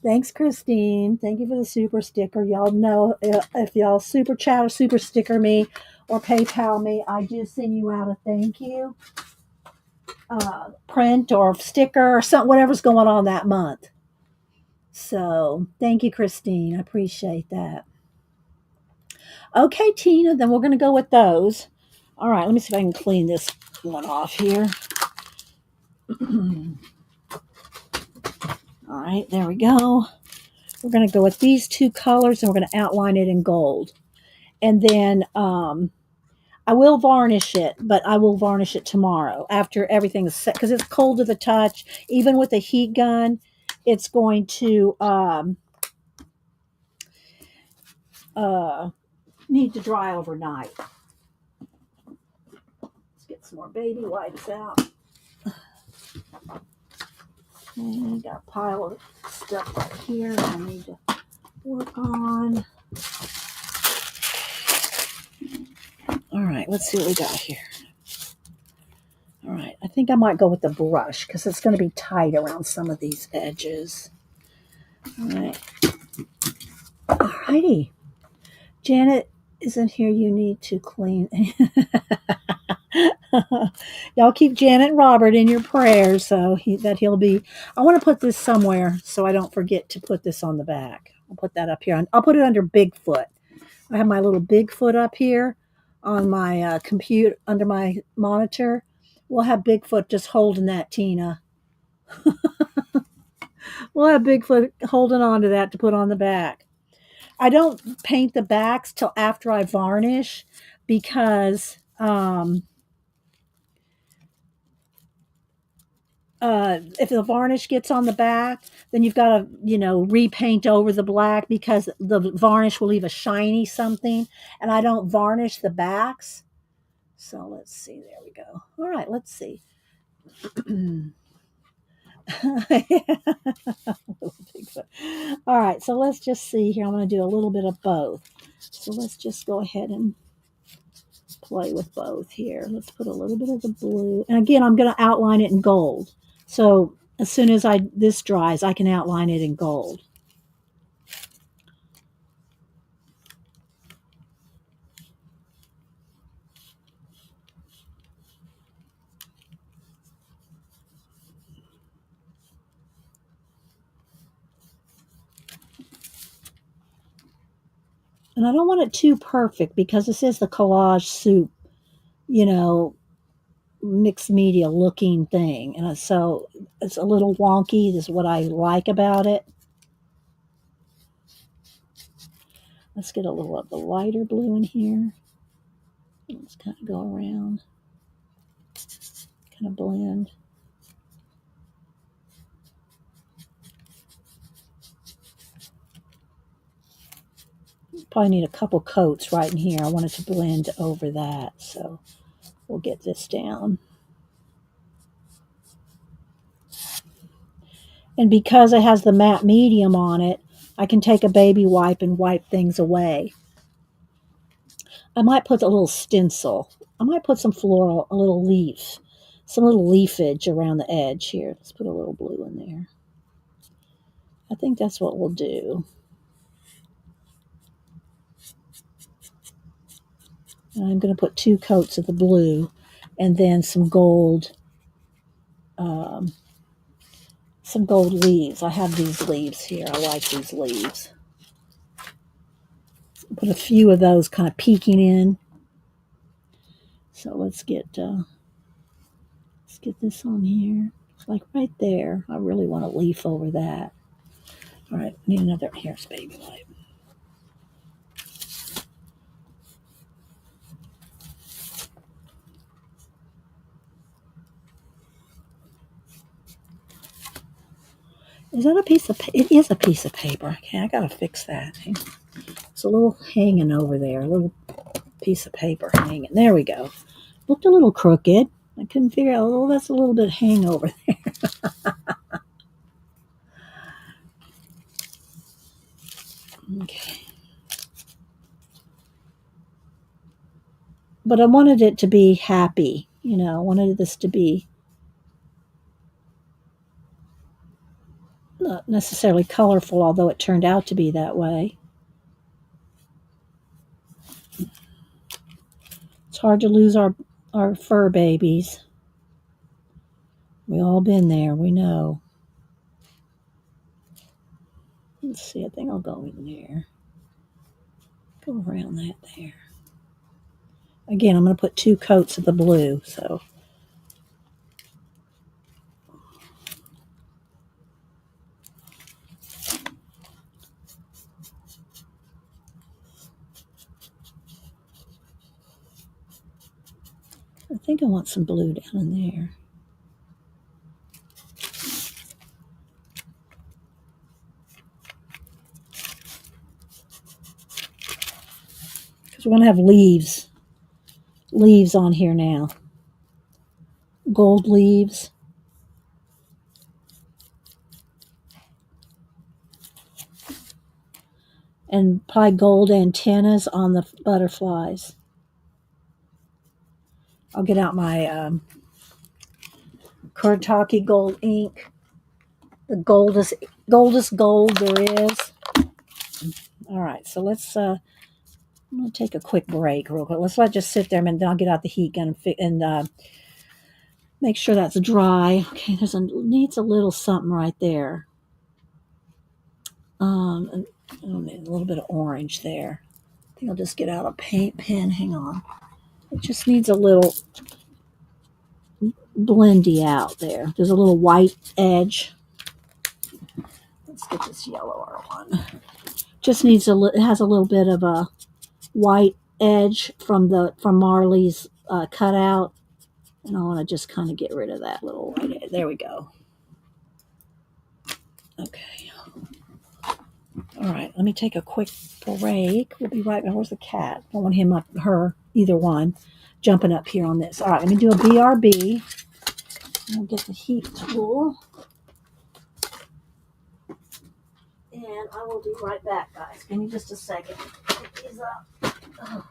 Thanks, Christine. Thank you for the super sticker. Y'all know if y'all super chat or super sticker me or PayPal me, I do send you out a thank you print or sticker or something, whatever's going on that month. So thank you, Christine. I appreciate that. Okay, Tina, then we're going to go with those. All right, let me see if I can clean this one off here. All right, there we go. We're going to go with these two colors and we're going to outline it in gold. And then I will varnish it, but I will varnish it tomorrow after everything is set because it's cold to the touch. Even with a heat gun, it's going to need to dry overnight. Let's get some more baby wipes out. And got a pile of stuff right here I need to work on. All right, let's see what we got here. All right, I think I might go with the brush because it's going to be tight around some of these edges. All right. All righty. Janet isn't here. You need to clean. Y'all keep Janet and Robert in your prayers so he'll be. I want to put this somewhere so I don't forget to put this on the back. I'll put that up here. I'll put it under Bigfoot. I have my little Bigfoot up here on my computer under my monitor. We'll have Bigfoot just holding that, Tina. We'll have Bigfoot holding on to that to put on the back. I don't paint the backs till after I varnish because if the varnish gets on the back, then you've got to, repaint over the black because the varnish will leave a shiny something, and I don't varnish the backs. So let's see. There we go. All right, let's see. All right, so let's just see here. I'm going to do a little bit of both. So let's just go ahead and play with both here. Let's put a little bit of the blue. And again, I'm going to outline it in gold. So as soon as this dries, I can outline it in gold. And I don't want it too perfect because this is the collage soup, you know, mixed media looking thing. And so it's a little wonky. This is what I like about it. Let's get a little of the lighter blue in here. Let's kind of go around, kind of blend. Probably need a couple coats right in here. I want it to blend over that. So we'll get this down. And because it has the matte medium on it, I can take a baby wipe and wipe things away. I might put a little stencil. I might put some floral, a little leaf, some little leafage around the edge here. Let's put a little blue in there. I think that's what we'll do. And I'm going to put 2 coats of the blue and then some gold leaves. I have these leaves here. I like these leaves. Put a few of those kind of peeking in. So let's get this on here. It's like right there. I really want a leaf over that. All right, need another here's baby wipe. Is that a piece of paper? It is a piece of paper. Okay, I gotta fix that. It's a little hanging over there, a little piece of paper hanging. There we go. Looked a little crooked. I couldn't figure out, oh, that's a little bit hang over there. Okay. But I wanted it to be happy, you know, I wanted this to be not necessarily colorful, although it turned out to be that way. It's hard to lose our fur babies. We all been there, we know. Let's see, I think I'll go in there. Go around that there. Again, I'm going to put 2 coats of the blue, so. I think I want some blue down in there. Because we're going to have leaves on here now. Gold leaves. And probably gold antennas on the butterflies. I'll get out my Kurtaki gold ink. The goldest gold there is. All right, so let's I'm going to take a quick break real quick. Let's let it just sit there, and then I'll get out the heat gun and make sure that's dry. Okay, needs a little something right there. And a little bit of orange there. I think I'll just get out a paint pen. Hang on. It just needs a little blendy out there. There's a little white edge. Let's get this yellower one. Just needs it has a little bit of a white edge from Marley's cutout, and I want to just kind of get rid of that little white edge. There we go. Okay. All right, let me take a quick break. We'll be right back. Where's the cat? I don't want him her, either one, jumping up here on this. All right, let me do a BRB. I'll get the heat tool. And I will be right back, guys. Give me just a second. Pick these up. Oh.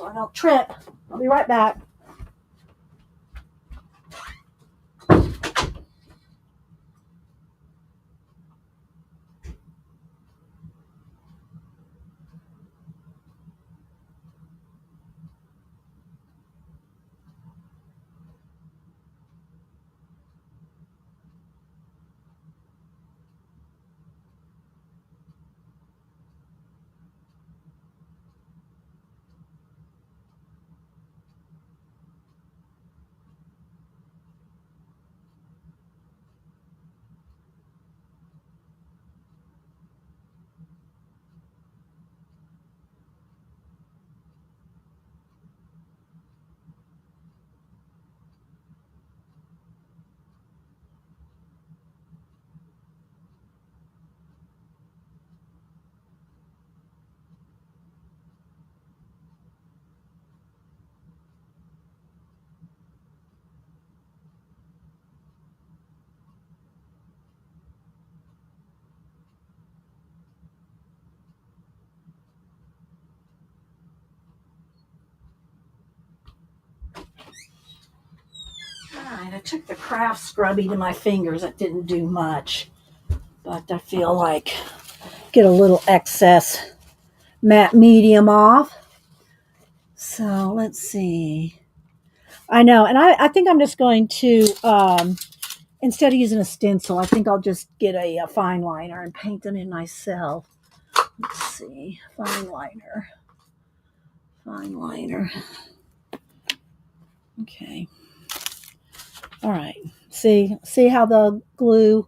so I don't trip. I'll be right back. Alright, I took the craft scrubby to my fingers. It didn't do much, but I feel like get a little excess matte medium off. So let's see. I know, and I think I'm just going to, instead of using a stencil, I think I'll just get a fine liner and paint them in myself. Let's see, fine liner. Okay. All right. See how the glue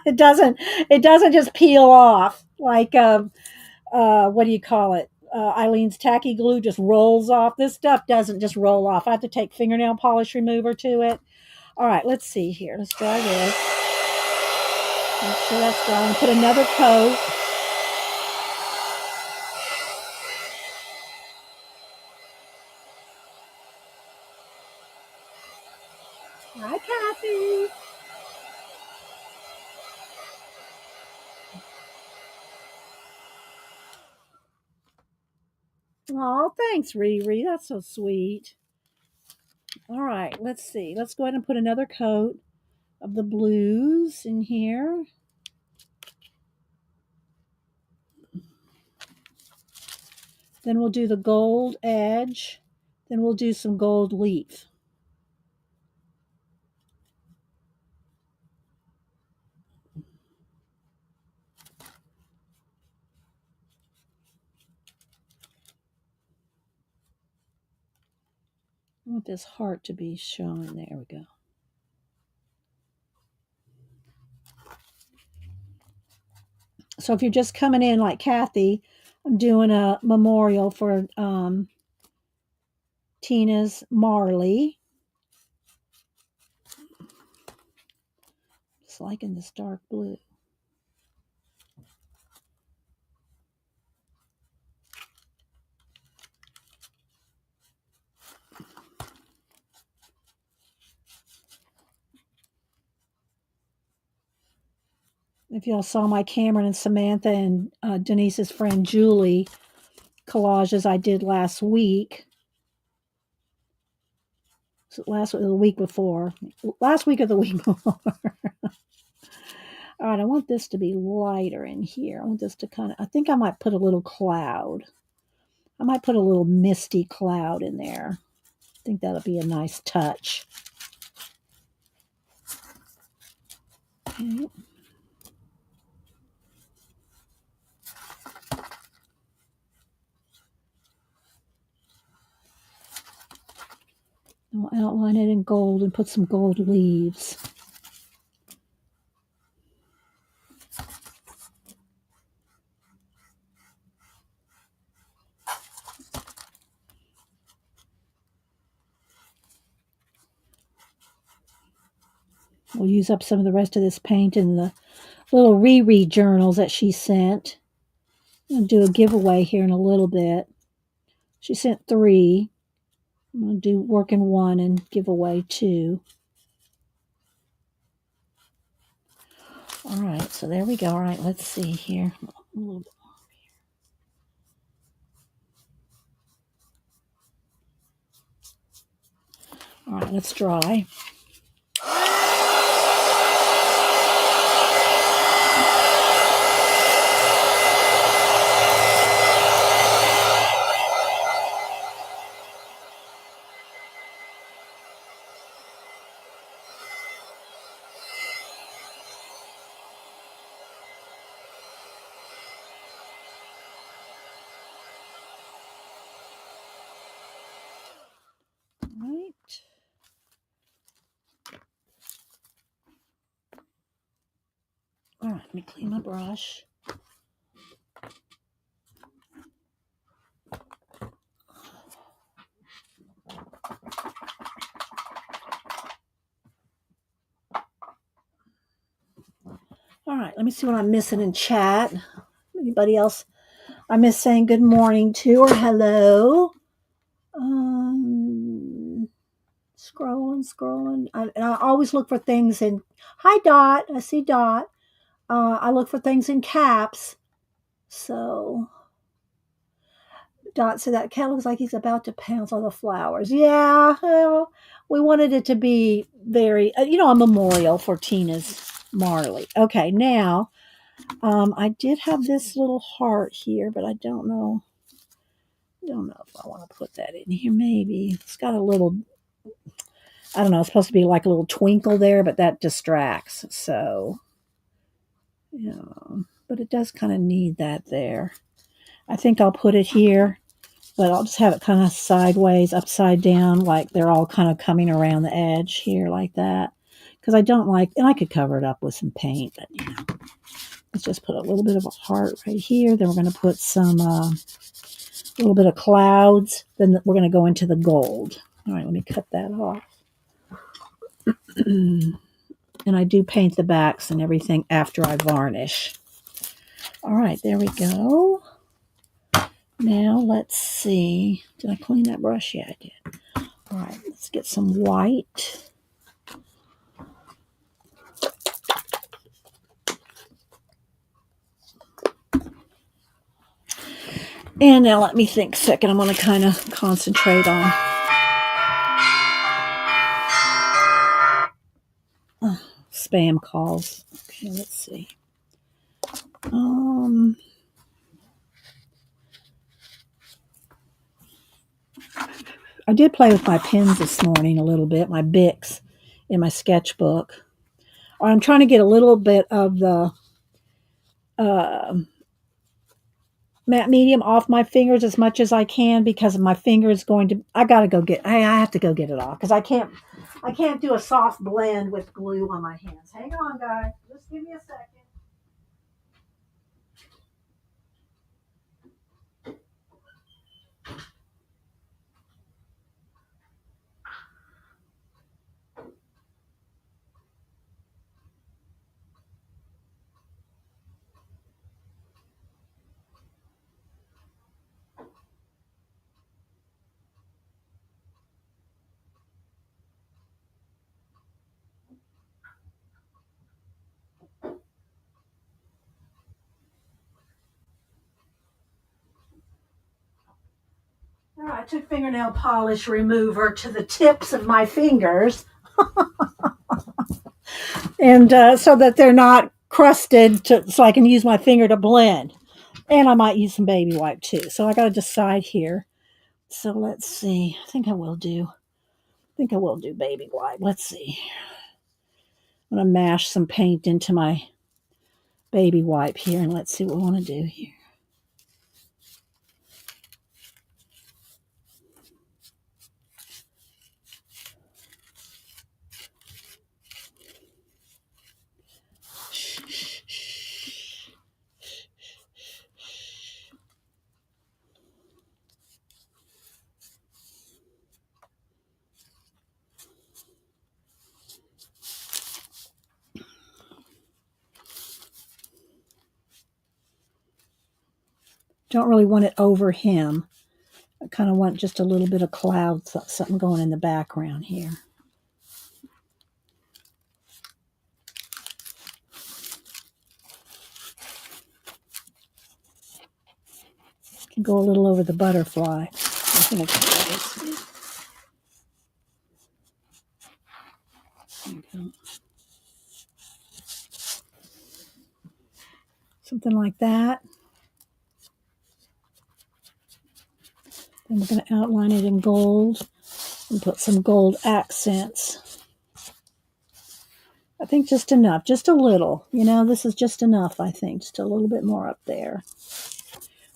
it doesn't just peel off like what do you call it? Eileen's tacky glue just rolls off. This stuff doesn't just roll off. I have to take fingernail polish remover to it. All right, let's see here. Let's try this. Make sure that's dry. And put another coat. Hi, Kathy. Oh, thanks, Riri. That's so sweet. All right, let's see. Let's go ahead and put another coat of the blues in here. Then we'll do the gold edge. Then we'll do some gold leaf. I want this heart to be shown. There we go. So if you're just coming in like Kathy, I'm doing a memorial for Tina's Marley. Just liking this dark blue. If y'all saw my Cameron and Samantha and Denise's friend Julie collages I did last week. Last week or the week before. Last week or the week before. All right, I want this to be lighter in here. I want this to kind of, I think I might put a little cloud. I might put a little misty cloud in there. I think that'll be a nice touch. Okay. I'll outline it in gold and put some gold leaves. We'll use up some of the rest of this paint in the little Riri journals that she sent. I'm going to do a giveaway here in a little bit. She sent 3. I'm going to do work in 1 and give away 2. All right, so there we go. All right, let's see here. A little bit more All right, let's dry. All right, let me clean my brush. All right, let me see what I'm missing in chat. Anybody else I miss saying good morning to or hello? Scrolling. And I always look for things in. Hi, Dot. I see Dot. I look for things in caps. So Dot said that cat looks like he's about to pounce on the flowers. Yeah, well, we wanted it to be very, a memorial for Tina's Marley. Okay, now I did have this little heart here, but I don't know. If I want to put that in here. Maybe it's got a little. I don't know. It's supposed to be like a little twinkle there, but that distracts. So, but it does kind of need that there. I think I'll put it here, but I'll just have it kind of sideways, upside down, like they're all kind of coming around the edge here like that. Because I don't like, and I could cover it up with some paint, but let's just put a little bit of a heart right here. Then we're going to put some, little bit of clouds. Then we're going to go into the gold. All right, let me cut that off. And I do paint the backs and everything after I varnish. All right, there we go. Now let's see. Did I clean that brush? Yeah, I did. All right, let's get some white. And now let me think a second. I'm going to kind of concentrate on spam calls. Okay, let's see. I did play with my pens this morning a little bit, my Bics in my sketchbook. I'm trying to get a little bit of the matte medium off my fingers as much as I can because my finger is going to. I have to go get it off because I can't do a soft blend with glue on my hands. Hang on, guys. Just give me a second. All right, I took fingernail polish remover to the tips of my fingers, and so that they're not crusted, so I can use my finger to blend. And I might use some baby wipe too. So I got to decide here. So let's see. I think I will do baby wipe. Let's see. I'm going to mash some paint into my baby wipe here, and let's see what we want to do here. Don't really want it over him. I kind of want just a little bit of cloud, something going in the background here. Can go a little over the butterfly. I think it's Something like that. Then we're going to outline it in gold and put some gold accents. I think just enough, just a little. You know, this is just enough, I think. Just a little bit more up there.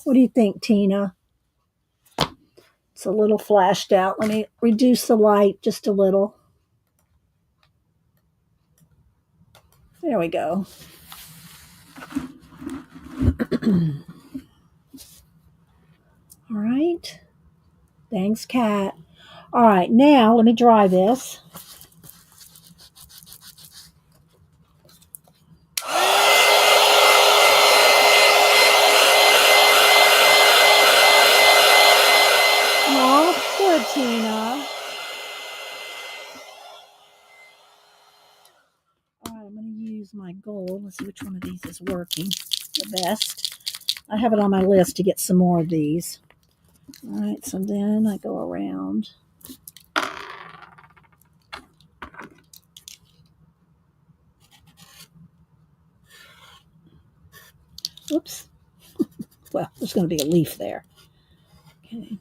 What do you think, Tina? It's a little flashed out. Let me reduce the light just a little. There we go. All right. Thanks, Kat. All right, now let me dry this. Oh, poor Tina. All right, I'm going to use my gold. Let's see which one of these is working the best. I have it on my list to get some more of these. All right, so then I go around. Oops. Well, there's going to be a leaf there. Okay.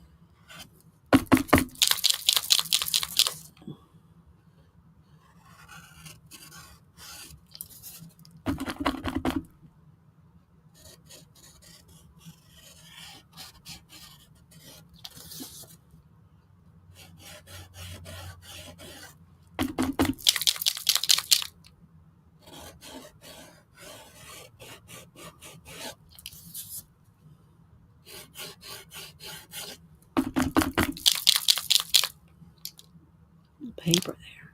Paper there.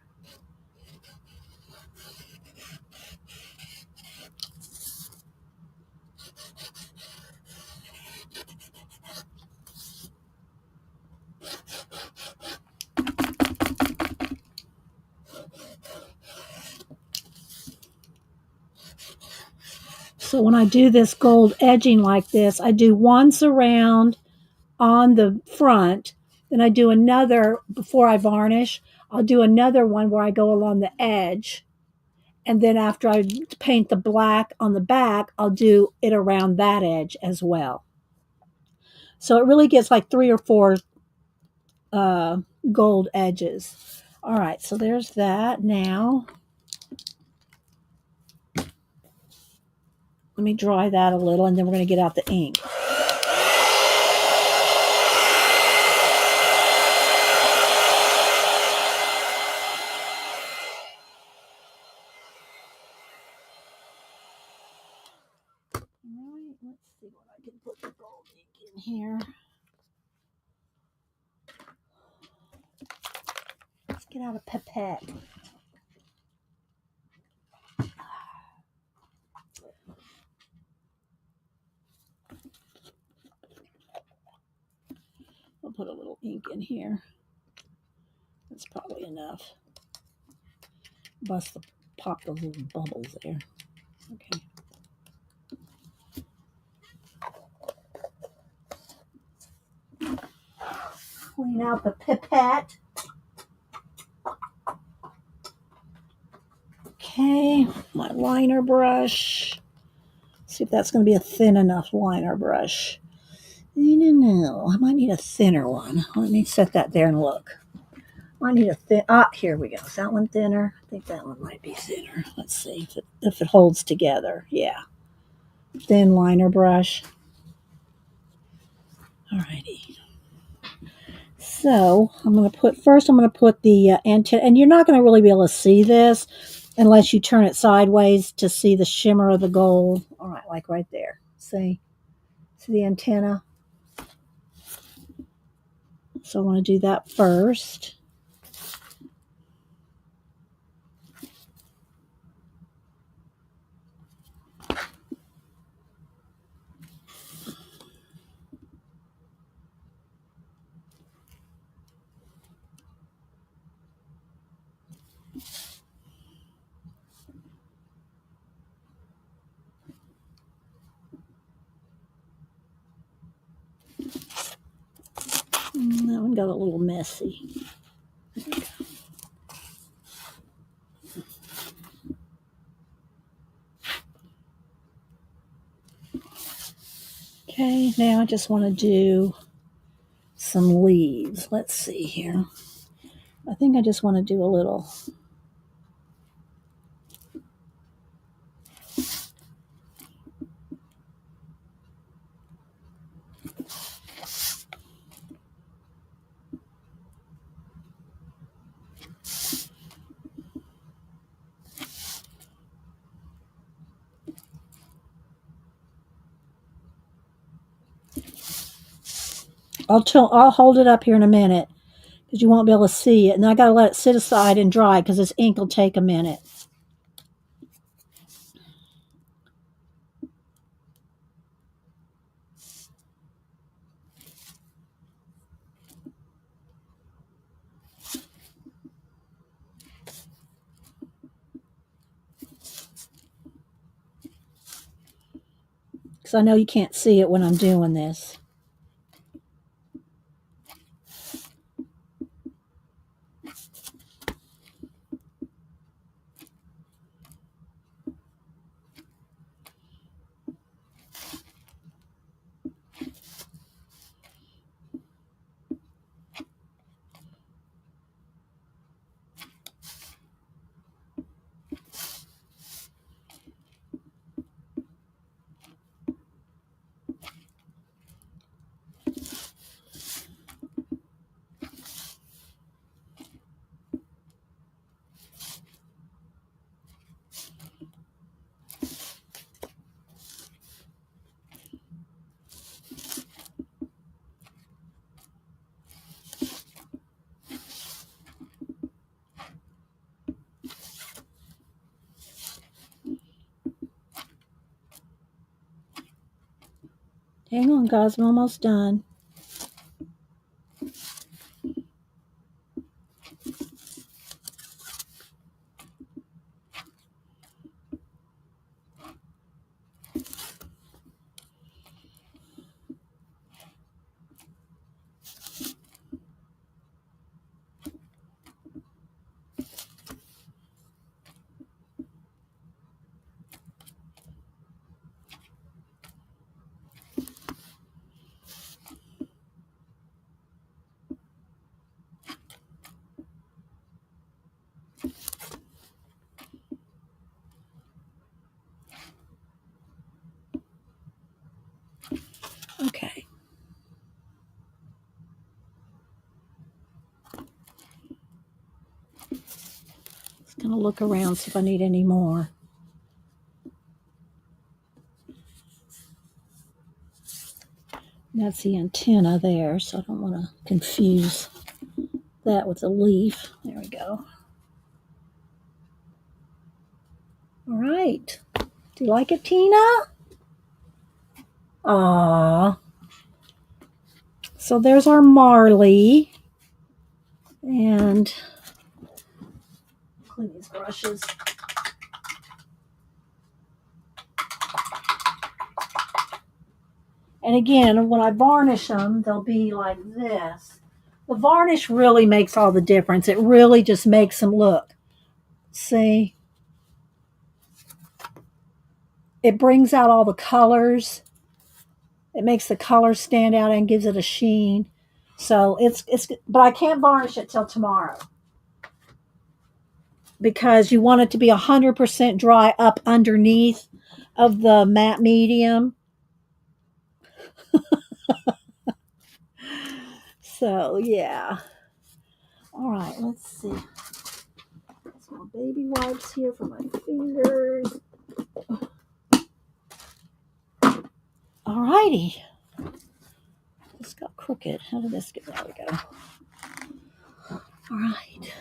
So when I do this gold edging like this, I do one surround on the front, then I do another before I varnish. I'll do another one where I go along the edge. And then after I paint the black on the back, I'll do it around that edge as well. So it really gets like 3 or 4 gold edges. All right, so there's that. Now, let me dry that a little, and then we're going to get out the ink. All right, let's see what I can put the gold ink in here. Let's get out a pipette. I'll put a little ink in here. That's probably enough. Pop those little bubbles there. Okay. Clean out the pipette. Okay, my liner brush. See if that's going to be a thin enough liner brush. I don't know. I might need a thinner one. Let me set that there and look. I need a thin. Here we go. Is that one thinner? I think that one might be thinner. Let's see if it holds together. Yeah. Thin liner brush. Alrighty. So I'm going to put the antenna, and you're not going to really be able to see this unless you turn it sideways to see the shimmer of the gold. All right, like right there. See the antenna? So I want to do that first. That one got a little messy. Okay, now I just want to do some leaves. Let's see here. I think I just want to do a little. I'll hold it up here in a minute because you won't be able to see it. And I got to let it sit aside and dry because this ink will take a minute. Because I know you can't see it when I'm doing this. Hang on, guys. I'm almost done. Okay. Just going to look around, see if I need any more. That's the antenna there, so I don't want to confuse that with a leaf. There we go. All right. Do you like it, Tina? Aww. So there's our Marley. And clean these brushes. And again, when I varnish them, they'll be like this. The varnish really makes all the difference. It really just makes them look. See? It brings out all the colors. It makes the colors stand out and gives it a sheen. So but I can't varnish it till tomorrow because you want it to be 100% dry up underneath of the matte medium. So yeah. All right, let's see. Some baby wipes here for my fingers. All righty. This got crooked. How did this get? There we go. All right.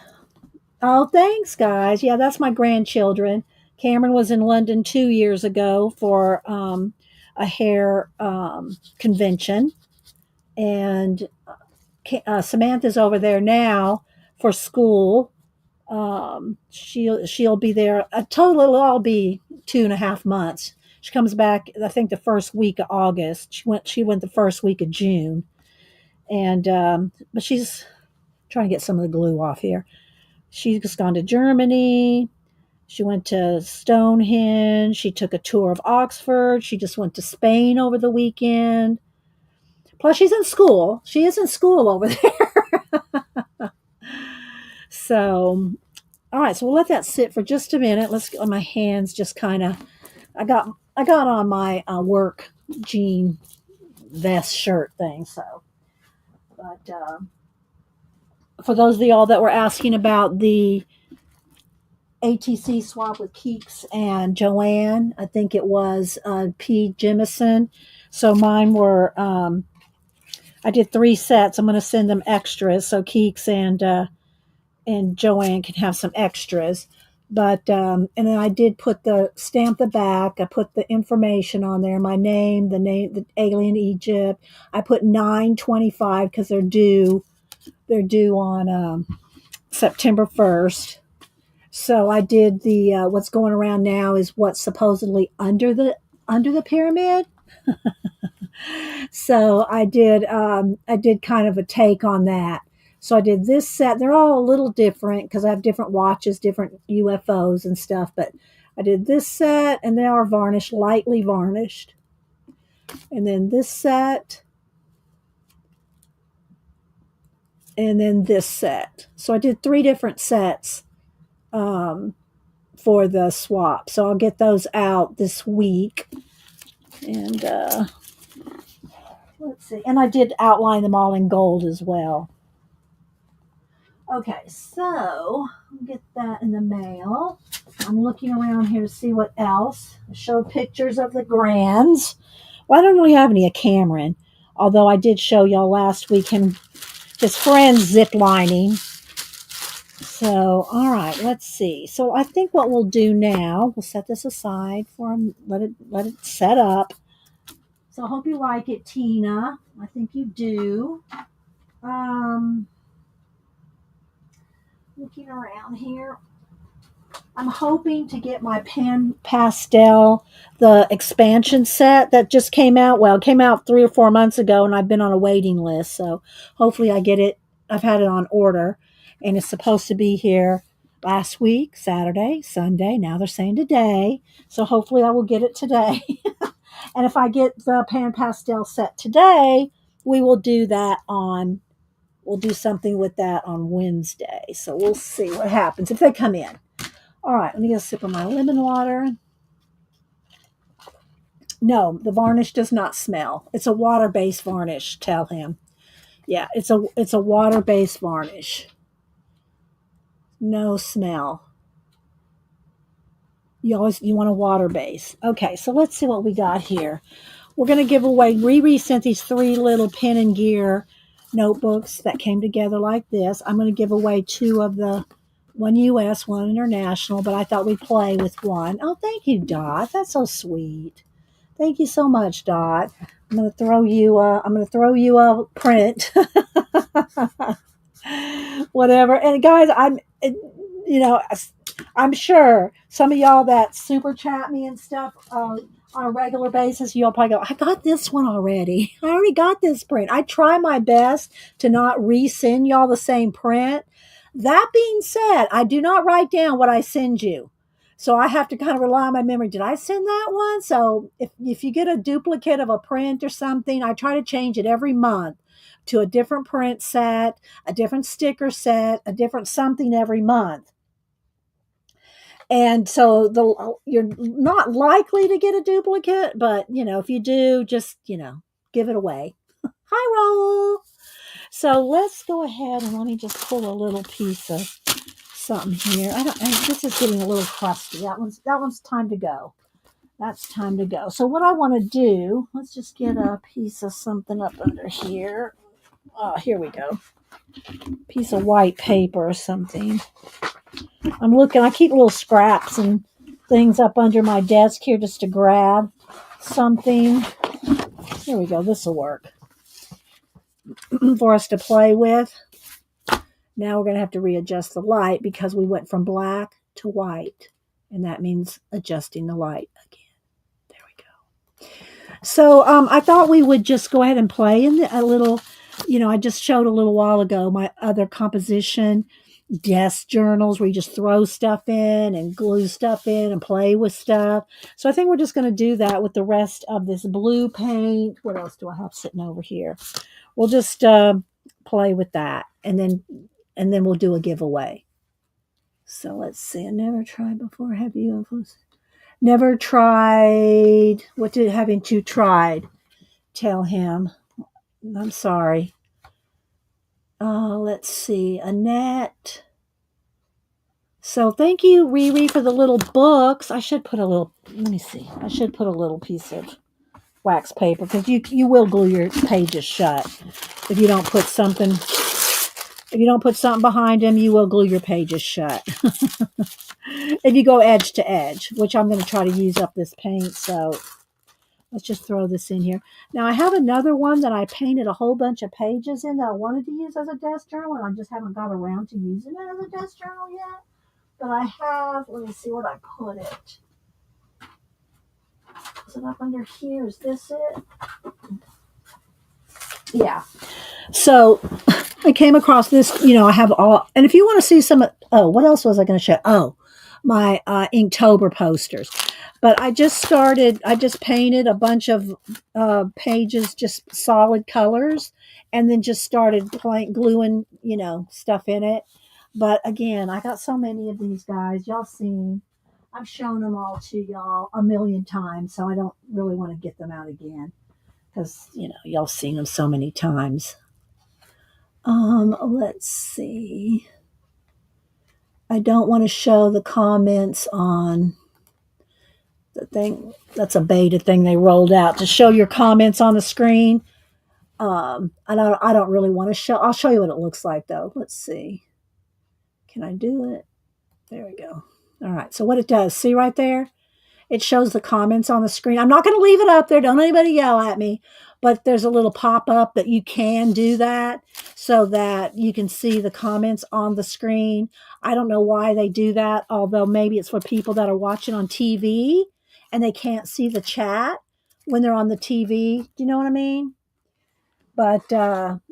Oh, thanks, guys. Yeah, that's my grandchildren. Cameron was in London 2 years ago for a hair convention, and Samantha's over there now for school. She'll be there. It'll all be 2.5 months. She comes back, I think, the first week of August. She went the first week of June, and but she's trying to get some of the glue off here. She's gone to Germany, She went to Stonehenge. She took a tour of Oxford. She just went to Spain over the weekend. Plus, she's in school. She is in school over there. So, all right. So we'll let that sit for just a minute. Let's get my hands just kind of. I got on my work jean vest shirt thing. So, but for those of y'all that were asking about the ATC swap with Keeks and Joanne, I think it was P. Jemison. So mine were. I did 3 sets. I'm going to send them extras so Keeks and Joanne can have some extras. But and then I did put stamp the back. I put the information on there, my name, the Alien Egypt. I put 9/25 because they're due. They're due on September 1st. So I did the what's going around now is what's supposedly under the pyramid. So I did kind of a take on that. So I did this set. They're all a little different because I have different watches, different UFOs and stuff. But I did this set, and they are varnished, lightly varnished. And then this set, and then this set. So I did 3 different sets for the swap. So I'll get those out this week. And let's see. And I did outline them all in gold as well. Okay, so I'll get that in the mail. I'm looking around here to see what else. I showed pictures of the Grands. Well, I don't really have any of Cameron, although I did show y'all last week his friends zip lining. So, all right, let's see. So I think what we'll do now, we'll set this aside for him, let it set up. So I hope you like it, Tina. I think you do. Looking around here, I'm hoping to get my Pan Pastel, the expansion set that just came out. Well, it came out 3 or 4 months ago, and I've been on a waiting list. So hopefully I get it. I've had it on order, and it's supposed to be here last week, Saturday, Sunday. Now they're saying today. So hopefully I will get it today. And if I get the Pan Pastel set today, we will do that on. We'll do something with that on Wednesday. So we'll see what happens if they come in. All right, let me get a sip of my lemon water. No, the varnish does not smell. It's a water-based varnish, tell him. Yeah, it's a water-based varnish. No smell. You want a water base. Okay, so let's see what we got here. We're going to give away, Riri sent these 3 little pen and gear notebooks that came together like this. I'm going to give away 2 of the, one US, one international, but I thought we'd play with one. Oh, thank you, Dot. That's so sweet. Thank you so much, Dot. I'm going to throw you a print. Whatever. And guys, I'm sure some of y'all that super chat me and stuff on a regular basis, you'll probably go, I got this one already. I already got this print. I try my best to not resend y'all the same print. That being said, I do not write down what I send you. So I have to kind of rely on my memory. Did I send that one? So if you get a duplicate of a print or something, I try to change it every month to a different print set, a different sticker set, a different something every month. And so you're not likely to get a duplicate, but if you do, just give it away. Hi, Raul. So let's go ahead and let me just pull a little piece of something here. This is getting a little crusty. That one's time to go. That's time to go. So what I want to do, let's just get a piece of something up under here. Here we go. Piece of white paper or something. I'm looking. I keep little scraps and things up under my desk here just to grab something. Here we go. This will work for us to play with. Now we're going to have to readjust the light because we went from black to white. And that means adjusting the light again. There we go. So I thought we would just go ahead and play in a little, I just showed a little while ago my other composition. desk journals where you just throw stuff in and glue stuff in and play with stuff. So I think we're just going to do that with the rest of this blue paint. What else do I have sitting over here? We'll just play with that, and then we'll do a giveaway. So let's see. I never tried before. Have you? Never tried. Haven't you tried? Tell him. I'm sorry. Let's see. Annette. So thank you, Riri, for the little books. I should put a little. Let me see. I should put a little piece of wax paper because you will glue your pages shut if you don't put something. If you don't put something behind them, you will glue your pages shut. If you go edge to edge, which I'm going to try to use up this paint. So let's just throw this in here. Now I have another one that I painted a whole bunch of pages in that I wanted to use as a desk journal, and I just haven't got around to using it as a desk journal yet. But I have, let me see where I put it. Is it up under here? Is this it? Yeah. So I came across this, I have all, and if you want to see some, what else was I going to show? Oh, my Inktober posters. But I just painted a bunch of pages, just solid colors, and then just started gluing, stuff in it. But again, I got so many of these guys. Y'all seen, I've shown them all to y'all a million times, so I don't really want to get them out again because, y'all seen them so many times. Let's see. I don't want to show the comments on the thing. That's a beta thing they rolled out to show your comments on the screen. I don't really want to show. I'll show you what it looks like though. Let's see. Can I do it? There we go. All right. So what it does, see right there? It shows the comments on the screen. I'm not going to leave it up there. Don't anybody yell at me. But there's a little pop-up that you can do that so that you can see the comments on the screen. I don't know why they do that, although maybe it's for people that are watching on TV and they can't see the chat when they're on the TV. Do you know what I mean? But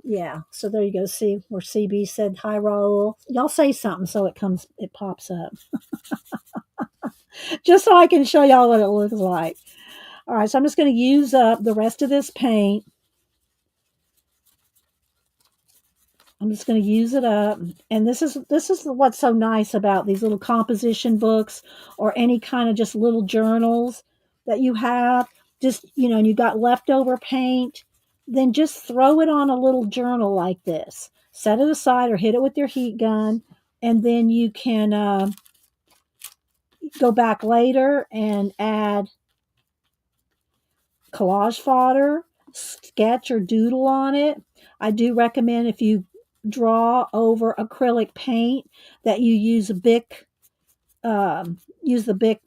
yeah, so there you go. See where CB said hi, Raul. Y'all say something so it pops up. Just so I can show y'all what it looks like. All right, so I'm just going to use up the rest of this paint. I'm just going to use it up. And this is what's so nice about these little composition books or any kind of just little journals that you have. Just, and you got leftover paint, then just throw it on a little journal like this. Set it aside or hit it with your heat gun, and then you can go back later and add collage fodder, sketch or doodle on it. I do recommend if you draw over acrylic paint that you use a Bic, use the Bic,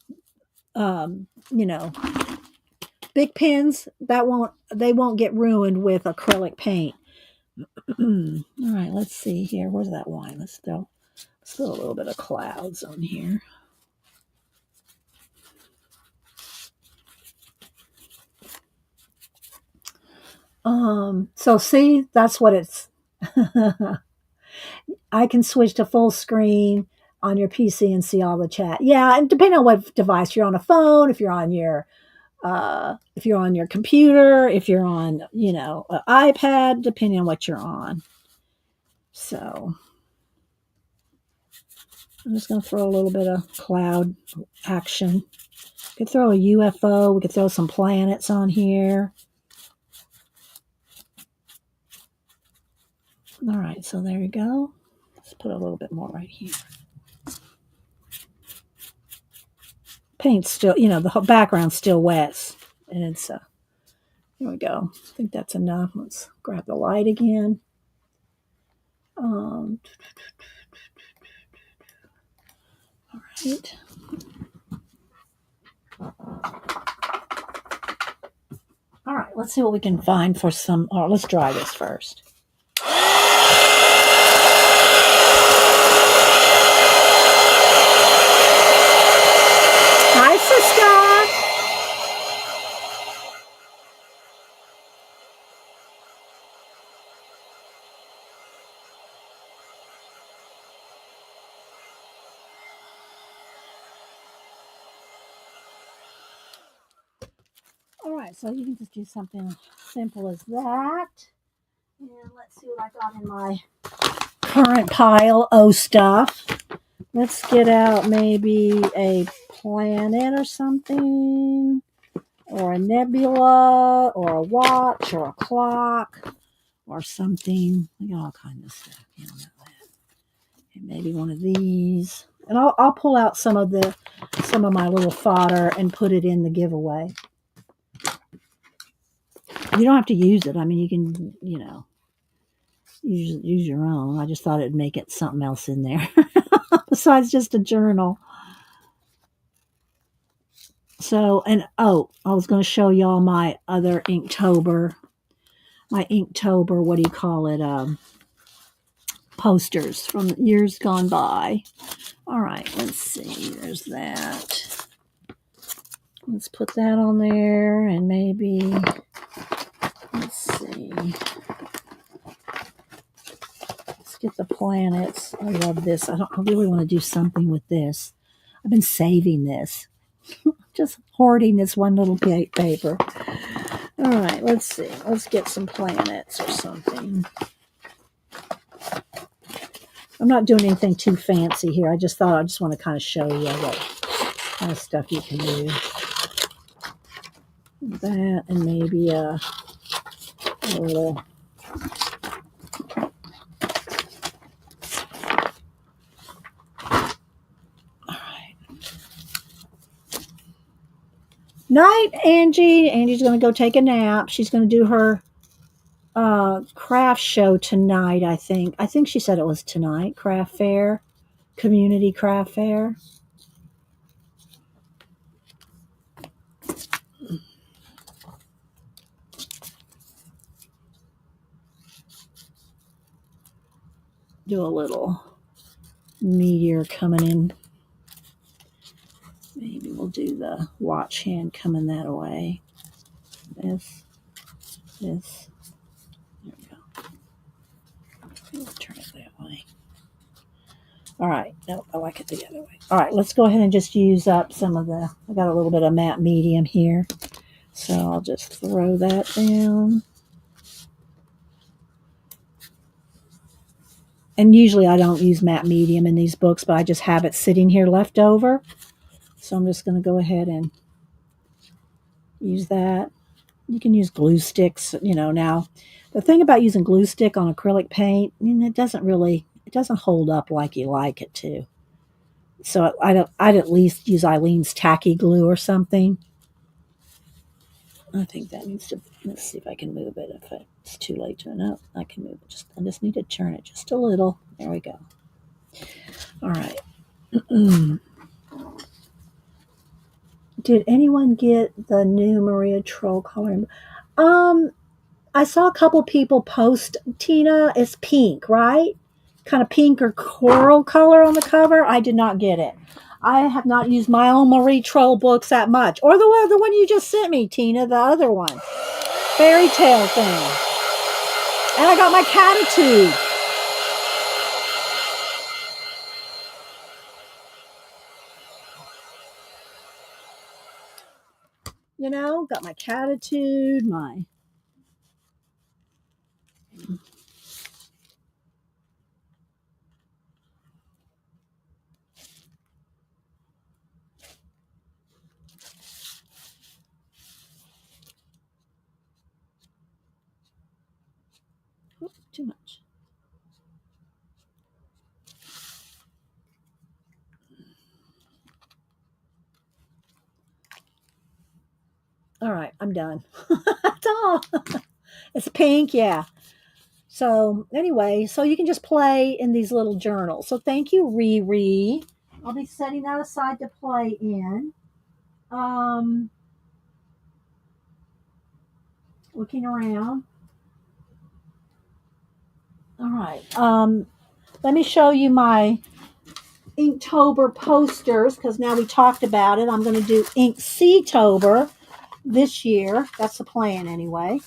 Bic pens. They won't get ruined with acrylic paint. All right, let's see here. Where's that wine? Let's put a little bit of clouds on here. So see, that's what it's. I can switch to full screen on your PC and see all the chat. Yeah, and depending on what device you're on, a phone, if you're on your computer, if you're on, an iPad, depending on what you're on. So I'm just going to throw a little bit of cloud action. We could throw a UFO. We could throw some planets on here. All right, so there you go. Let's put a little bit more right here. Paint's still, the whole background's still wet. And it's, here we go. I think that's enough. Let's grab the light again. All right. All right, let's see what we can find for some, let's dry this first. Hi, sister. right, so you can just do something simple as that. And let's see what I got in my current pile of stuff. Let's get out maybe a planet or something, or a nebula, or a watch, or a clock, or something. We got all kinds of stuff. You know that. And maybe one of these. And I'll pull out some of my little fodder and put it in the giveaway. You don't have to use it. I mean, you can, use your own. I just thought it'd make it something else in there besides just a journal. So, and I was going to show y'all my other Inktober, what do you call it? Posters from years gone by. All right, let's see. There's that. Let's put that on there, and maybe, let's see. Let's get the planets. I love this. I really want to do something with this. I've been saving this. Just hoarding this one little paper. All right, let's see. Let's get some planets or something. I'm not doing anything too fancy here. I just want to kind of show you what kind of stuff you can do. That, and maybe a little. All right. Night, Angie. Angie's going to go take a nap. She's going to do her craft show tonight, I think. I think she said it was tonight. Craft fair. Community craft fair. Do a little meteor coming in. Maybe we'll do the watch hand coming that way. This. There we go. We'll turn it that way. All right. No, I like it the other way. All right, let's go ahead and just use up some of I got a little bit of matte medium here. So I'll just throw that down. And usually I don't use matte medium in these books, but I just have it sitting here left over. So I'm just going to go ahead and use that. You can use glue sticks, now. The thing about using glue stick on acrylic paint, it doesn't hold up like you like it to. So I'd at least use Eileen's tacky glue or something. I think that needs to, let's see if I can move it. If it's too late to, no, I can move it. I just need to turn it just a little. There we go. All right. Did anyone get the new Maria Troll coloring? I saw a couple people post, Tina, it's pink, right? Kind of pink or coral color on the cover. I did not get it. I have not used my own Marie Troll books that much. Or the one you just sent me, Tina, the other one. Fairy tale thing. And I got my Catitude. Got my Catitude, my... Too much. All right, I'm done. That's all. It's pink, yeah. So anyway, so you can just play in these little journals. So thank you, Riri. I'll be setting that aside to play in. Looking around. All right. Let me show you my Inktober posters, because now we talked about it. I'm going to do Inktober this year. That's the plan anyway.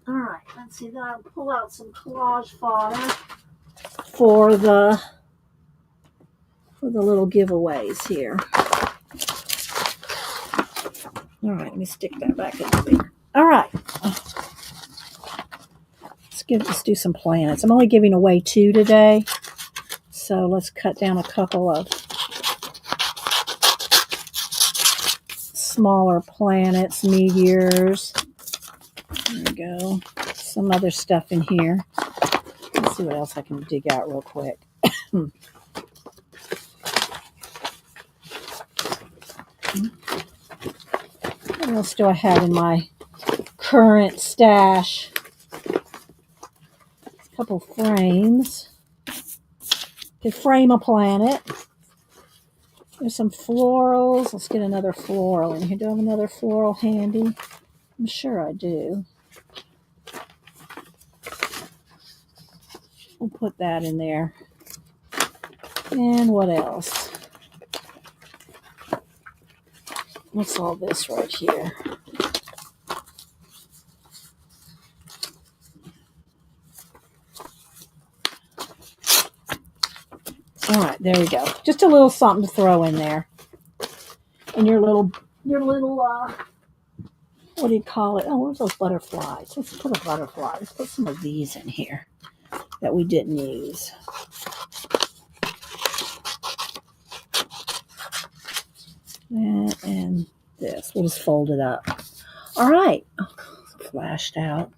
All right. Let's see. Then I'll pull out some collage fodder for the little giveaways here. All right, let me stick that back in there. All right. Let's do some planets. I'm only giving away 2 today. So let's cut down a couple of smaller planets, meteors. There we go. Some other stuff in here. Let's see what else I can dig out real quick. What else do I have in my current stash? A couple frames. To frame a planet. There's some florals. Let's get another floral in here. Do I have another floral handy? I'm sure I do. We'll put that in there. And what else? What's all this right here? All right, there we go. Just a little something to throw in there. And your little, what do you call it? Oh, where's those butterflies? Let's put a butterfly. Let's put some of these in here that we didn't use. And this. We'll just fold it up. All right. Oh, flashed out.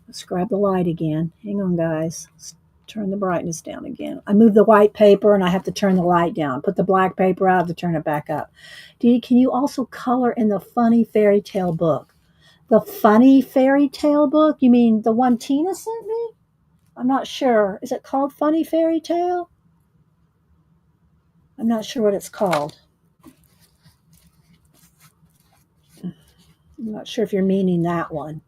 Let's grab the light again. Hang on, guys. Let's turn the brightness down again. I moved the white paper and I have to turn the light down. Put the black paper out to turn it back up. Dee, can you also color in the funny fairy tale book? The funny fairy tale book? You mean the one Tina sent me? I'm not sure. Is it called Funny Fairy Tale? I'm not sure what it's called. I'm not sure if you're meaning that one.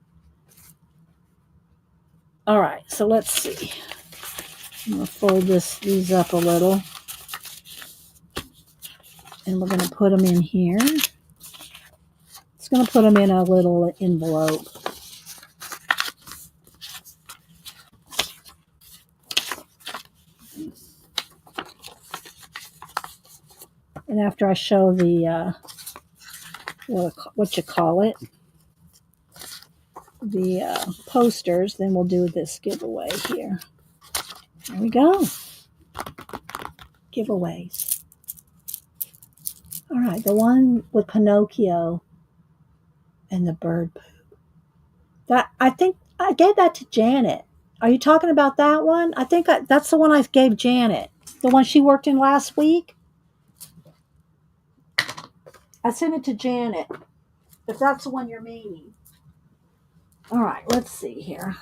All right, so let's see. I'm going to fold these up a little. And we're going to put them in here. It's going to put them in a little envelope. And after I show the, what you call it, the posters, then we'll do this giveaway here. There we go. Giveaways. All right, the one with Pinocchio and the bird poop. That, I think I gave that to Janet. Are you talking about that one? I think that's the one I gave Janet. The one she worked in last week. I sent it to Janet, if that's the one you're meaning. All right, let's see here.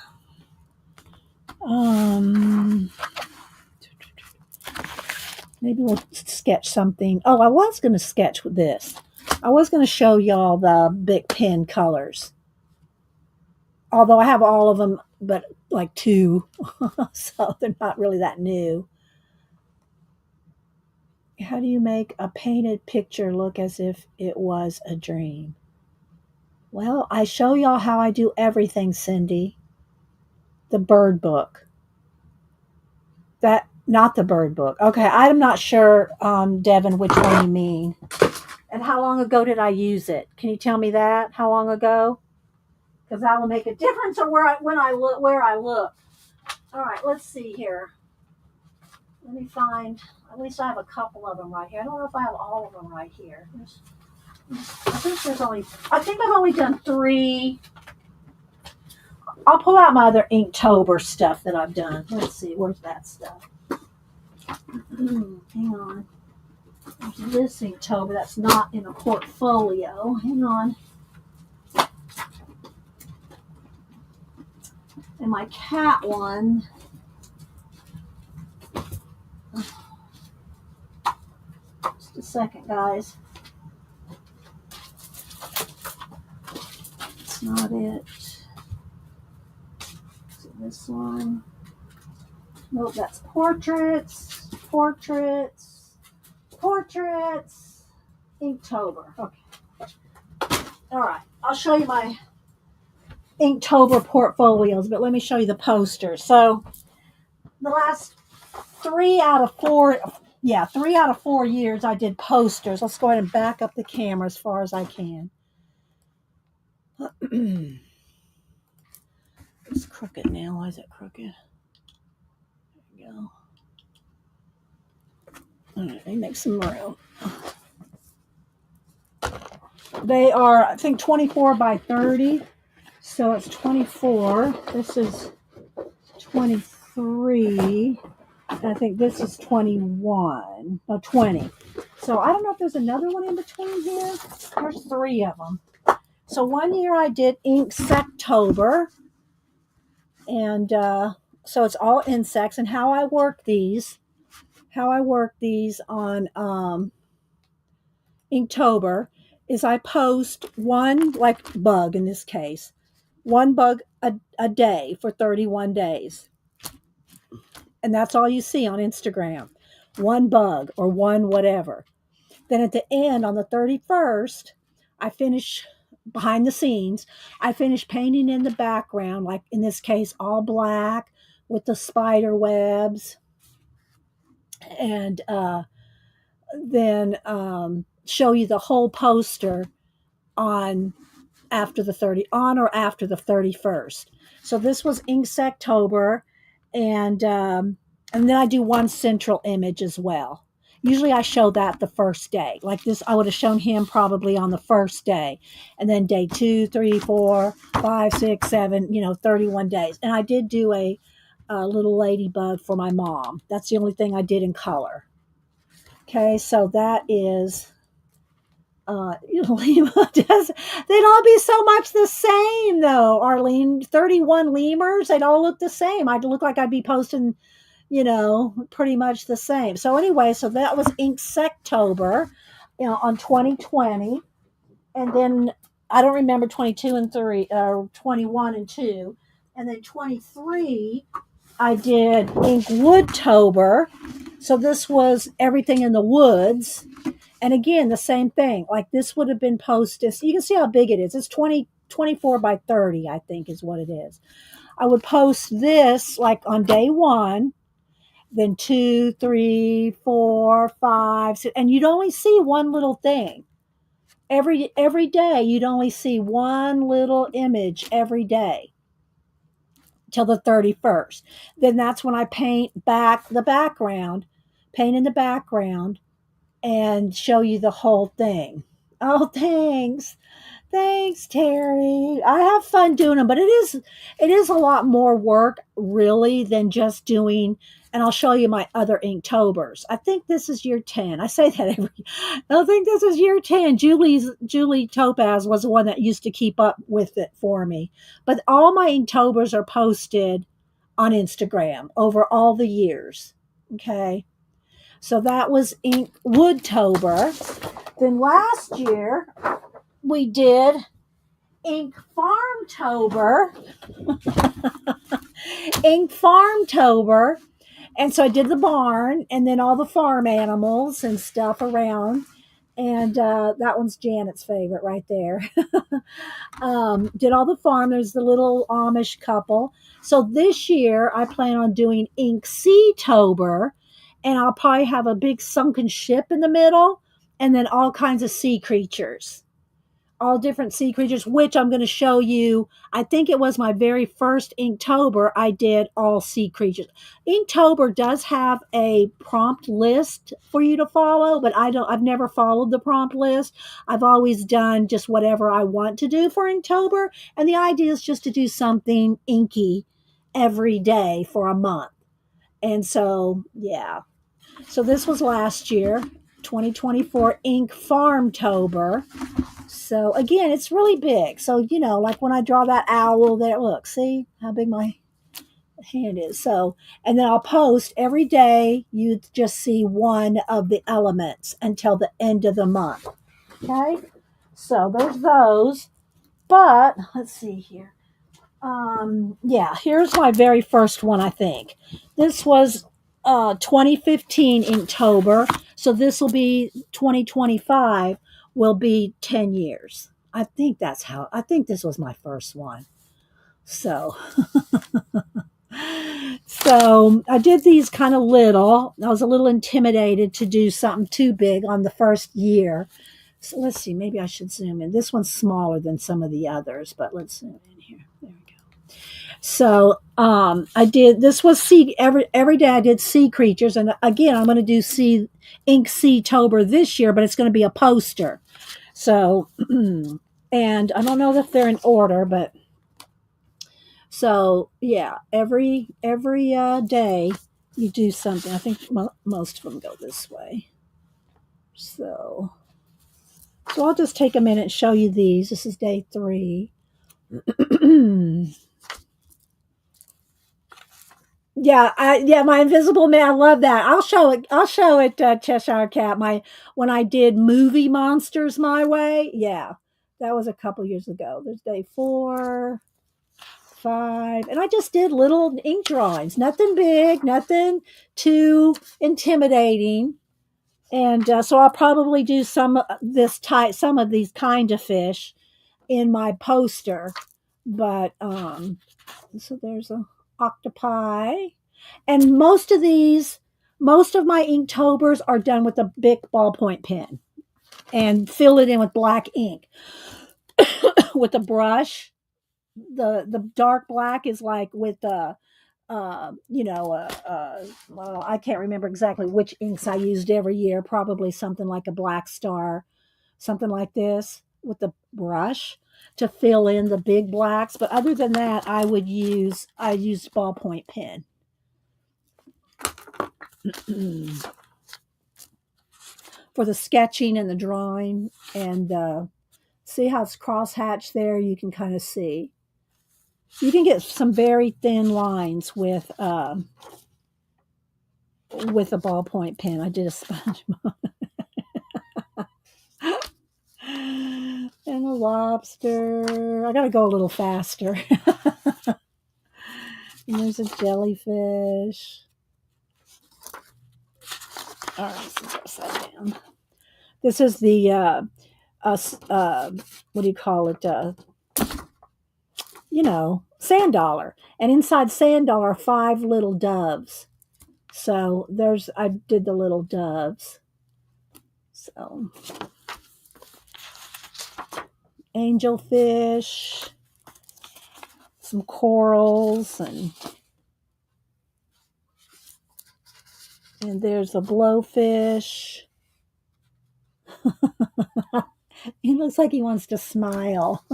Maybe we'll sketch something. Oh, I was going to sketch with this. I was going to show y'all the Bic pen colors. Although I have all of them, but like 2. So they're not really that new. How do you make a painted picture look as if it was a dream? Well, I show y'all how I do everything, Cindy. The bird book. Not the bird book. Okay, I'm not sure, Devin, which one you mean. And how long ago did I use it? Can you tell me that? How long ago? Because that will make a difference on where I look. All right, let's see here. Let me find. At least I have a couple of them right here. I don't know if I have all of them right here. I think I've only done 3. I'll pull out my other Inktober stuff that I've done. Let's see, where's that stuff? Hang on. There's this Inktober that's not in a portfolio. Hang on. And my cat one. Just a second, guys. It's not it. Is it this one? Nope, that's portraits. Inktober. Okay. All right. I'll show you my Inktober portfolios, but let me show you the posters. So the last 3 out of 4 years I did posters. Let's go ahead and back up the camera as far as I can. It's crooked now. Why is it crooked? There we go. All right, let me make some room. They are, I think, 24 by 30. So it's 24. This is 23. And I think this is 21. No, 20. So I don't know if there's another one in between here. There's 3 of them. So one year I did Inktober. And so it's all insects. And how I work these on Inktober is I post one, like bug in this case, one bug a day for 31 days. And that's all you see on Instagram. One bug or one whatever. Then at the end, on the 31st, I finish behind the scenes. I finish painting in the background, like in this case, all black with the spider webs. And then show you the whole poster on or after the 31st. So this was Inktober, and then I do one central image as well. Usually I show that the first day. Like this, I would have shown him probably on the first day, and then day 2, 3, 4, 5, 6, 7, 31 days. And I did do a little ladybug for my mom. That's the only thing I did in color. Okay, so that is Lima does. They'd all be so much the same, though, Arlene. 31 lemurs, they'd all look the same. I'd look like I'd be posting, pretty much the same. So anyway, so that was Inktober, on 2020, and then I don't remember 22 and 3, 21 and 2, and then 23. I did Inkwoodtober. So this was everything in the woods. And again, the same thing. Like this would have been posted. So you can see how big it is. It's 24 by 30, I think is what it is. I would post this like on day 1, then 2, 3, 4, 5, 6, and you'd only see one little thing. Every day, you'd only see one little image every day till the 31st. Then that's when I paint in the background, and show you the whole thing. Oh, thanks. Thanks, Terry. I have fun doing them, but it is a lot more work really than just doing, and I'll show you my other Inktober's. I think this is year 10. I say that I think this is year 10. Julie Topaz was the one that used to keep up with it for me. But all my Inktober's are posted on Instagram over all the years. Okay. So that was Inkwoodtober. Then last year we did Inkfarmtober. Inkfarmtober. And so I did the barn and then all the farm animals and stuff around. And that one's Janet's favorite right there. Did all the farm. There's the little Amish couple. So this year I plan on doing Inkseatober. And I'll probably have a big sunken ship in the middle, and then all kinds of sea creatures, all different sea creatures, which I'm going to show you. I think it was my very first Inktober I did all sea creatures. Inktober does have a prompt list for you to follow, but I've never followed the prompt list. I've always done just whatever I want to do for Inktober, and the idea is just to do something inky every day for a month. And so, yeah. So this was last year, 2024 Inkfarmtober. So again, it's really big. So, like when I draw that owl there, look, see how big my hand is. So, and then I'll post every day. You just see one of the elements until the end of the month. Okay. So there's those. But let's see here. Here's my very first one, I think. This was 2015 Inktober. So this will be 2025 will be 10 years. I think this was my first one. So, so I did these kind of little. I was a little intimidated to do something too big on the first year. So let's see, maybe I should zoom in. This one's smaller than some of the others, but let's zoom in here. There we go. So I did, this was sea, every day I did sea creatures. And again, I'm going to do Inktober this year, but it's going to be a poster. So, and I don't know if they're in order, but so yeah, every day you do something. I think most of them go this way. So I'll just take a minute and show you these. This is day 3. Yeah, my invisible man. I love that. I'll show it. Cheshire Cat. When I did movie monsters my way. Yeah, that was a couple years ago. There's day 4, 5, and I just did little ink drawings. Nothing big. Nothing too intimidating. And so I'll probably do some of these kind of fish in my poster. But so there's a octopi, and most of my Inktober's are done with a big ballpoint pen and fill it in with black ink with a brush. The dark black is like with well, I can't remember exactly which inks I used every year. Probably something like a Black Star, something like this with the brush to fill in the big blacks. But other than that, I used ballpoint pen. For the sketching and the drawing. And see how it's crosshatched there? You can kind of see. You can get some very thin lines with a ballpoint pen. I did a sponge and a lobster. I got to go a little faster. And there's a jellyfish. All right, since upside down. This is the what do you call it? Sand dollar. And inside sand dollar are 5 little doves. So I did the little doves. So angelfish, some corals, and there's a blowfish. He looks like he wants to smile.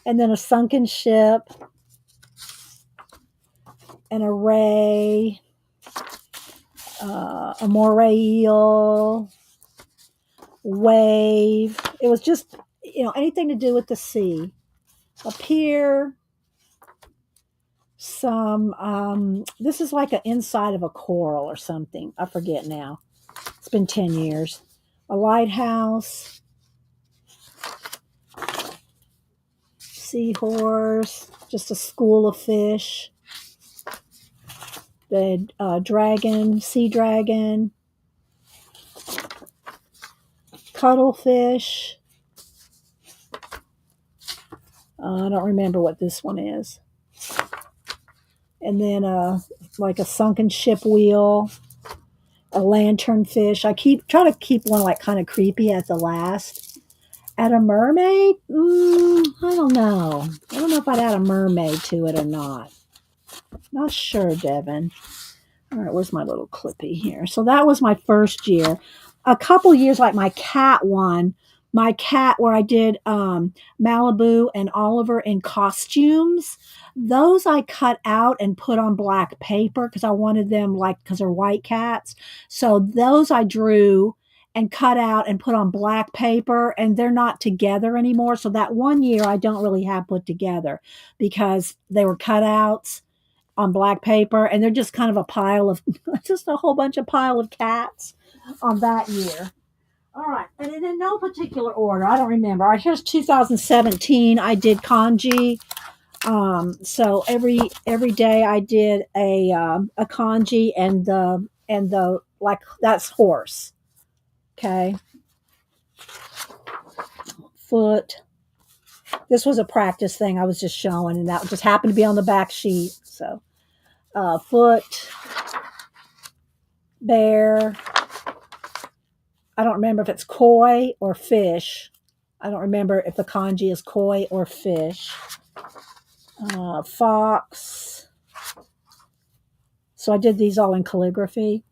And then a sunken ship, an array, a moray eel, wave. It was just, anything to do with the sea. A pier, some, this is like an inside of a coral or something. I forget now. It's been 10 years. A lighthouse, seahorse, just a school of fish. The sea dragon, cuttlefish. I don't remember what this one is. And then like a sunken ship wheel, a lanternfish. I try to keep one like kind of creepy at the last. Add a mermaid? I don't know. I don't know if I'd add a mermaid to it or not. Not sure, Devin. All right, where's my little clippy here? So that was my first year. A couple years, like my cat one, where I did Malibu and Oliver in costumes. Those I cut out and put on black paper because I wanted them because they're white cats. So those I drew and cut out and put on black paper, and they're not together anymore. So that one year I don't really have put together because they were cutouts on black paper, and they're just kind of a whole bunch of pile of cats on that year. All right, and in no particular order, I don't remember. All right, here's 2017. I did kanji. So every day I did a kanji and the like that's horse. Okay. Foot. This was a practice thing I was just showing, and that just happened to be on the back sheet. So, foot, bear. I don't remember if it's koi or fish. I don't remember if the kanji is koi or fish. Fox. So I did these all in calligraphy.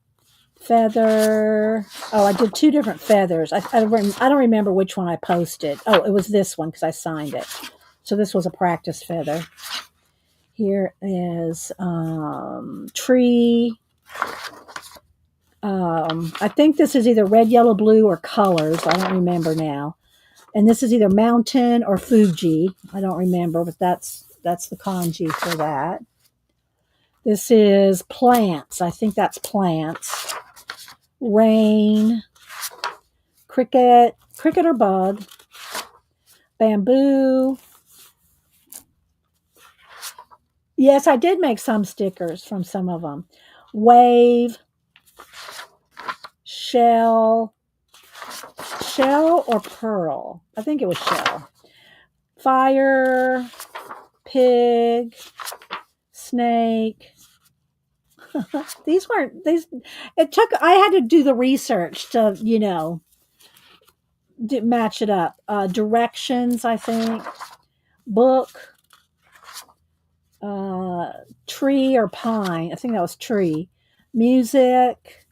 Feather. Oh, I did 2 different feathers. I don't remember which one I posted. Oh, it was this one because I signed it. So this was a practice feather. Here is tree. I think this is either red, yellow, blue, or colors. I don't remember now. And this is either mountain or Fuji. I don't remember, but that's the kanji for that. This is plants. I think that's plants. Rain. Cricket or bug. Bamboo. Yes, I did make some stickers from some of them. Wave. Shell or pearl. I think it was shell. Fire, pig, snake. I had to do the research to, match it up. Directions, I think. Book. Tree or pine. I think that was tree. Music.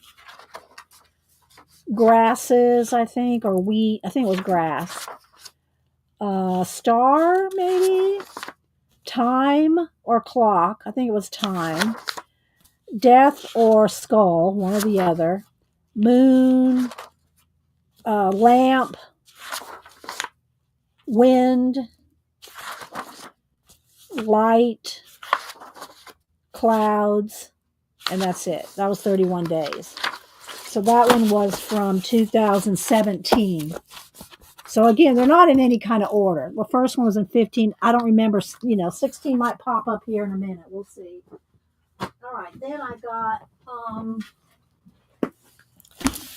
Grasses, I think, or wheat. I think it was grass. Star, maybe. Time or clock. I think it was time. Death or skull, one or the other. Moon. Lamp. Wind. Light. Clouds. And that's it. That was 31 days. So that one was from 2017. So again, they're not in any kind of order. The first one was in 15. I don't remember, 16 might pop up here in a minute. We'll see. All right. Then I got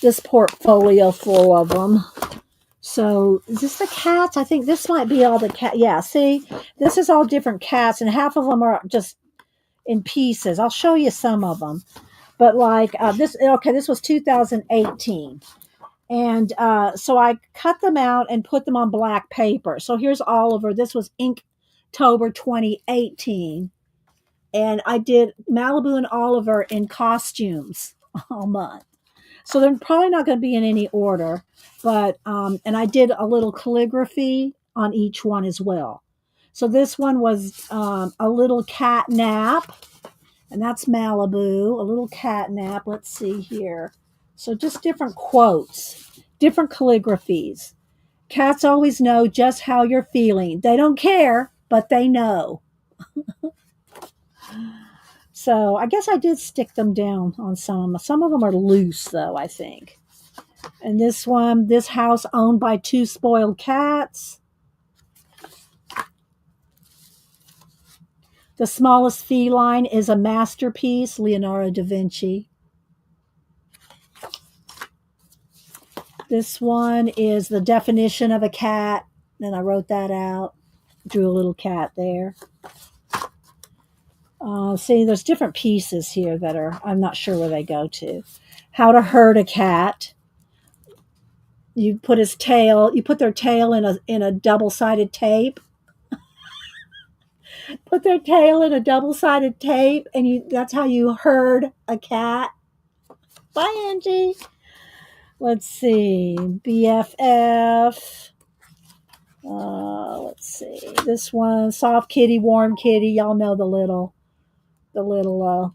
this portfolio full of them. So is this the cats? I think this might be all the cat. Yeah, see, this is all different cats, and half of them are just in pieces. I'll show you some of them. But like this was 2018. And so I cut them out and put them on black paper. So here's Oliver. This was Inktober 2018. And I did Malibu and Oliver in costumes all month. So they're probably not going to be in any order. But, and I did a little calligraphy on each one as well. So this one was a little cat nap. And that's Malibu, a little cat nap. Let's see here. So just different quotes, different calligraphies. Cats always know just how you're feeling. They don't care, but they know. So I guess I did stick them down on some. Some of them are loose, though, I think. And this one, this house owned by 2 spoiled cats. The smallest feline is a masterpiece, Leonardo da Vinci. This one is the definition of a cat. And I wrote that out. Drew a little cat there. See, there's different pieces here that I'm not sure where they go to. How to herd a cat. You put their tail in a double-sided tape. Put their tail in a double-sided tape, and that's how you herd a cat. Bye, Angie. Let's see. BFF. Let's see. This one, soft kitty, warm kitty. Y'all know the little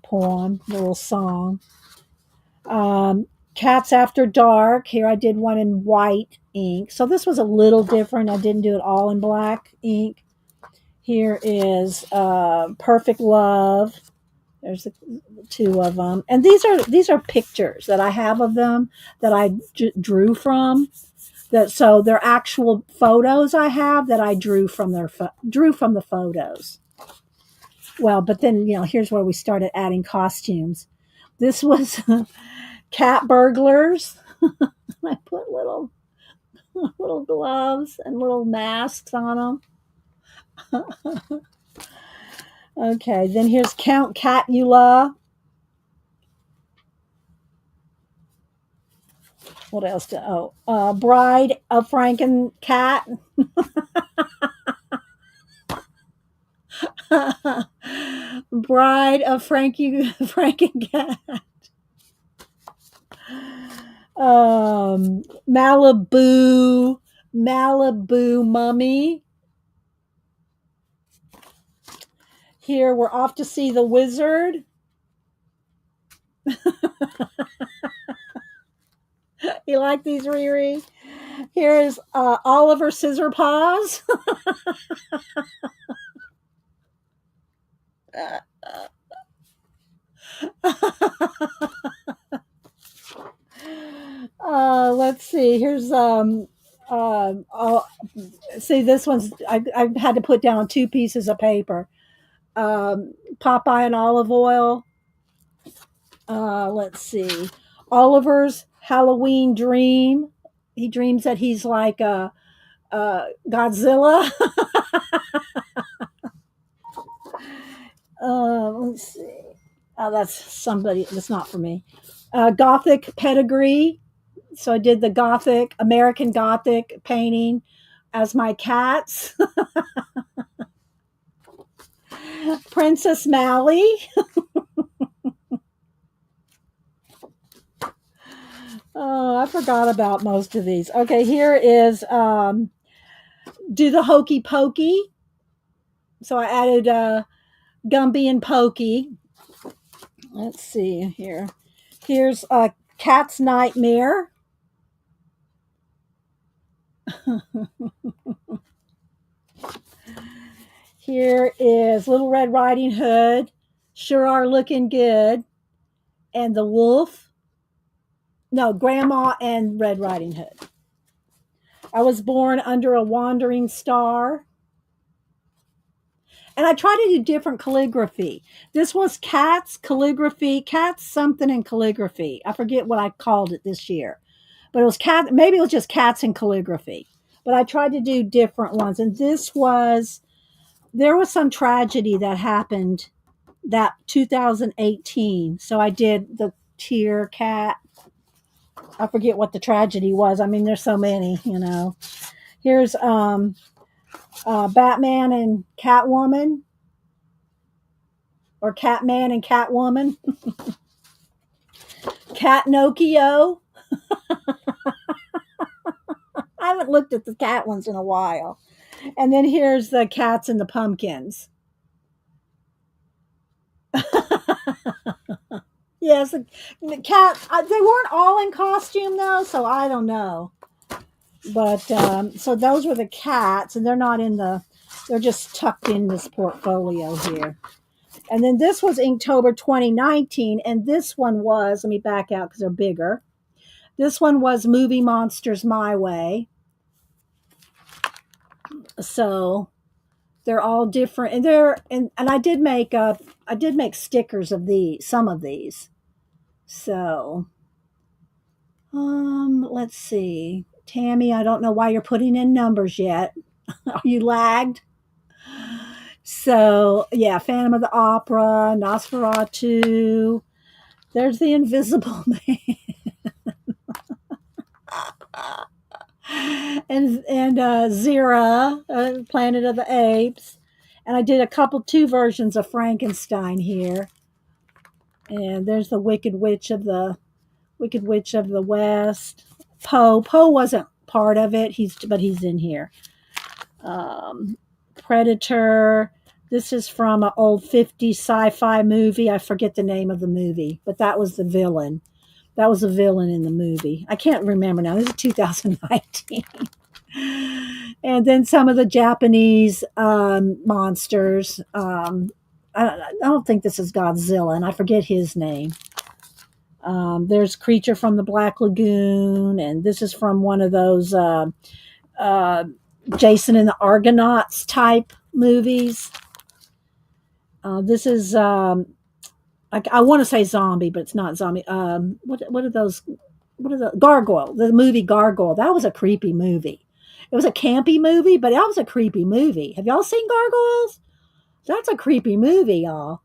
poem, the little song. Cats After Dark. Here I did one in white ink. So this was a little different. I didn't do it all in black ink. Here is Perfect Love. There's the 2 of them. And these are pictures that I have of them that I drew from. So they're actual photos I have that I drew from the photos. Well, but then, here's where we started adding costumes. This was cat burglars. I put little gloves and little masks on them. Okay, then here's Count Catula. What else? Bride of Franken Cat. Bride of Franken Cat. Malibu Mummy. Here we're off to see the wizard. You like these, Riri? Here's Oliver Scissor Paws. Let's see. Here's see, this one's I've had to put down two pieces of paper. Popeye and olive oil. Let's see. Oliver's Halloween dream. He dreams that he's like Godzilla. Let's see. Oh, that's somebody. That's not for me. Gothic pedigree. So I did the American Gothic painting as my cats. Princess Marley. Oh, I forgot about most of these. Okay, here is do the Hokey Pokey. So I added Gumby and Pokey. Let's see here. Here's Cat's Nightmare. Here is Little Red Riding Hood. Sure are looking good. And the wolf. No, Grandma and Red Riding Hood. I was born under a wandering star. And I try to do different calligraphy. This was cats calligraphy, cats something in calligraphy. I forget what I called it this year. But it was cat, maybe it was just cats in calligraphy. But I tried to do different ones. And there was some tragedy that happened that 2018. So I did the tear cat. I forget what the tragedy was. I mean, there's so many, you know. Here's Batman and Catwoman. Or Catman and Catwoman. Cat Nokio. I haven't looked at the cat ones in a while. And then here's the cats and the pumpkins. Yes, the cat. They weren't all in costume though, so I don't know. But so those were the cats, and they're not in the. They're just tucked in this portfolio here. And then this was Inktober 2019, and this one was. Let me back out because they're bigger. This one was Movie Monsters My Way. So they're all different, and I did make stickers of some of these. So let's see. Tammy, I don't know why you're putting in numbers yet. Are you lagged? So yeah, Phantom of the Opera, Nosferatu. There's the Invisible Man. and Zira, Planet of the Apes. And I did two versions of Frankenstein here. And there's the Wicked Witch of the West. Poe wasn't part of it. But he's in here. Predator. This is from an old 50s sci-fi movie. I forget the name of the movie, but that was the villain. That was a villain in the movie. I can't remember now. This is 2019. And then some of the Japanese monsters. I don't think this is Godzilla, and I forget his name. There's Creature from the Black Lagoon, and this is from one of those Jason and the Argonauts type movies. This is I want to say zombie, but it's not zombie. What are those? What are the Gargoyle? The movie Gargoyle. That was a creepy movie. It was a campy movie, but that was a creepy movie. Have y'all seen Gargoyles? That's a creepy movie, y'all.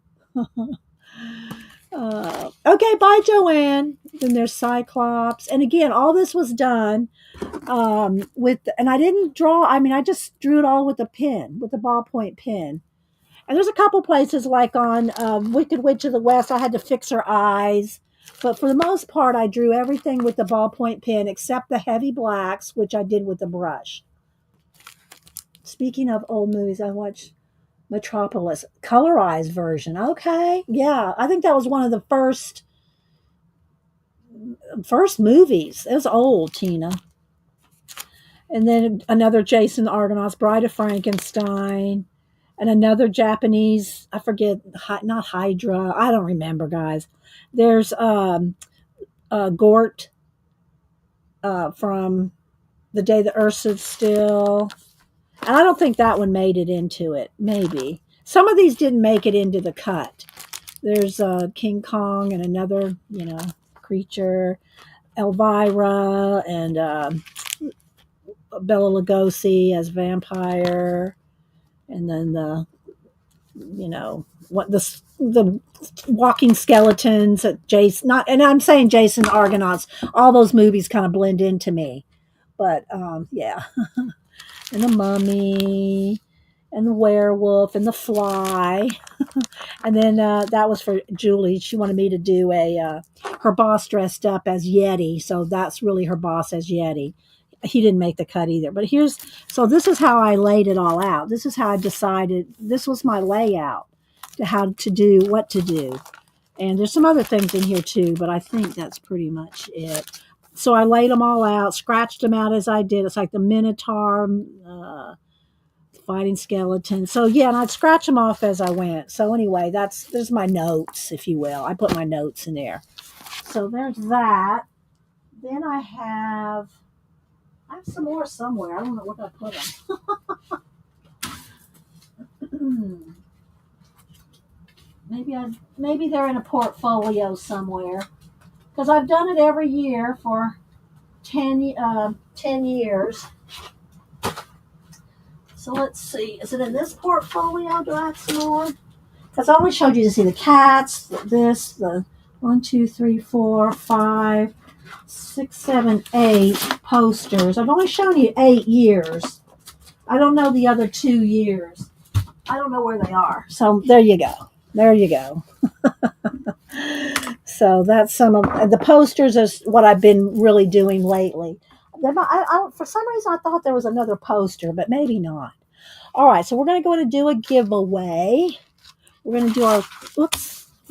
Okay, bye, Joanne. Then there's Cyclops. And again, all this was done and I didn't draw. I mean, I just drew it all with a pen, with a ballpoint pen. And there's a couple places like on Wicked Witch of the West, I had to fix her eyes. But for the most part, I drew everything with the ballpoint pen except the heavy blacks, which I did with the brush. Speaking of old movies, I watched Metropolis, colorized version. Okay, yeah, I think that was one of the first movies. It was old, Tina. And then another Jason Argonauts, Bride of Frankenstein, and another Japanese. I forget, not Hydra. I don't remember, guys. There's Gort from The Day the Earth Stood Still. And I don't think that one made it into it. Maybe some of these didn't make it into the cut. There's King Kong and another, creature, Elvira, and Bela Lugosi as vampire, and then the walking skeletons at Jason. Not, and I'm saying Jason Argonauts. All those movies kind of blend into me, but yeah, and the Mummy, and the Werewolf, and the Fly. And then that was for Julie. She wanted me to do her boss dressed up as Yeti. So that's really her boss as Yeti. He didn't make the cut either. But so this is how I laid it all out. This is how I decided, this was my layout to how to do what to do. And there's some other things in here too, but I think that's pretty much it. So I laid them all out, scratched them out as I did. It's like the Minotaur, fighting skeletons. So yeah, and I'd scratch them off as I went. So anyway, there's my notes, if you will. I put my notes in there. So there's that. Then I have some more somewhere. I don't know where I put them. Maybe they're in a portfolio somewhere, because I've done it every year for 10 years. So let's see. Is it in this portfolio? Do I have some more? Because I only showed you to see the cats, the 1, 2, 3, 4, 5, 6, 7, 8 posters. I've only shown you 8 years. I don't know the other 2 years. I don't know where they are. So there you go. There you go. So that's some of the posters is what I've been really doing lately. For some reason, I thought there was another poster, but maybe not. All right, so we're going to go and do a giveaway. We're going to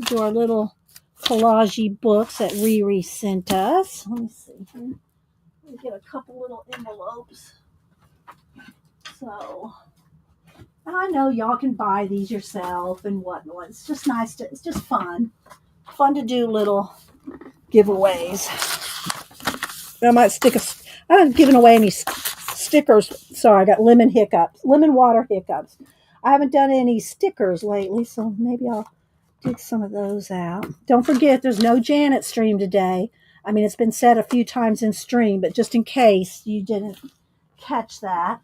do our little collage books that Riri sent us. Let me see here. Let me get a couple little envelopes. So, and I know y'all can buy these yourself and whatnot. It's just it's just fun. Fun to do little giveaways. I might I haven't given away any stickers. Sorry, I got lemon water hiccups. I haven't done any stickers lately, so maybe I'll dig some of those out. Don't forget, there's no Janet stream today. I mean, it's been said a few times in stream, but just in case you didn't catch that.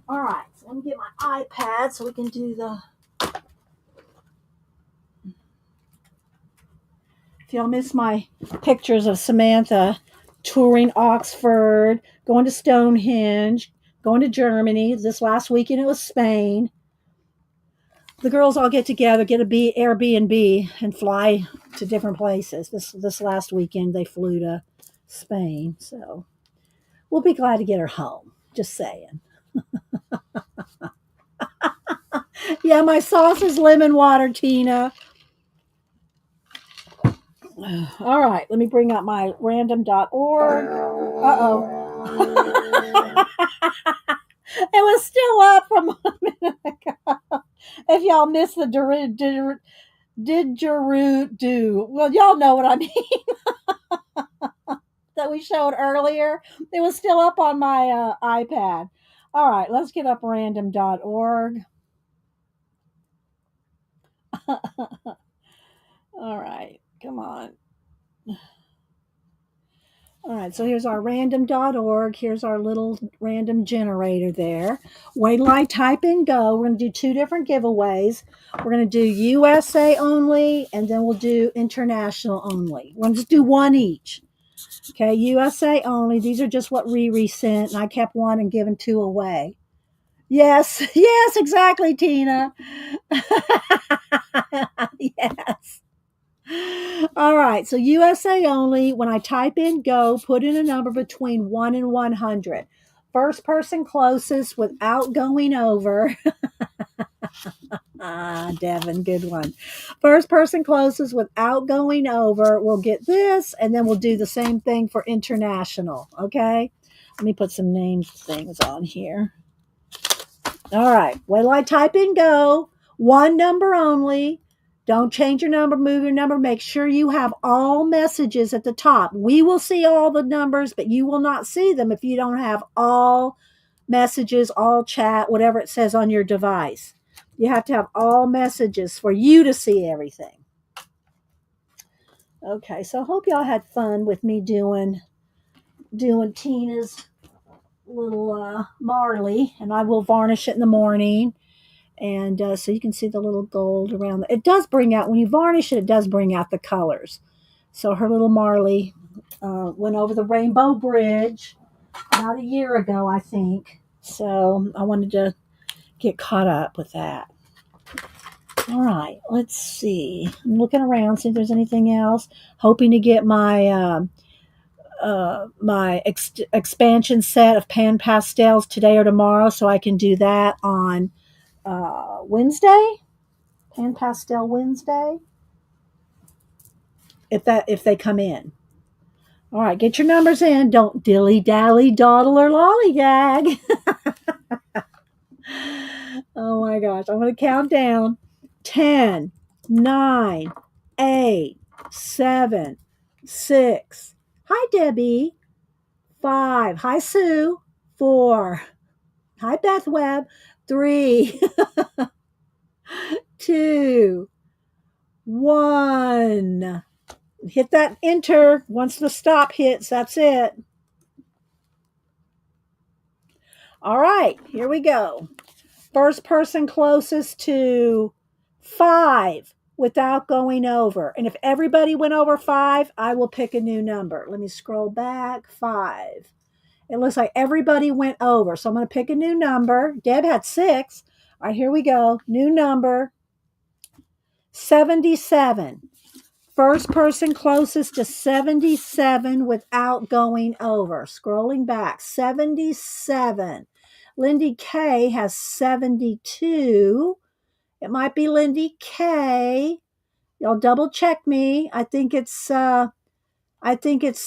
All right, so let me get my iPad so we can do if y'all miss my pictures of Samantha touring Oxford, going to Stonehenge, going to Germany. This last weekend it was Spain. The girls all get together, get a Airbnb, and fly to different places. This last weekend they flew to Spain, so we'll be glad to get her home. Just saying. Yeah, my sauce is lemon water, Tina. All right, let me bring up my random.org. Uh-oh. It was still up from a minute ago. If y'all missed the didgeridoo, well, y'all know what I mean. That we showed earlier. It was still up on my iPad. All right, let's get up random.org. All right, come on. All right, so here's our random.org. Here's our little random generator there. Wait till I type in go. We're going to do two different giveaways. We're going to do USA only, and then we'll do international only. We're going to just do one each. Okay, USA only. These are just what Riri sent, and I kept one and given two away. Yes, yes, exactly, Tina. Yes. All right, so USA only. When I type in go, put in a number between 1 and 100. First person closest without going over. Devin, good one. First person closest without going over will get this, and then we'll do the same thing for international. Okay? Let me put some names things on here. All right. Wait till I type in go. One number only. Don't change your number, move your number. Make sure you have all messages at the top. We will see all the numbers, but you will not see them if you don't have all messages, all chat, whatever it says on your device. You have to have all messages for you to see everything. Okay, so I hope y'all had fun with me doing Tina's little Marley, and I will varnish it in the morning. And so you can see the little gold around it. It does bring out, when you varnish it, it does bring out the colors. So her little Marley went over the Rainbow Bridge about a year ago, I think. So I wanted to get caught up with that. All right, let's see. I'm looking around, see if there's anything else. Hoping to get my expansion set of pan pastels today or tomorrow, so I can do that on Wednesday. Pan Pastel Wednesday, if they come in. All right, get your numbers in. Don't dilly dally, dawdle, or lollygag. Oh my gosh, I'm going to count down. 10, 9, 8, 7, 6. Hi, Debbie. 5. Hi, Sue. 4. Hi, Beth Webb. 3, 2, 1. Hit that enter. Once the stop hits, that's it. All right, here we go. First person closest to 5 without going over. And if everybody went over 5, I will pick a new number. Let me scroll back. 5. It looks like everybody went over. So I'm going to pick a new number. Deb had 6. All right, here we go. New number. 77. First person closest to 77 without going over. Scrolling back. 77. Lindy K has 72. It might be Lindy K. Y'all double check me. I think it's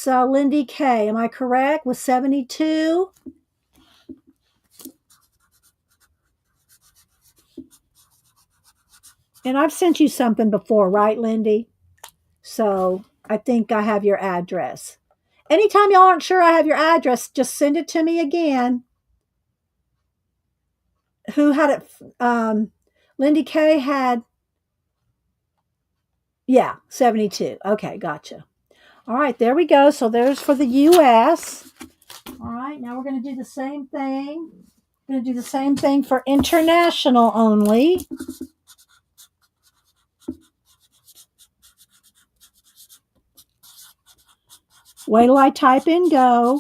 Lindy K. Am I correct with 72? And I've sent you something before, right, Lindy? So I think I have your address. Anytime y'all aren't sure I have your address, just send it to me again. Who had it? Lindy K had, yeah, 72. Okay, gotcha. All right, there we go. So there's for the U.S. All right, now we're going to do the same thing. We're going to do the same thing for international only. Wait till I type in go,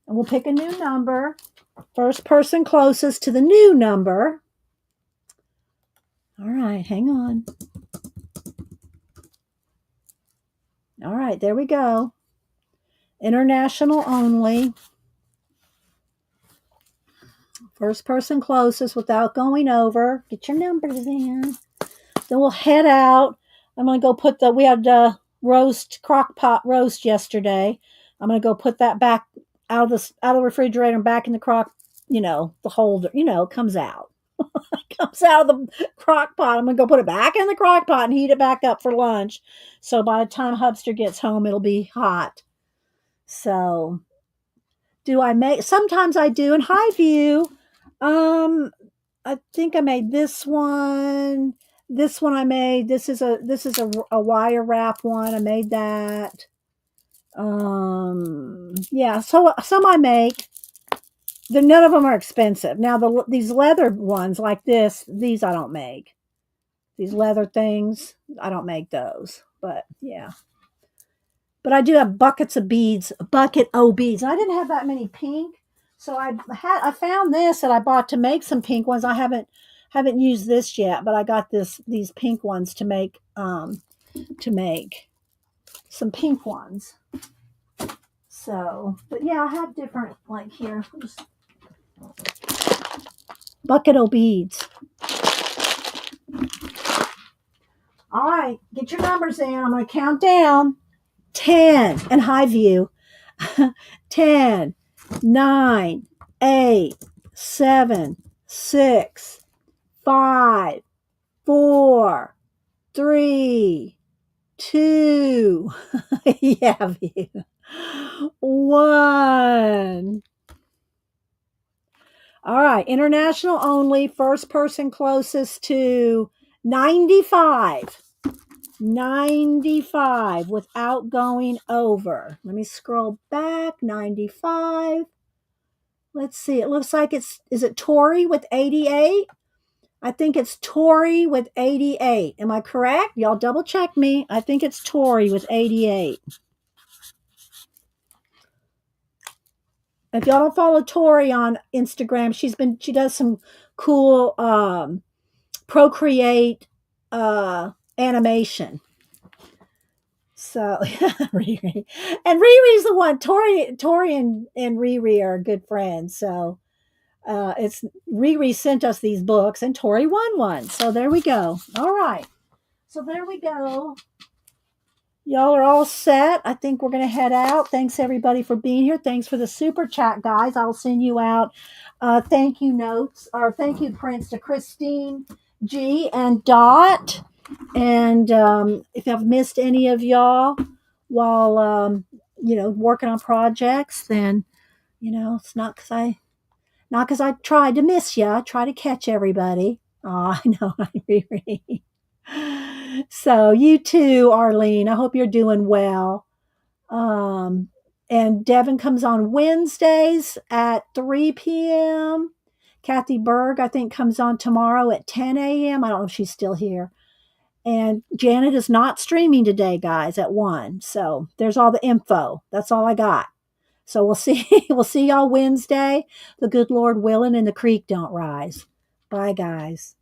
and we'll pick a new number. First person closest to the new number. All right, hang on. All right, there we go. International only. First person closest without going over. Get your numbers in. Then we'll head out. I'm going to go put we had crock pot roast yesterday. I'm going to go put that back out of the refrigerator and back in the the holder, it comes out. It comes out of the crock pot. I'm going to go put it back in the crock pot and heat it back up for lunch. So by the time Hubster gets home, it'll be hot. So sometimes I do in Highview. I think I made this one. This one I made. This is a wire wrap one. I made that. Yeah, so some I make. None of them are expensive. Now these leather ones like this, these I don't make. These leather things, I don't make those. But yeah. But I do have buckets of beads, bucket o beads. I didn't have that many pink, so I found this that I bought to make some pink ones. I haven't used this yet, but I got these pink ones to make some pink ones. So, but yeah, I have different like here. Just bucket o beads. All right, get your numbers in. I'm going to count down 10 and high view. 10, 9, 8, 7, 6, 5, 4, 3, 2, yeah, view. 1. All right, international only, first person closest to 95. 95 without going over. Let me scroll back. 95. Let's see. It looks like is it Tori with 88? I think it's Tori with 88. Am I correct? Y'all double check me. I think it's Tori with 88. If y'all don't follow Tori on Instagram, she does some cool Procreate animation. So Riri. And Riri's the one. Tori and Riri are good friends. So it's Riri sent us these books and Tori won one. So there we go. All right. So there we go. Y'all are all set. I think we're going to head out. Thanks everybody for being here. Thanks for the super chat, guys. I'll send you out thank you notes or thank you prints to Christine G and Dot. And if I've missed any of y'all while working on projects, then it's not because I tried to miss you. I try to catch everybody. Oh, I know, I really. So you too, Arlene. I hope you're doing well. Um, and Devin comes on Wednesdays at 3 p.m. Kathy Berg, I think, comes on tomorrow at 10 a.m. I don't know if she's still here. And Janet is not streaming today, guys, at 1. So there's all the info. That's all I got. So we'll see. We'll see y'all Wednesday. The good Lord willing and the creek don't rise. Bye, guys.